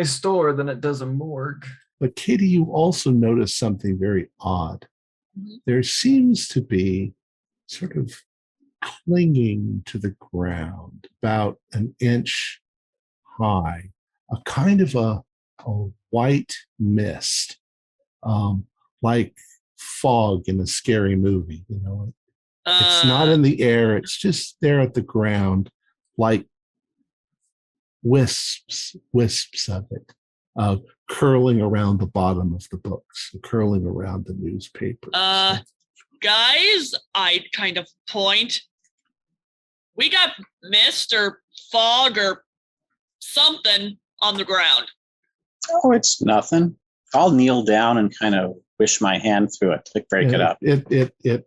store than it does a morgue. But Katie, you also notice something very odd. Mhm. There seems to be sort of clinging to the ground about an inch high, a kind of a white mist, like fog in a scary movie. It's not in the air, it's just there at the ground, like wisps of it, curling around the bottom of the books, curling around the newspapers. Guys, I'd kind of point. We got mist or fog or something on the ground. Oh, it's nothing. I'll kneel down and kind of wish my hand through it to break it up. It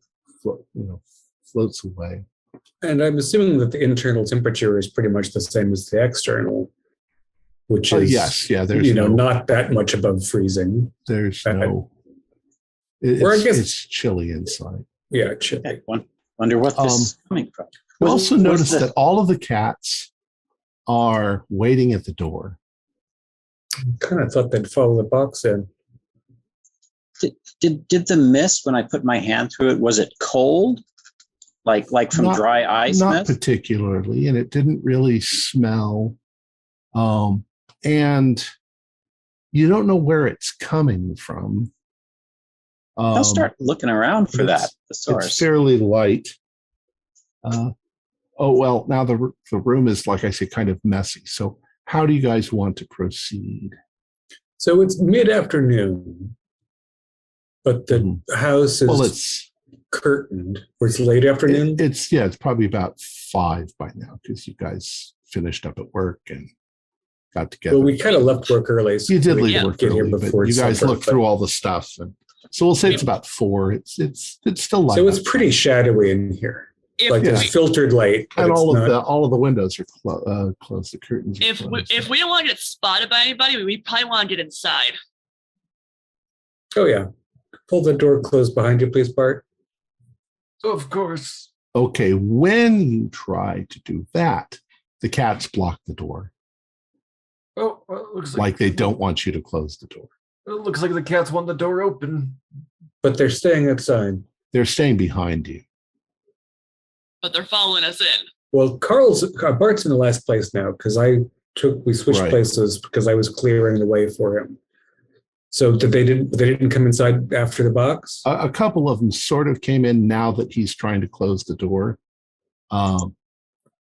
floats away. And I'm assuming that the internal temperature is pretty much the same as the external, which is there's not that much above freezing. There's it's chilly inside. Yeah, chilly. Okay, wonder what this is coming from. You also notice that all of the cats are waiting at the door. Kind of thought they'd follow the box in. Did the mist, when I put my hand through it, was it cold? Like from dry ice Not mist? particularly, and it didn't really smell. And you don't know where it's coming from. I'll start looking around for the It's source. fairly light. Now the room is, like I say, kind of messy. So how do you guys want to proceed? So it's mid-afternoon, but the house is it's curtained. Or it's late afternoon? It's probably about 5 by now because you guys finished up at work and got together. Well, we kind of left work early. So you did leave work get early, here before but you guys looked through all the stuff. And so we'll say it's about 4. It's still light. So it's pretty shadowy in here. There's filtered light, and all of the windows are closed. The curtains. If we don't want to get spotted by anybody, we probably want to get inside. Oh yeah, pull the door closed behind you, please, Bart. Of course. Okay, when you try to do that, the cats block the door. Oh, well, it looks like they don't want you to close the door. It looks like the cats want the door open. But they're staying outside. They're staying behind you. But they're following us in. Well, Bart's in the last place now because we switched places because I was clearing the way for him. So they didn't come inside after the box? A couple of them sort of came in now that he's trying to close the door.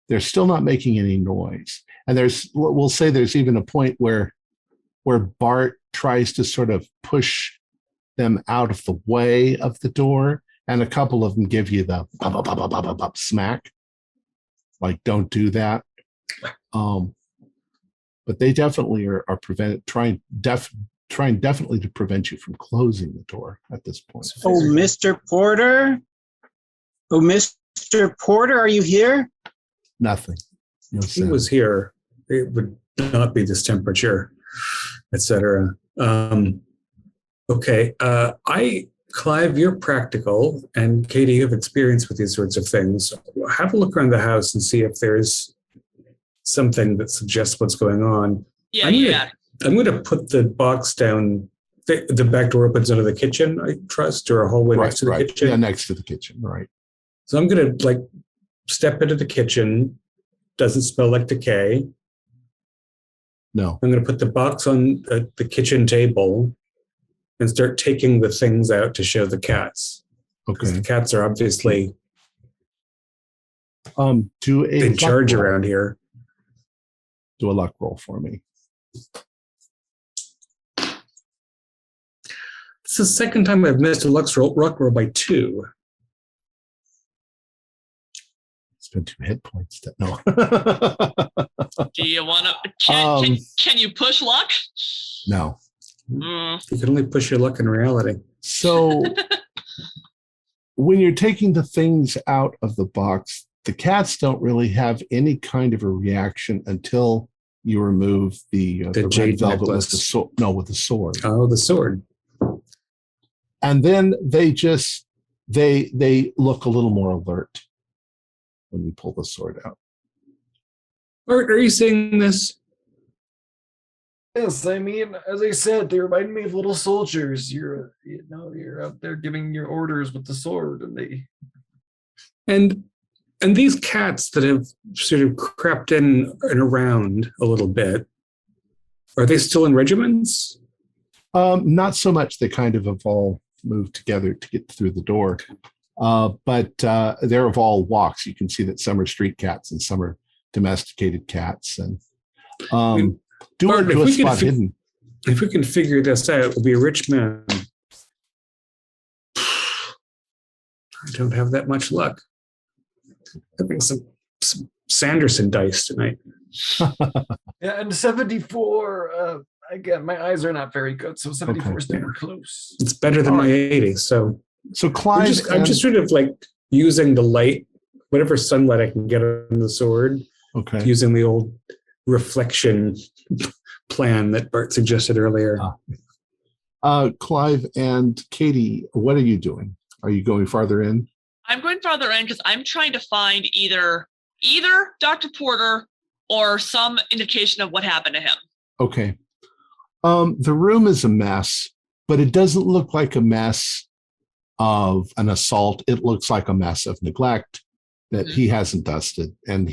They're still not making any noise. And we'll say there's even a point where Bart tries to sort of push them out of the way of the door. And a couple of them give you the smack, like don't do that. But they definitely are trying definitely to prevent you from closing the door at this point. Oh, Mr. Porter. Oh, Mr. Porter, are you here? Nothing. No he was here. It would not be this temperature, etc. Okay. Clive, you're practical, and Katie, you have experience with these sorts of things. Have a look around the house and see if there's something that suggests what's going on. Yeah, I'm going to put the box down. The back door opens into the kitchen, I trust, or a hallway next to the kitchen. Yeah, next to the kitchen, right. So I'm going to step into the kitchen. Doesn't smell like decay. No. I'm going to put the box on the kitchen table and start taking the things out to show the cats. Okay. The cats are obviously in charge around here. Do a luck roll for me. It's the second time I've missed a luck roll by 2. Spend 2 hit points. No. Do you want to? Can you push luck? No. You can only push your luck in reality. So when you're taking the things out of the box, the cats don't really have any kind of a reaction until you remove the red velvet with the sword. No, with the sword. Oh, the sword. And then they look a little more alert when you pull the sword out. Art, are you seeing this? Yes, I mean, as I said, they remind me of little soldiers. You're out there giving your orders with the sword, and these cats that have sort of crept in and around a little bit, are they still in regiments? Not so much. They kind of have all moved together to get through the door, but they're of all walks. You can see that some are street cats and some are domesticated cats, and do a spot hidden. If we can figure this out, we'll be a rich man. I don't have that much luck. Having some Sanderson dice tonight. Yeah, and 74. Again, my eyes are not very good, so 74 is super close. It's better than my 80. So Clive, I'm just sort of using the light, whatever sunlight I can get on the sword. Okay. Using the old reflection plan that Bart suggested earlier. Clive and Katie, what are you doing? Are you going farther in? I'm going farther in because I'm trying to find either Dr. Porter or some indication of what happened to him. Okay. The room is a mess, but it doesn't look like a mess of an assault. It looks like a mess of neglect that he hasn't dusted, and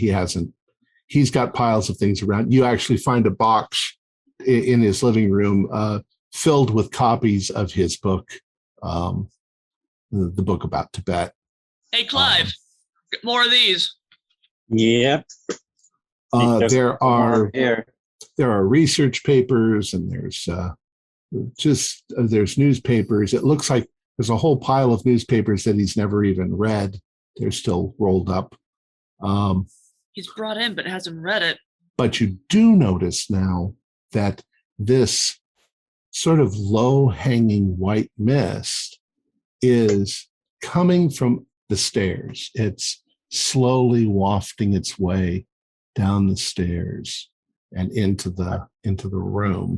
he's got piles of things around. You actually find a box in his living room filled with copies of his book, the book about Tibet. Hey, Clive, get more of these. Yep. There are here. there are research papers, and there's newspapers. It looks like there's a whole pile of newspapers that he's never even read. They're still rolled up. He's brought in, but hasn't read it. But you do notice now that this sort of low-hanging white mist is coming from the stairs. It's slowly wafting its way down the stairs and into the room.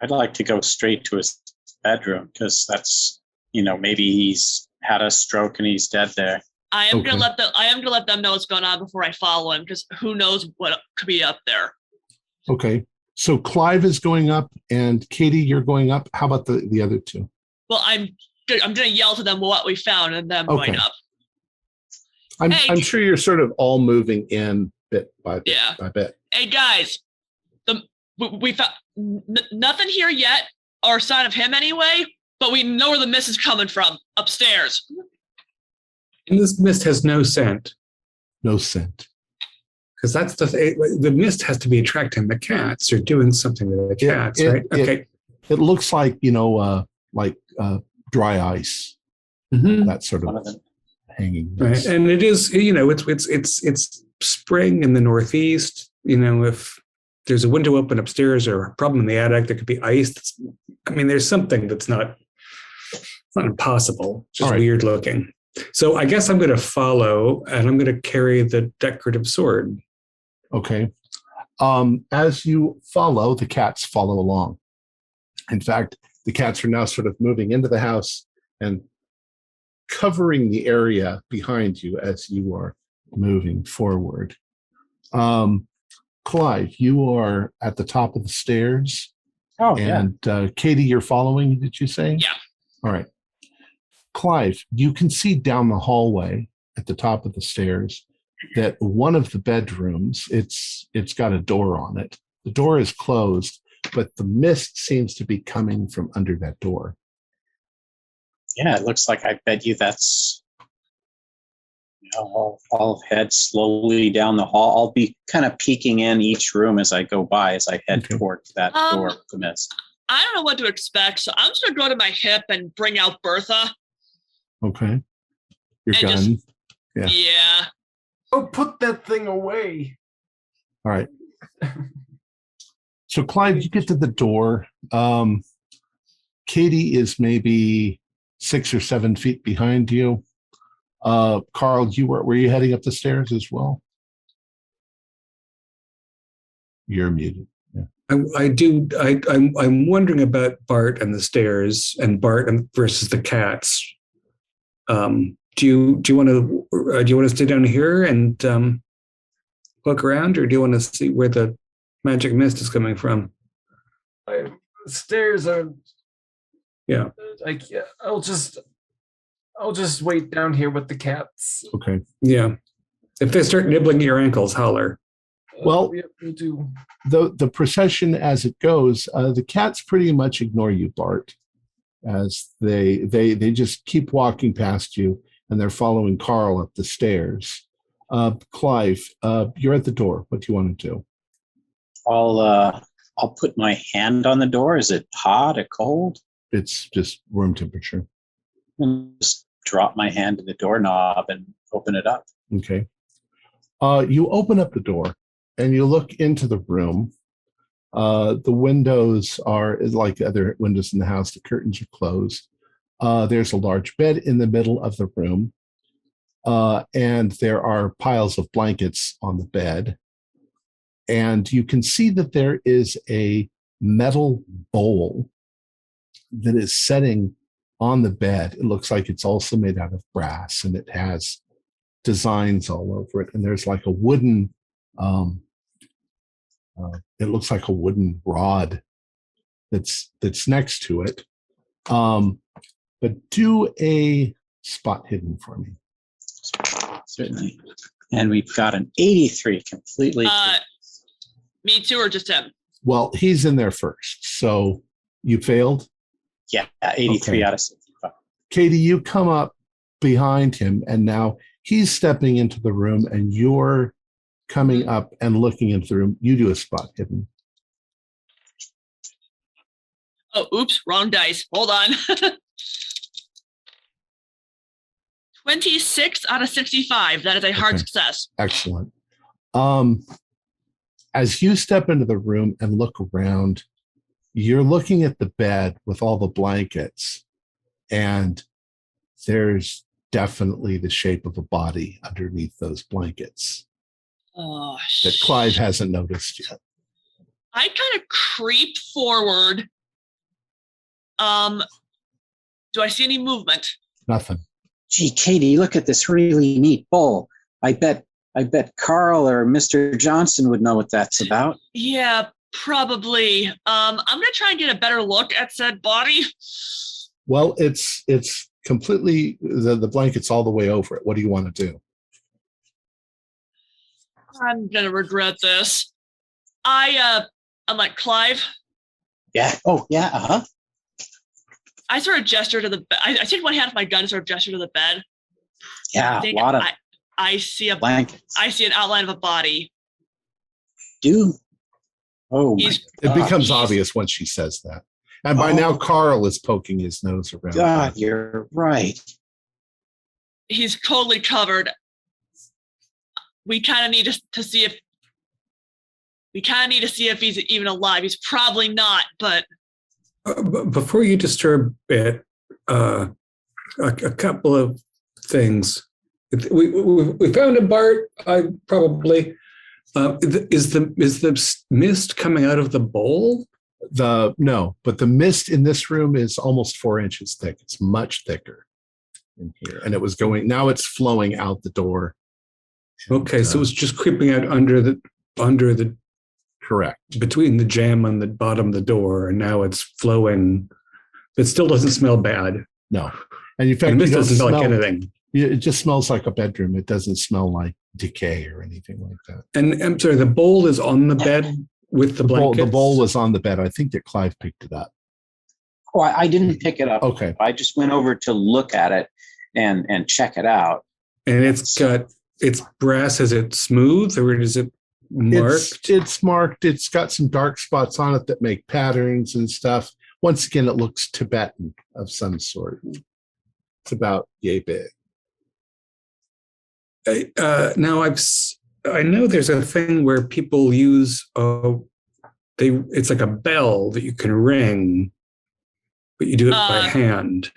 I'd like to go straight to his bedroom because that's, maybe he's had a stroke and he's dead there. I am gonna let them know what's going on before I follow him, because who knows what could be up there. Okay. So Clive is going up, and Katie, you're going up. How about the other two? Well, I'm gonna yell to them what we found and them going up. I'm sure you're sort of all moving in bit by bit by bit. Hey guys, we found nothing here yet, or sign of him anyway. But we know where the mist is coming from, upstairs. And this mist has no scent. No scent. Because that's the mist has to be attracting the cats or doing something to the cats, right? Okay. It looks like, dry ice. Mm-hmm. That sort of hanging mist. Right. And it is, it's spring in the Northeast. If there's a window open upstairs or a problem in the attic, there could be ice. There's something that's not impossible, just weird looking. So I guess I'm going to follow, and I'm going to carry the decorative sword. Okay. As you follow, the cats follow along. In fact, the cats are now sort of moving into the house and covering the area behind you as you are moving forward. Clive, you are at the top of the stairs. Oh, and Katie, you're following, did you say? Yeah. All right. Clive, you can see down the hallway at the top of the stairs that one of the bedrooms, it's got a door on it. The door is closed, but the mist seems to be coming from under that door. Yeah, it looks like, I bet you that's, I'll head slowly down the hall. I'll be kind of peeking in each room as I go by, as I head towards that door of the mist. I don't know what to expect, so I'm just going to go to my hip and bring out Bertha. Okay. Your gun? Yeah. Oh, put that thing away. All right. So, Clive, you get to the door. Katie is maybe 6 or 7 feet behind you. Carl, were you heading up the stairs as well? You're muted. Yeah. I'm wondering about Bart and the stairs, and Bart versus the cats. Do you want to stay down here and look around, or do you want to see where the magic mist is coming from? The stairs are. Yeah. I'll just wait down here with the cats. Okay. Yeah. If they start nibbling at your ankles, holler. Well, we'll do. The procession as it goes, the cats pretty much ignore you, Bart, as they just keep walking past you, and they're following Carl up the stairs. Clive, you're at the door. What do you want to do? I'll put my hand on the door. Is it hot or cold? It's just room temperature. And just drop my hand to the doorknob and open it up. Okay. You open up the door and you look into the room. The windows are like other windows in the house. The curtains are closed. There's a large bed in the middle of the room. And there are piles of blankets on the bed. And you can see that there is a metal bowl that is setting on the bed. It looks like it's also made out of brass, and it has designs all over it. And there's like a wooden, it looks like a wooden rod that's next to it. But do a spot hidden for me. Certainly. And we've got an 83 completely. Me too, or just him? Well, he's in there first. So you failed? Yeah, 83 out of 65. Katie, you come up behind him, and now he's stepping into the room, and you're coming up and looking into the room. You do a spot hidden. Oh, oops, wrong dice. Hold on. 26 out of 65. That is a hard Okay. success. Excellent. As you step into the room and look around, you're looking at the bed with all the blankets, and there's definitely the shape of a body underneath those blankets Oh, that Clive hasn't noticed yet. I kind of creep forward. Do I see any movement? Nothing. Gee, Katie, look at this really neat bowl. I bet Carl or Mr. Johnson would know what that's about. Yeah, probably. I'm gonna try and get a better look at said body. Well, it's completely the blanket's all the way over it. What do you want to do? I'm gonna regret this. I'm like, Clive. Yeah. Oh, yeah. Uh-huh. I sort of gesture to the bed. I take one hand off my gun and sort of gesture to the bed. Yeah, a lot of I see a blankets. I see an outline of a body. Dude. Oh, my It God. becomes obvious once she says that. And by now, Carl is poking his nose around. God, you're right. He's totally covered. We kind of need to see if he's even alive. He's probably not, but Before you disturb it, a couple of things. We found a Bart. Probably is the mist coming out of the bowl? No, but the mist in this room is almost 4 inches thick. It's much thicker in here, and it was going. Now it's flowing out the door. Okay, so it's just creeping out under the correct between the jamb on the bottom of the door, and now it's flowing. It still doesn't smell bad. No, and in fact, And this you don't doesn't smell like anything. It just smells like a bedroom. It doesn't smell like decay or anything like that. And I'm sorry, the bowl is on the bed with the blankets. The bowl was on the bed. I think that Clive picked it up. Oh, I didn't pick it up. Okay. I just went over to look at it and check it out. And it's brass. Is it smooth or is it marked? It's marked. It's got some dark spots on it that make patterns and stuff. Once again, it looks Tibetan of some sort. It's about yay big. Now I know there's a thing where people use it's like a bell that you can ring, but you do it by hand.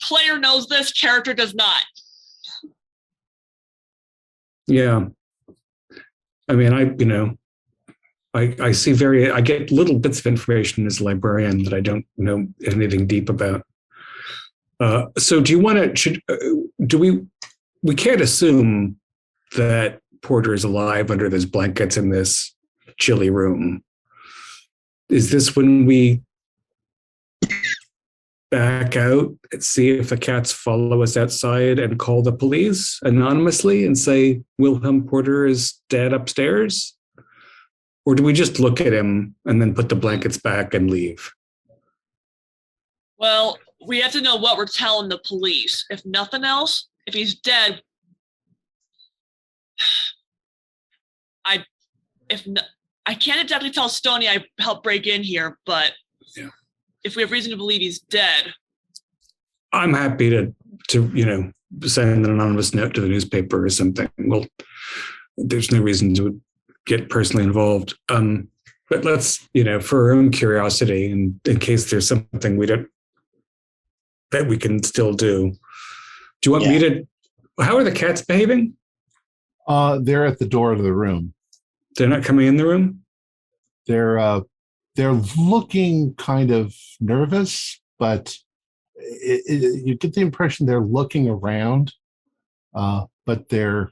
player knows this, character does not. Yeah. I mean, I see I get little bits of information as a librarian that I don't know anything deep about. So do you want to, we can't assume that Porter is alive under those blankets in this chilly room. Is this when we back out and see if the cats follow us outside and call the police anonymously and say Wilhelm Porter is dead upstairs? Or do we just look at him and then put the blankets back and leave? Well, we have to know what we're telling the police. If nothing else, if he's dead, I can't exactly tell Stoney I helped break in here, but yeah. If we have reason to believe he's dead, I'm happy to send an anonymous note to the newspaper or something. Well, there's no reason to get personally involved. But let's, for our own curiosity and in case there's something that we can still do. Do you want me to, how are the cats behaving? They're at the door of the room. They're not coming in the room? They're looking kind of nervous, but you get the impression they're looking around, but they're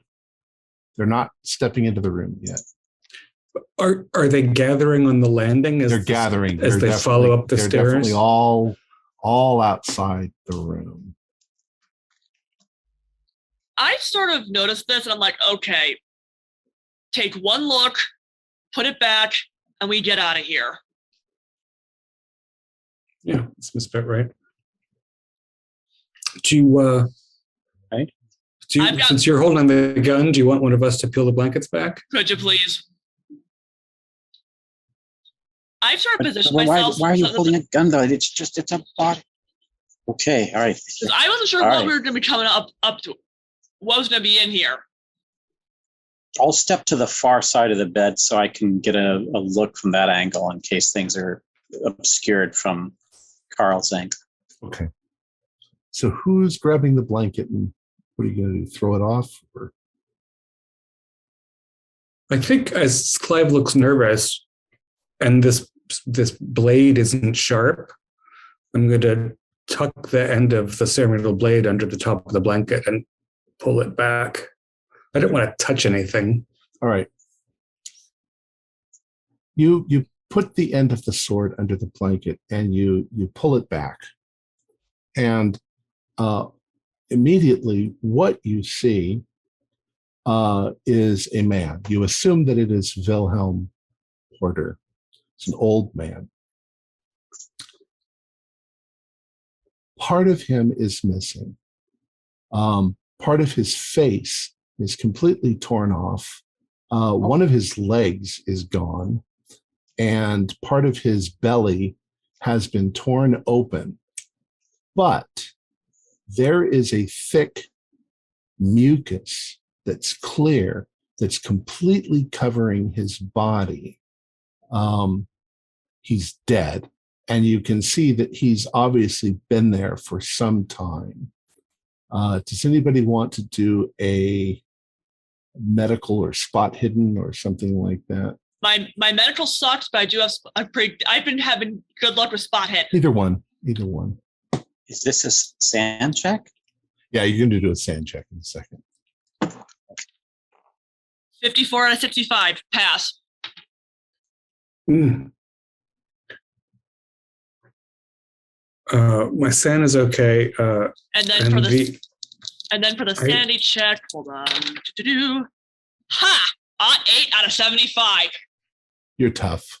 not stepping into the room yet. Are they gathering on the landing? They're gathering as they follow up the they're stairs. Definitely all outside the room. I sort of noticed this, and I'm like, okay, take one look, put it back, and we get out of here. Yeah, that's about right. Do you, right? Since you're holding the gun, do you want one of us to peel the blankets back? Could you please? I've sort of positioned Well, myself. why are you holding a gun, though? It's a body. Okay, all right. I wasn't sure All what right. we were going to be coming up to. What was going to be in here? I'll step to the far side of the bed so I can get a look from that angle in case things are obscured from Carl's angle. Okay. So who's grabbing the blanket and what are you going to do? Throw it off? Or? I think as Clive looks nervous and this blade isn't sharp, I'm going to tuck the end of the ceremonial blade under the top of the blanket and pull it back. I don't want to touch anything. All right. You put the end of the sword under the blanket and you pull it back. And immediately what you see is a man. You assume that it is Wilhelm Porter. It's an old man. Part of him is missing. Part of his face is completely torn off. One of his legs is gone, and part of his belly has been torn open. But there is a thick mucus that's clear, that's completely covering his body. He's dead, and you can see that he's obviously been there for some time. Does anybody want to do a medical or spot hidden or something like that? My medical sucks, but I do have. I've been having good luck with spot hit. Either one. Is this a sand check? Yeah, you're going to do a sand check in a second. 54 out of 65. Pass. My sand is okay. And then for the sanity check, hold on. Ha! 8 out of 75. You're tough.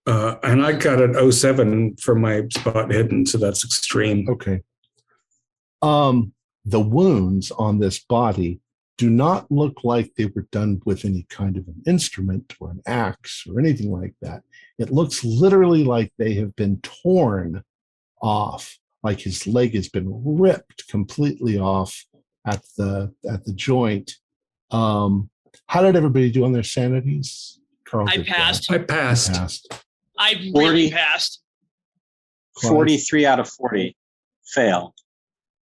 And I got an 07 for my spot hidden, so that's extreme. Okay. The wounds on this body do not look like they were done with any kind of an instrument or an axe or anything like that. It looks literally like they have been torn off, like his leg has been ripped completely off at the joint. How did everybody do on their sanities? Carl, I passed. I passed. I really passed. 43 out of 40. Fail.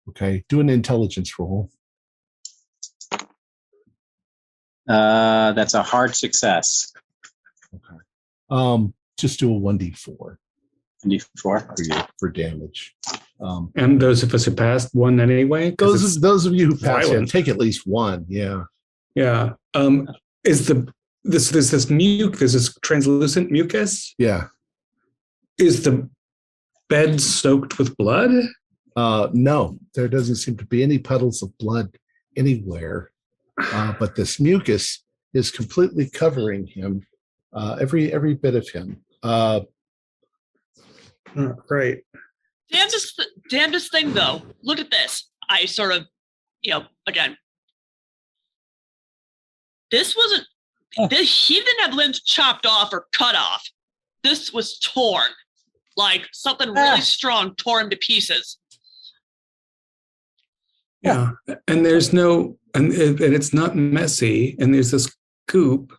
Okay, do an intelligence roll. That's a hard success. Okay. Just do a 1d4 D4. for damage. And those of us who passed won anyway. Those of you who passed, violent. take at least one. Yeah. Yeah. Is there's this translucent mucus? Yeah. Is the bed soaked with blood? No, there doesn't seem to be any puddles of blood anywhere. But this mucus is completely covering him, every bit of him. Right. Damnedest thing, though. Look at this. I sort of, again. This wasn't. He didn't have limbs chopped off or cut off. This was torn, like something really strong tore him to pieces. Yeah, and there's no, and it's not messy, and there's this goop,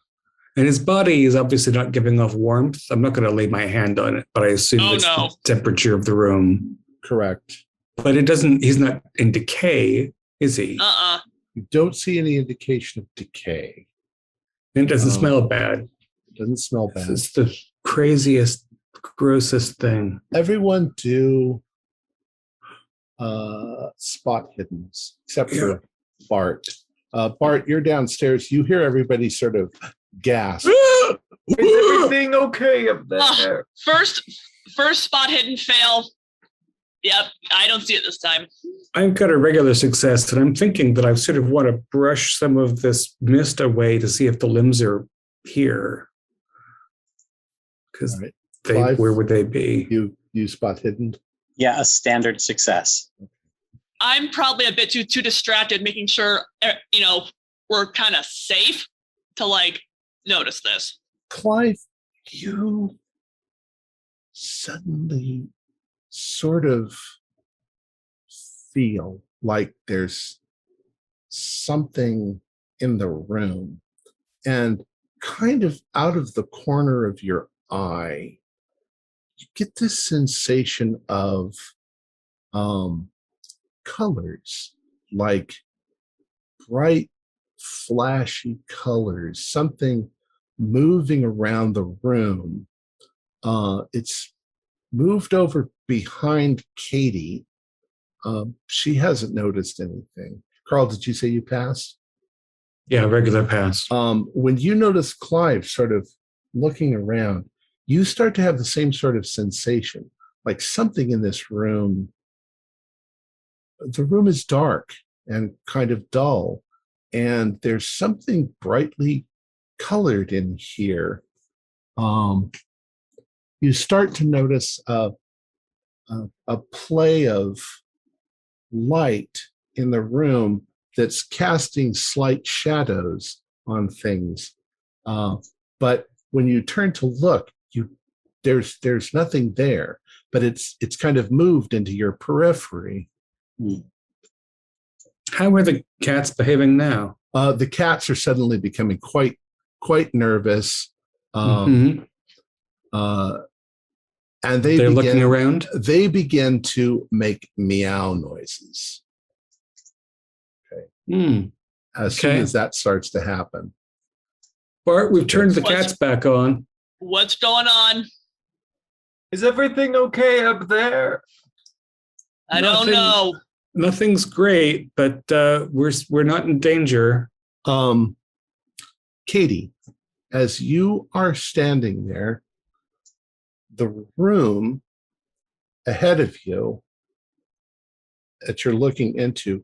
and his body is obviously not giving off warmth. I'm not going to lay my hand on it, but I assume it's the temperature of the room. Correct. But it doesn't. He's not in decay, is he? You don't see any indication of decay. And it doesn't smell bad. It doesn't smell bad. It's the craziest, grossest thing. Everyone do spot hiddens, except for Bart. Bart, you're downstairs. You hear everybody sort of gasp. Is everything okay up there? First spot hidden fail. Yep, I don't see it this time. I've got a regular success, and I'm thinking that I sort of want to brush some of this mist away to see if the limbs are here. Because where would they be? You spot hidden? Yeah, a standard success. I'm probably a bit too distracted, making sure we're kind of safe to notice this. Clive, you suddenly sort of feel like there's something in the room, and kind of out of the corner of your eye, you get this sensation of colors, like bright, flashy colors, something moving around the room. It's moved over behind Katie. She hasn't noticed anything. Carl, did you say you passed? Yeah, regular pass. When you notice Clive sort of looking around, you start to have the same sort of sensation, like something in this room. The room is dark and kind of dull, and there's something brightly colored in here. You start to notice a play of light in the room that's casting slight shadows on things. But when you turn to look, there's nothing there, but it's kind of moved into your periphery. How are the cats behaving now? The cats are suddenly becoming quite nervous. Mhm. And They're looking around. They begin to make meow noises. Okay. As soon as that starts to happen. Bart, we've turned the cats back on. What's going on? Is everything okay up there? I don't know. Nothing's great, but we're not in danger. Katie, as you are standing there, the room ahead of you that you're looking into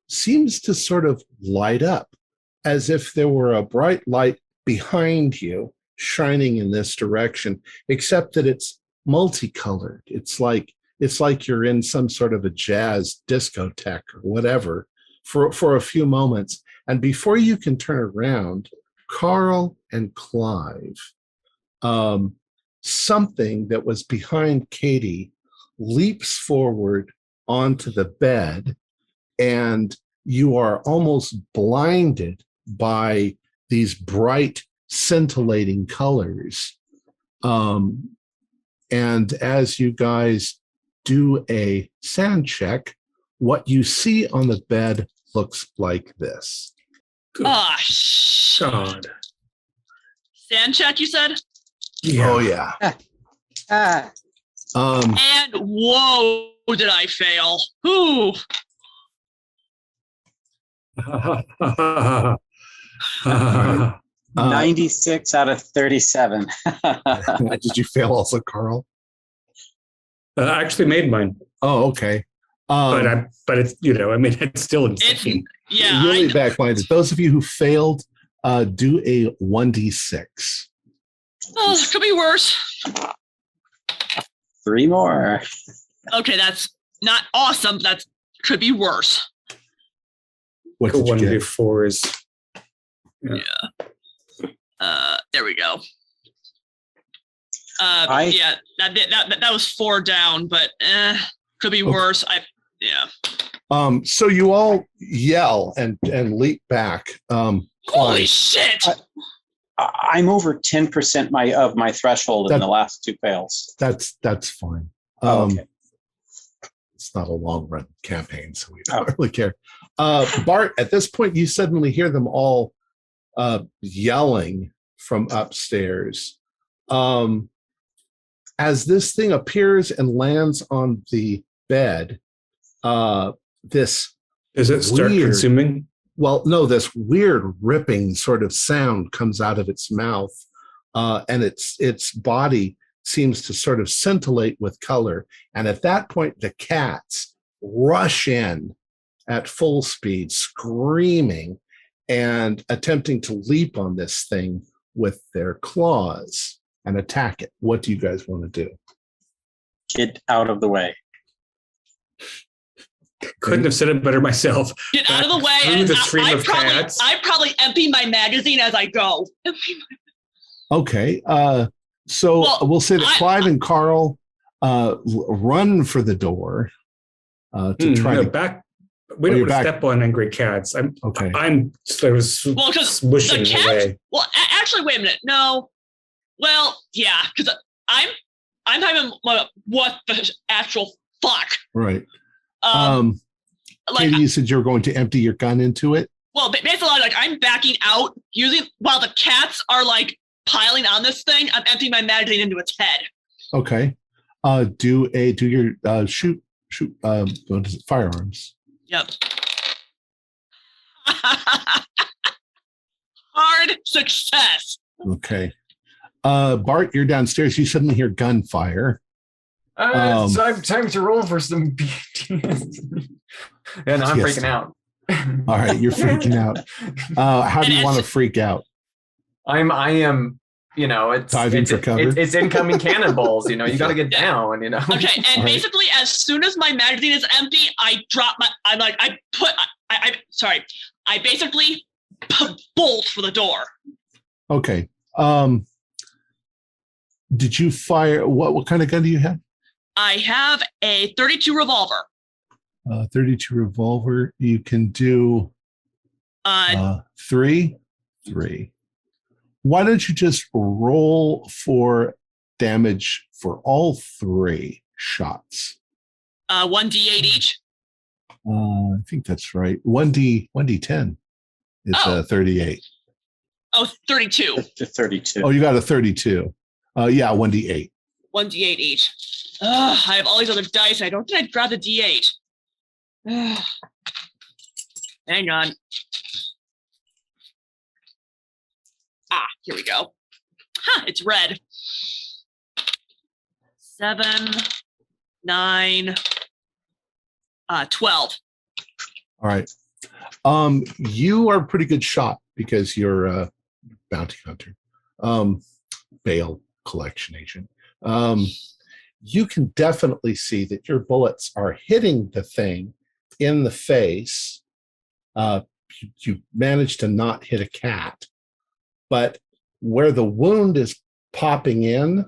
seems to sort of light up, as if there were a bright light behind you shining in this direction, except that it's multicolored. It's like you're in some sort of a jazz discotheque or whatever for a few moments. And before you can turn around, Carl and Clive, something that was behind Katie leaps forward onto the bed, and you are almost blinded by these bright, scintillating colors. And as you guys do a sand check, what you see on the bed looks like this. Good Ah, God. Sand check, you said? Yeah. Oh, yeah. And whoa, did I fail? Ooh. 96 out of 37. Did you fail also, Carl? I actually made mine. Oh, okay. But it's, it's still insane. Yeah. Really backblinded. Those of you who failed, do a 1d6. Oh, it could be worse. 3 more. Okay, that's not awesome. That could be worse. What did you get? 1d4 is. Yeah. There we go. I- that was 4 down, but could be worse. So you all yell and leap back. Holy Clive, shit! I'm over 10% of my threshold in the last 2 fails. that's fine. Okay. It's not a long run campaign, so we don't really care. Bart, at this point, you suddenly hear them all yelling from upstairs. As this thing appears and lands on the bed, this Does it start consuming? Well, no, this weird ripping sort of sound comes out of its mouth, and its body seems to sort of scintillate with color. And at that point, the cats rush in at full speed, screaming and attempting to leap on this thing with their claws and attack it. What do you guys want to do? Get out of the way. Couldn't have said it better myself. Get out of the way, Through and the stream of cats. I probably empty my magazine as I go. Okay. So we'll say that Clive and Carl run for the door to try to back. We don't want to step on angry cats. I was swooshing away. Well, actually, wait a minute. No. Well, yeah, because I'm having what the actual fuck. Right. Like Katie, you said you were going to empty your gun into it. Well, basically, like I'm backing out, using while the cats are like piling on this thing. I'm emptying my magazine into its head. Okay. Do your shoot. What is it? Firearms. Yep. Hard success. Okay. Bart, you're downstairs. You suddenly hear gunfire. So I have time to roll for some PTSD. And I'm freaking out. All right, you're freaking out. How do you want to freak out? I am, it's diving for cover. It's incoming cannonballs. You got to get down. Okay, and basically, as soon as my magazine is empty, I drop my. I basically bolt for the door. Okay. Did you fire? What kind of gun do you have? I have a .32 revolver. 32 revolver. You can do 3. Why don't you just roll for damage for all 3 shots? 1d8 each. I think that's right. 1d10 is 38. Oh, 32. 32. Oh, you got a 32. Yeah, 1d8. 1d8 each. I have all these other dice. I don't think I'd grab the d8. Hang on. Here we go. It's red. 7, 9, 12. All right. You are a pretty good shot because you're a bounty hunter, bail collection agent. You can definitely see that your bullets are hitting the thing in the face. You managed to not hit a cat, but where the wound is popping in,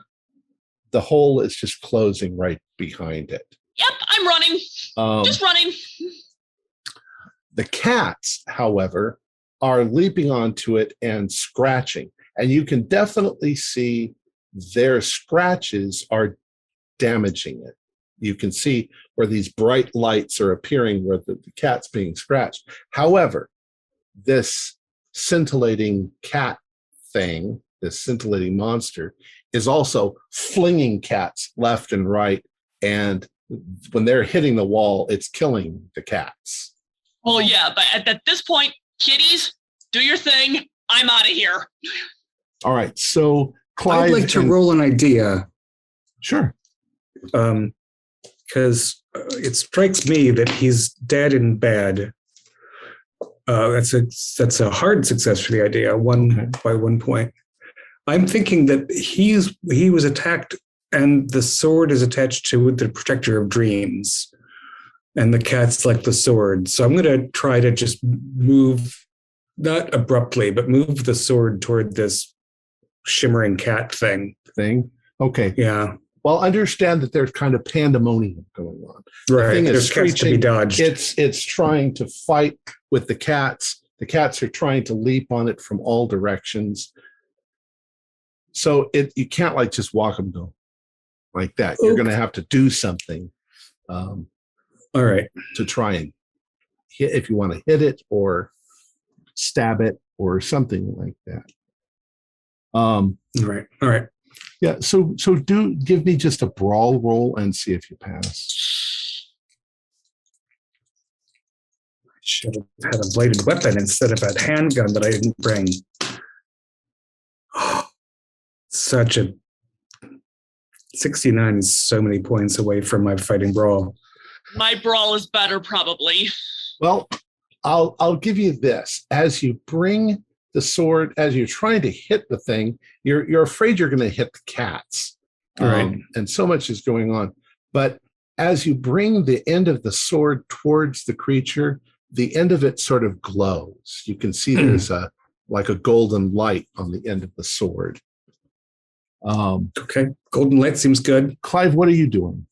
the hole is just closing right behind it. Yep, I'm running. Just running. The cats, however, are leaping onto it and scratching. And you can definitely see their scratches are damaging it. You can see where these bright lights are appearing where the cat's being scratched. However, this scintillating cat thing, this scintillating monster, is also flinging cats left and right. And when they're hitting the wall, it's killing the cats. Well, yeah, but at this point, kitties, do your thing. I'm out of here. All right, so Clive, I'd like to roll an idea. Sure. Because it strikes me that he's dead in bed. That's a hard success for the idea. By 1 point. I'm thinking that he was attacked, and the sword is attached to the protector of dreams, and the cat's like the sword. So I'm going to try to just move, not abruptly, but move the sword toward this shimmering cat thing. Okay. Yeah. Well, understand that there's kind of pandemonium going on. Right. The thing There's is cats to be dodged. It's trying to fight with the cats. The cats are trying to leap on it from all directions. So you can't like just walk them though, like that. You're going to have to do something. All right. To try and hit, if you want to hit it or stab it or something like that. All right. Yeah. So do give me just a brawl roll and see if you pass. I should have had a bladed weapon instead of a handgun that I didn't bring. Such a 69 is so many points away from my fighting brawl. My brawl is better, probably. Well, I'll give you this. As you bring the sword, as you're trying to hit the thing, you're afraid you're going to hit the cats. Right. And so much is going on. But as you bring the end of the sword towards the creature, the end of it sort of glows. You can see there's like a golden light on the end of the sword. Okay. Golden light seems good. Clive, what are you doing?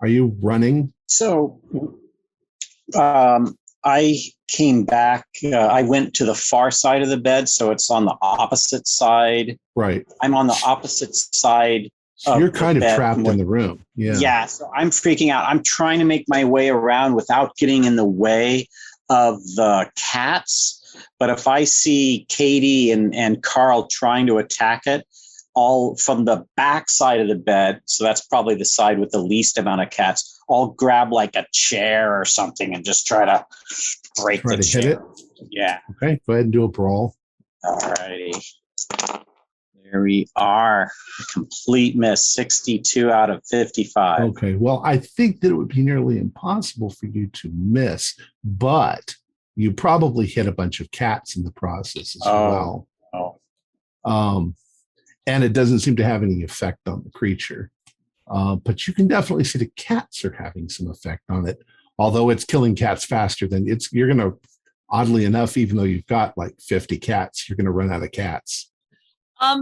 Are you running? So I came back. I went to the far side of the bed, so it's on the opposite side. Right. I'm on the opposite side. So you're kind of trapped in the room. Yeah. Yeah. So I'm freaking out. I'm trying to make my way around without getting in the way of the cats. But if I see Katie and Carl trying to attack it, all from the back side of the bed, so that's probably the side with the least amount of cats, I'll grab like a chair or something and just try to break the chair. Hit it? Yeah. Okay, go ahead and do a brawl. All righty. There we are. Complete miss, 62 out of 55. Okay, well, I think that it would be nearly impossible for you to miss, but you probably hit a bunch of cats in the process as well. And it doesn't seem to have any effect on the creature. But you can definitely see the cats are having some effect on it. Although it's killing cats faster than you're going to, oddly enough, even though you've got like 50 cats, you're going to run out of cats.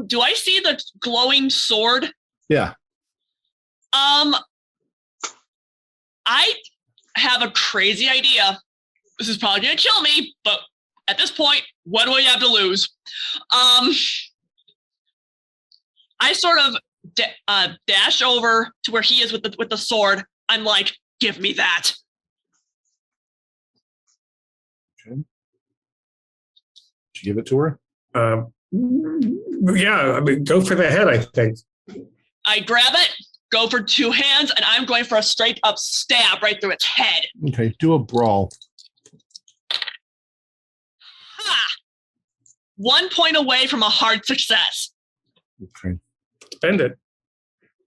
Do I see the glowing sword? Yeah. I have a crazy idea. This is probably going to kill me, but at this point, what do I have to lose? I sort of dash over to where he is with the sword. I'm like, give me that. Okay. Did you give it to her? Yeah, I mean, go for the head, I think. I grab it, go for two hands, and I'm going for a straight up stab right through its head. Okay, do a brawl. Ha! 1 point away from a hard success. Okay. Spend it.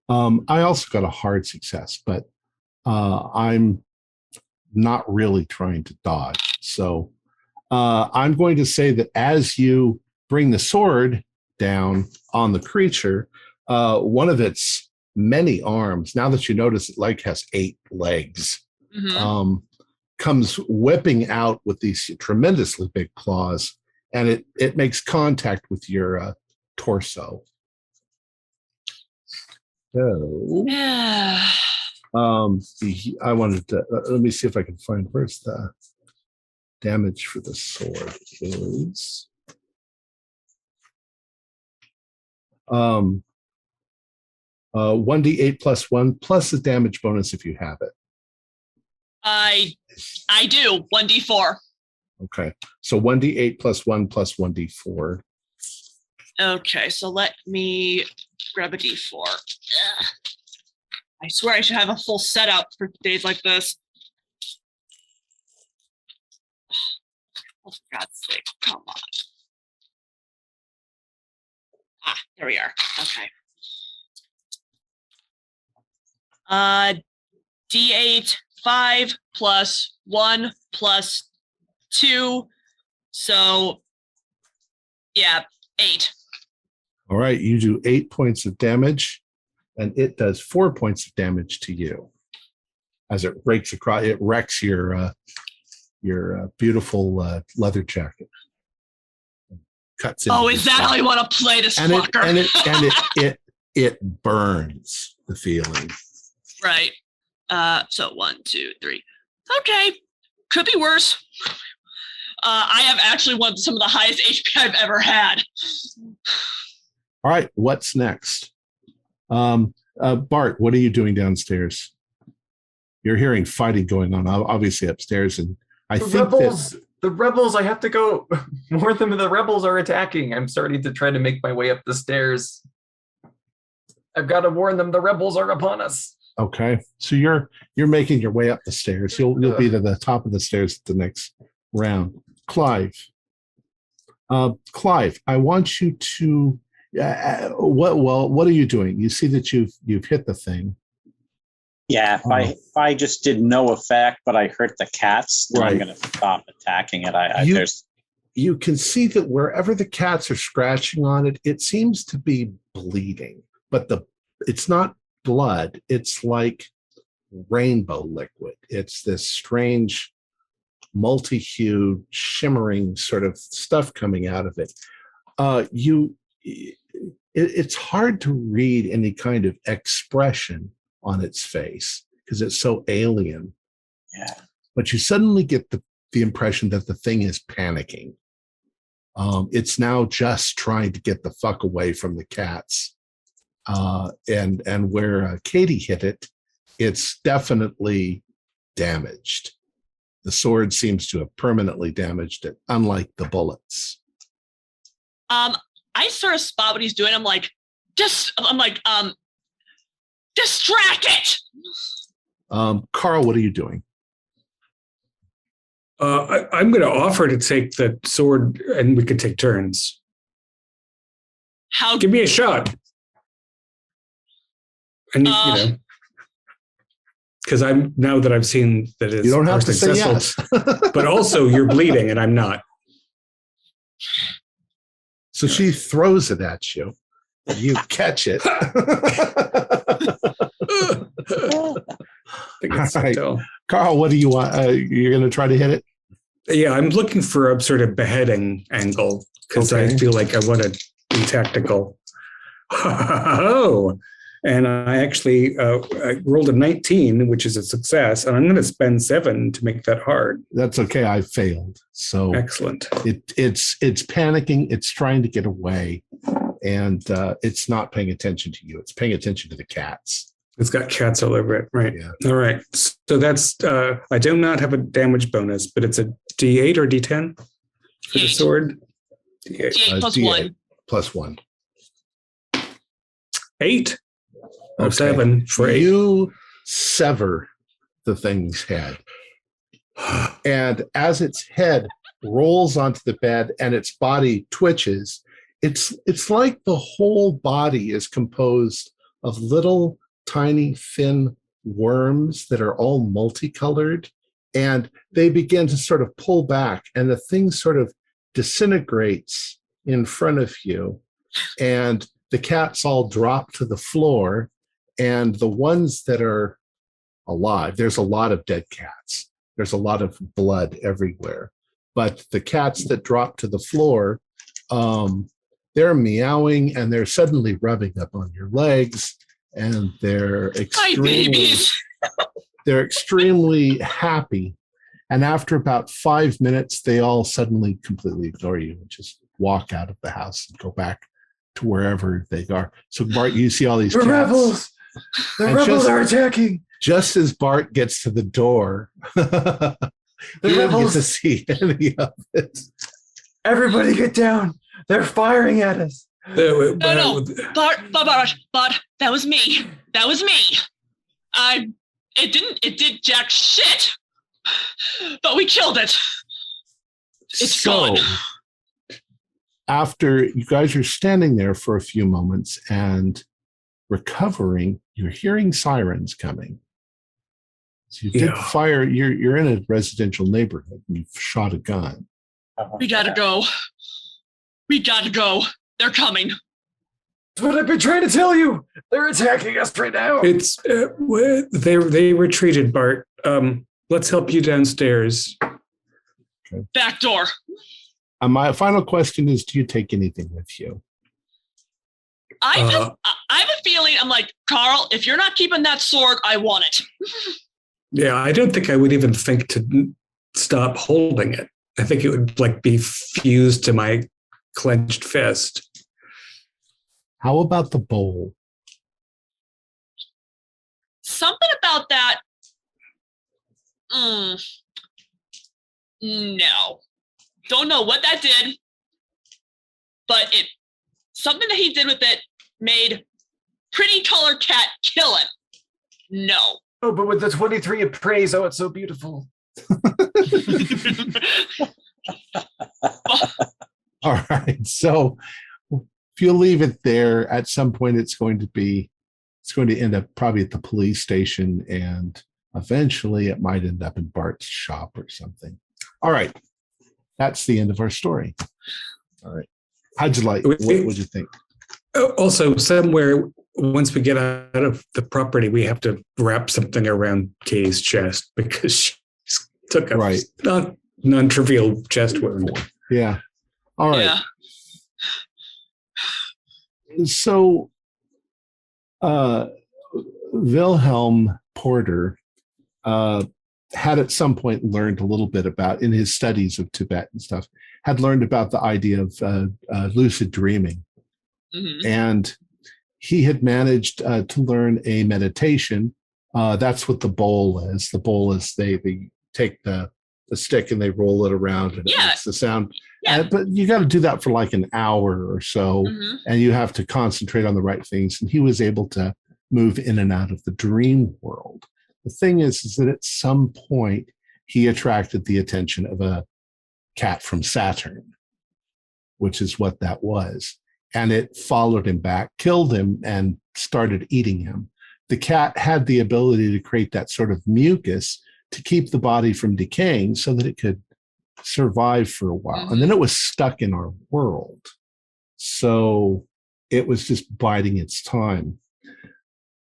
I also got a hard success, but I'm not really trying to dodge. So I'm going to say that as you bring the sword down on the creature, one of its many arms, now that you notice it like has 8 legs, comes whipping out with these tremendously big claws, and it makes contact with your torso. So, I wanted to let me see if I can find where's the damage for the sword is. 1d8 plus 1 plus the damage bonus if you have it. I do 1d4. Okay, so 1d8 plus 1 plus 1d4. Okay, so let me grab a d4. Ugh. I swear I should have a full setup for days like this. Oh, for God's sake, come on. There we are. Okay. D8, 5 plus 1 plus 2. So, yeah, 8. All right, you do 8 points of damage, and it does 4 points of damage to you as it breaks across. It wrecks your beautiful leather jacket. Cuts into is that how you want to play this fucker? It burns the feeling. Right. So 1, 2, 3. Okay. Could be worse. I have actually some of the highest HP I've ever had. All right. What's next? Bart, what are you doing downstairs? You're hearing fighting going on, obviously upstairs, and the rebels, I have to go. More than the rebels are attacking. I'm starting to try to make my way up the stairs. I've got to warn them the rebels are upon us. Okay, so you're making your way up the stairs. You'll be to the top of the stairs at the next round. Clive, I want you to. What are you doing? You see that you've hit the thing. Yeah, if I just did no effect, but I hurt the cats, then right. I'm going to stop attacking it. You can see that wherever the cats are scratching on it, it seems to be bleeding, but it's not blood. It's like rainbow liquid. It's this strange, multi-hued, shimmering sort of stuff coming out of it. it's hard to read any kind of expression on its face because it's so alien. Yeah. But you suddenly get the impression that the thing is panicking. It's now just trying to get the fuck away from the cats. And where Katie hit it, it's definitely damaged. The sword seems to have permanently damaged it, unlike the bullets. I sort of spot what he's doing. I'm like, distract it. Carl, what are you doing? I'm going to offer to take the sword, and we could take turns. Give me a shot. And because now that I've seen that it's you don't have to say yes. But also you're bleeding, and I'm not. So she throws it at you. You catch it. Right. Carl, what do you want? You're going to try to hit it? Yeah, I'm looking for a sort of beheading angle because I feel like I want to be tactical. Oh, and I actually I rolled a 19, which is a success, and I'm going to spend 7 to make that hard. That's okay. I failed. So excellent. It's panicking. It's trying to get away, and it's not paying attention to you. It's paying attention to the cats. It's got cats all over it, right? Yeah. All right. So that's I do not have a damage bonus, but it's a D8 or D10 for the sword. D8 plus D8 1. Plus 1. 8. Okay. 7 for 8. You sever the thing's head. And as its head rolls onto the bed and its body twitches, it's like the whole body is composed of little tiny thin worms that are all multicolored, and they begin to sort of pull back, and the thing sort of disintegrates in front of you, and the cats all drop to the floor, and the ones that are alive, there's a lot of dead cats. There's a lot of blood everywhere. But the cats that drop to the floor, they're meowing, and they're suddenly rubbing up on your legs, and they're extremely happy. And after about 5 minutes, they all suddenly completely ignore you and just walk out of the house and go back to wherever they are. So Bart, you see all these cats. Rebels! The rebels are attacking! Just as Bart gets to the door, the rebels get to see any of it. Everybody get down. They're firing at us. No, Bart, that was me. That was me. It did jack shit, but we killed it. It's gone. After you guys are standing there for a few moments and recovering, you're hearing sirens coming. So you did fire. You're in a residential neighborhood. And you've shot a gun. We gotta go. They're coming. That's what I've been trying to tell you. They're attacking us right now. It's they retreated, Bart. Let's help you downstairs. Okay. Back door. My final question is: do you take anything with you? I have a feeling. I'm like, Carl, if you're not keeping that sword, I want it. Yeah, I don't think I would even think to stop holding it. I think it would be fused to my clenched fist. How about the bowl? Something about that. No. Don't know what that did, but something that he did with it made pretty color cat kill it. No. Oh, but with the 23 of praise, it's so beautiful. All right. So if you leave it there, at some point it's going to end up probably at the police station, and eventually it might end up in Bart's shop or something. All right. That's the end of our story. All right. How'd you like? What would you think? Also, somewhere once we get out of the property, we have to wrap something around Kay's chest because she took a non-trivial chest wound. Yeah. All right. Yeah. So Wilhelm Porter had at some point learned a little bit about, in his studies of Tibet and stuff, had learned about the idea of lucid dreaming. Mm-hmm. And he had managed to learn a meditation. That's what the bowl is. The bowl is they take the stick and they roll it around and it makes the sound. Yeah. But you got to do that for like an hour or so, and you have to concentrate on the right things. And he was able to move in and out of the dream world. The thing is that at some point he attracted the attention of a cat from Saturn, which is what that was. And it followed him back, killed him, and started eating him. The cat had the ability to create that sort of mucus to keep the body from decaying so that it could survive for a while. And then it was stuck in our world. So it was just biding its time.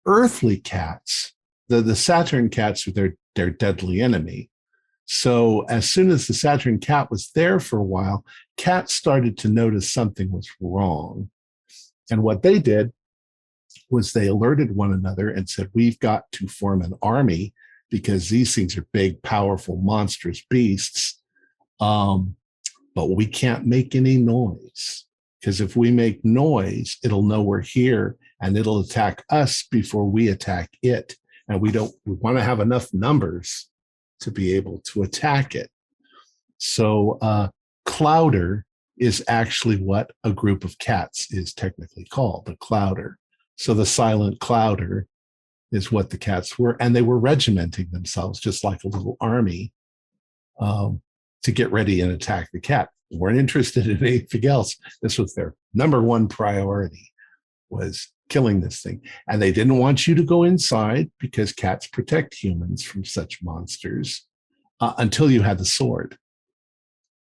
Earthly cats, the Saturn cats are their deadly enemy. So as soon as the Saturn cat was there for a while, cats started to notice something was wrong. And what they did was they alerted one another and said, we've got to form an army because these things are big, powerful, monstrous beasts. But we can't make any noise, because if we make noise, it'll know we're here and it'll attack us before we attack it. And we want to have enough numbers to be able to attack it. So Clowder is actually what a group of cats is technically called, a Clowder. So the silent Clowder is what the cats were. And they were regimenting themselves just like a little army to get ready and attack the cat. They weren't interested in anything else. This was their number one priority, was killing this thing. And they didn't want you to go inside because cats protect humans from such monsters until you had the sword.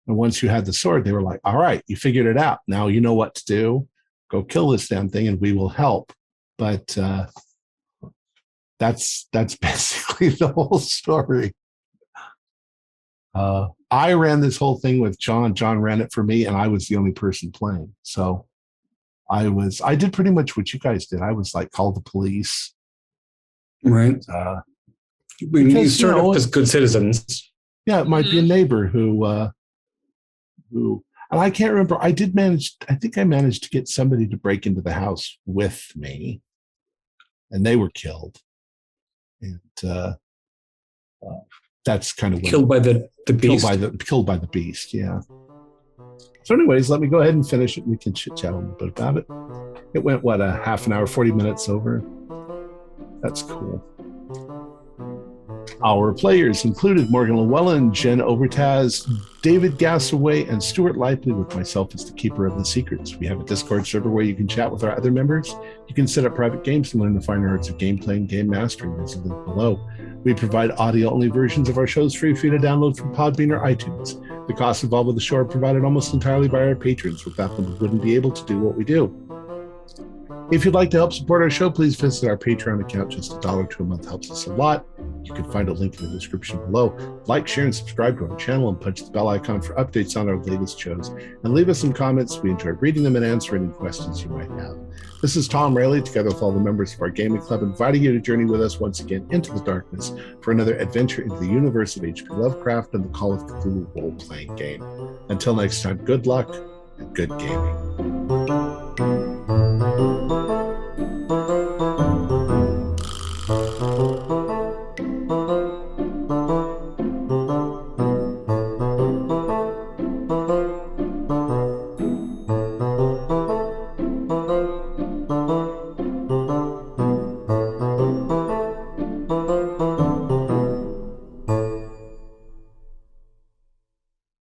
And once you had the sword, they were like, all right, you figured it out. Now you know what to do. Go kill this damn thing and we will help. But that's basically the whole story. I ran this whole thing with John. John ran it for me, and I was the only person playing. So I did pretty much what you guys did. I was like, call the police. Right. You start off as good citizens. Yeah, it might be a neighbor who, and I can't remember. I think I managed to get somebody to break into the house with me, and they were killed. And that's kind of killed by the beast. Killed by the beast. Yeah. So, anyways, let me go ahead and finish it. We can chit chat a little bit about it. It went a half an hour, 40 minutes over. That's cool. Our players included Morgan Llewellyn, Jen Overtaz, David Gassaway, and Stuart Lively, with myself as the keeper of the secrets. We have a Discord server where you can chat with our other members. You can set up private games and learn the finer arts of gameplay and game mastering. There's a link below. We provide audio-only versions of our shows free for you to download from Podbean or iTunes. The costs involved with the show are provided almost entirely by our patrons. Without them, we wouldn't be able to do what we do. If you'd like to help support our show, please visit our Patreon account. Just $1 a month helps us a lot. You can find a link in the description below. Like, share, and subscribe to our channel, and punch the bell icon for updates on our latest shows. And leave us some comments. We enjoy reading them and answering any questions you might have. This is Tom Rayleigh, together with all the members of our gaming club, inviting you to journey with us once again into the darkness for another adventure into the universe of H.P. Lovecraft and the Call of Cthulhu role-playing game. Until next time, good luck and good gaming.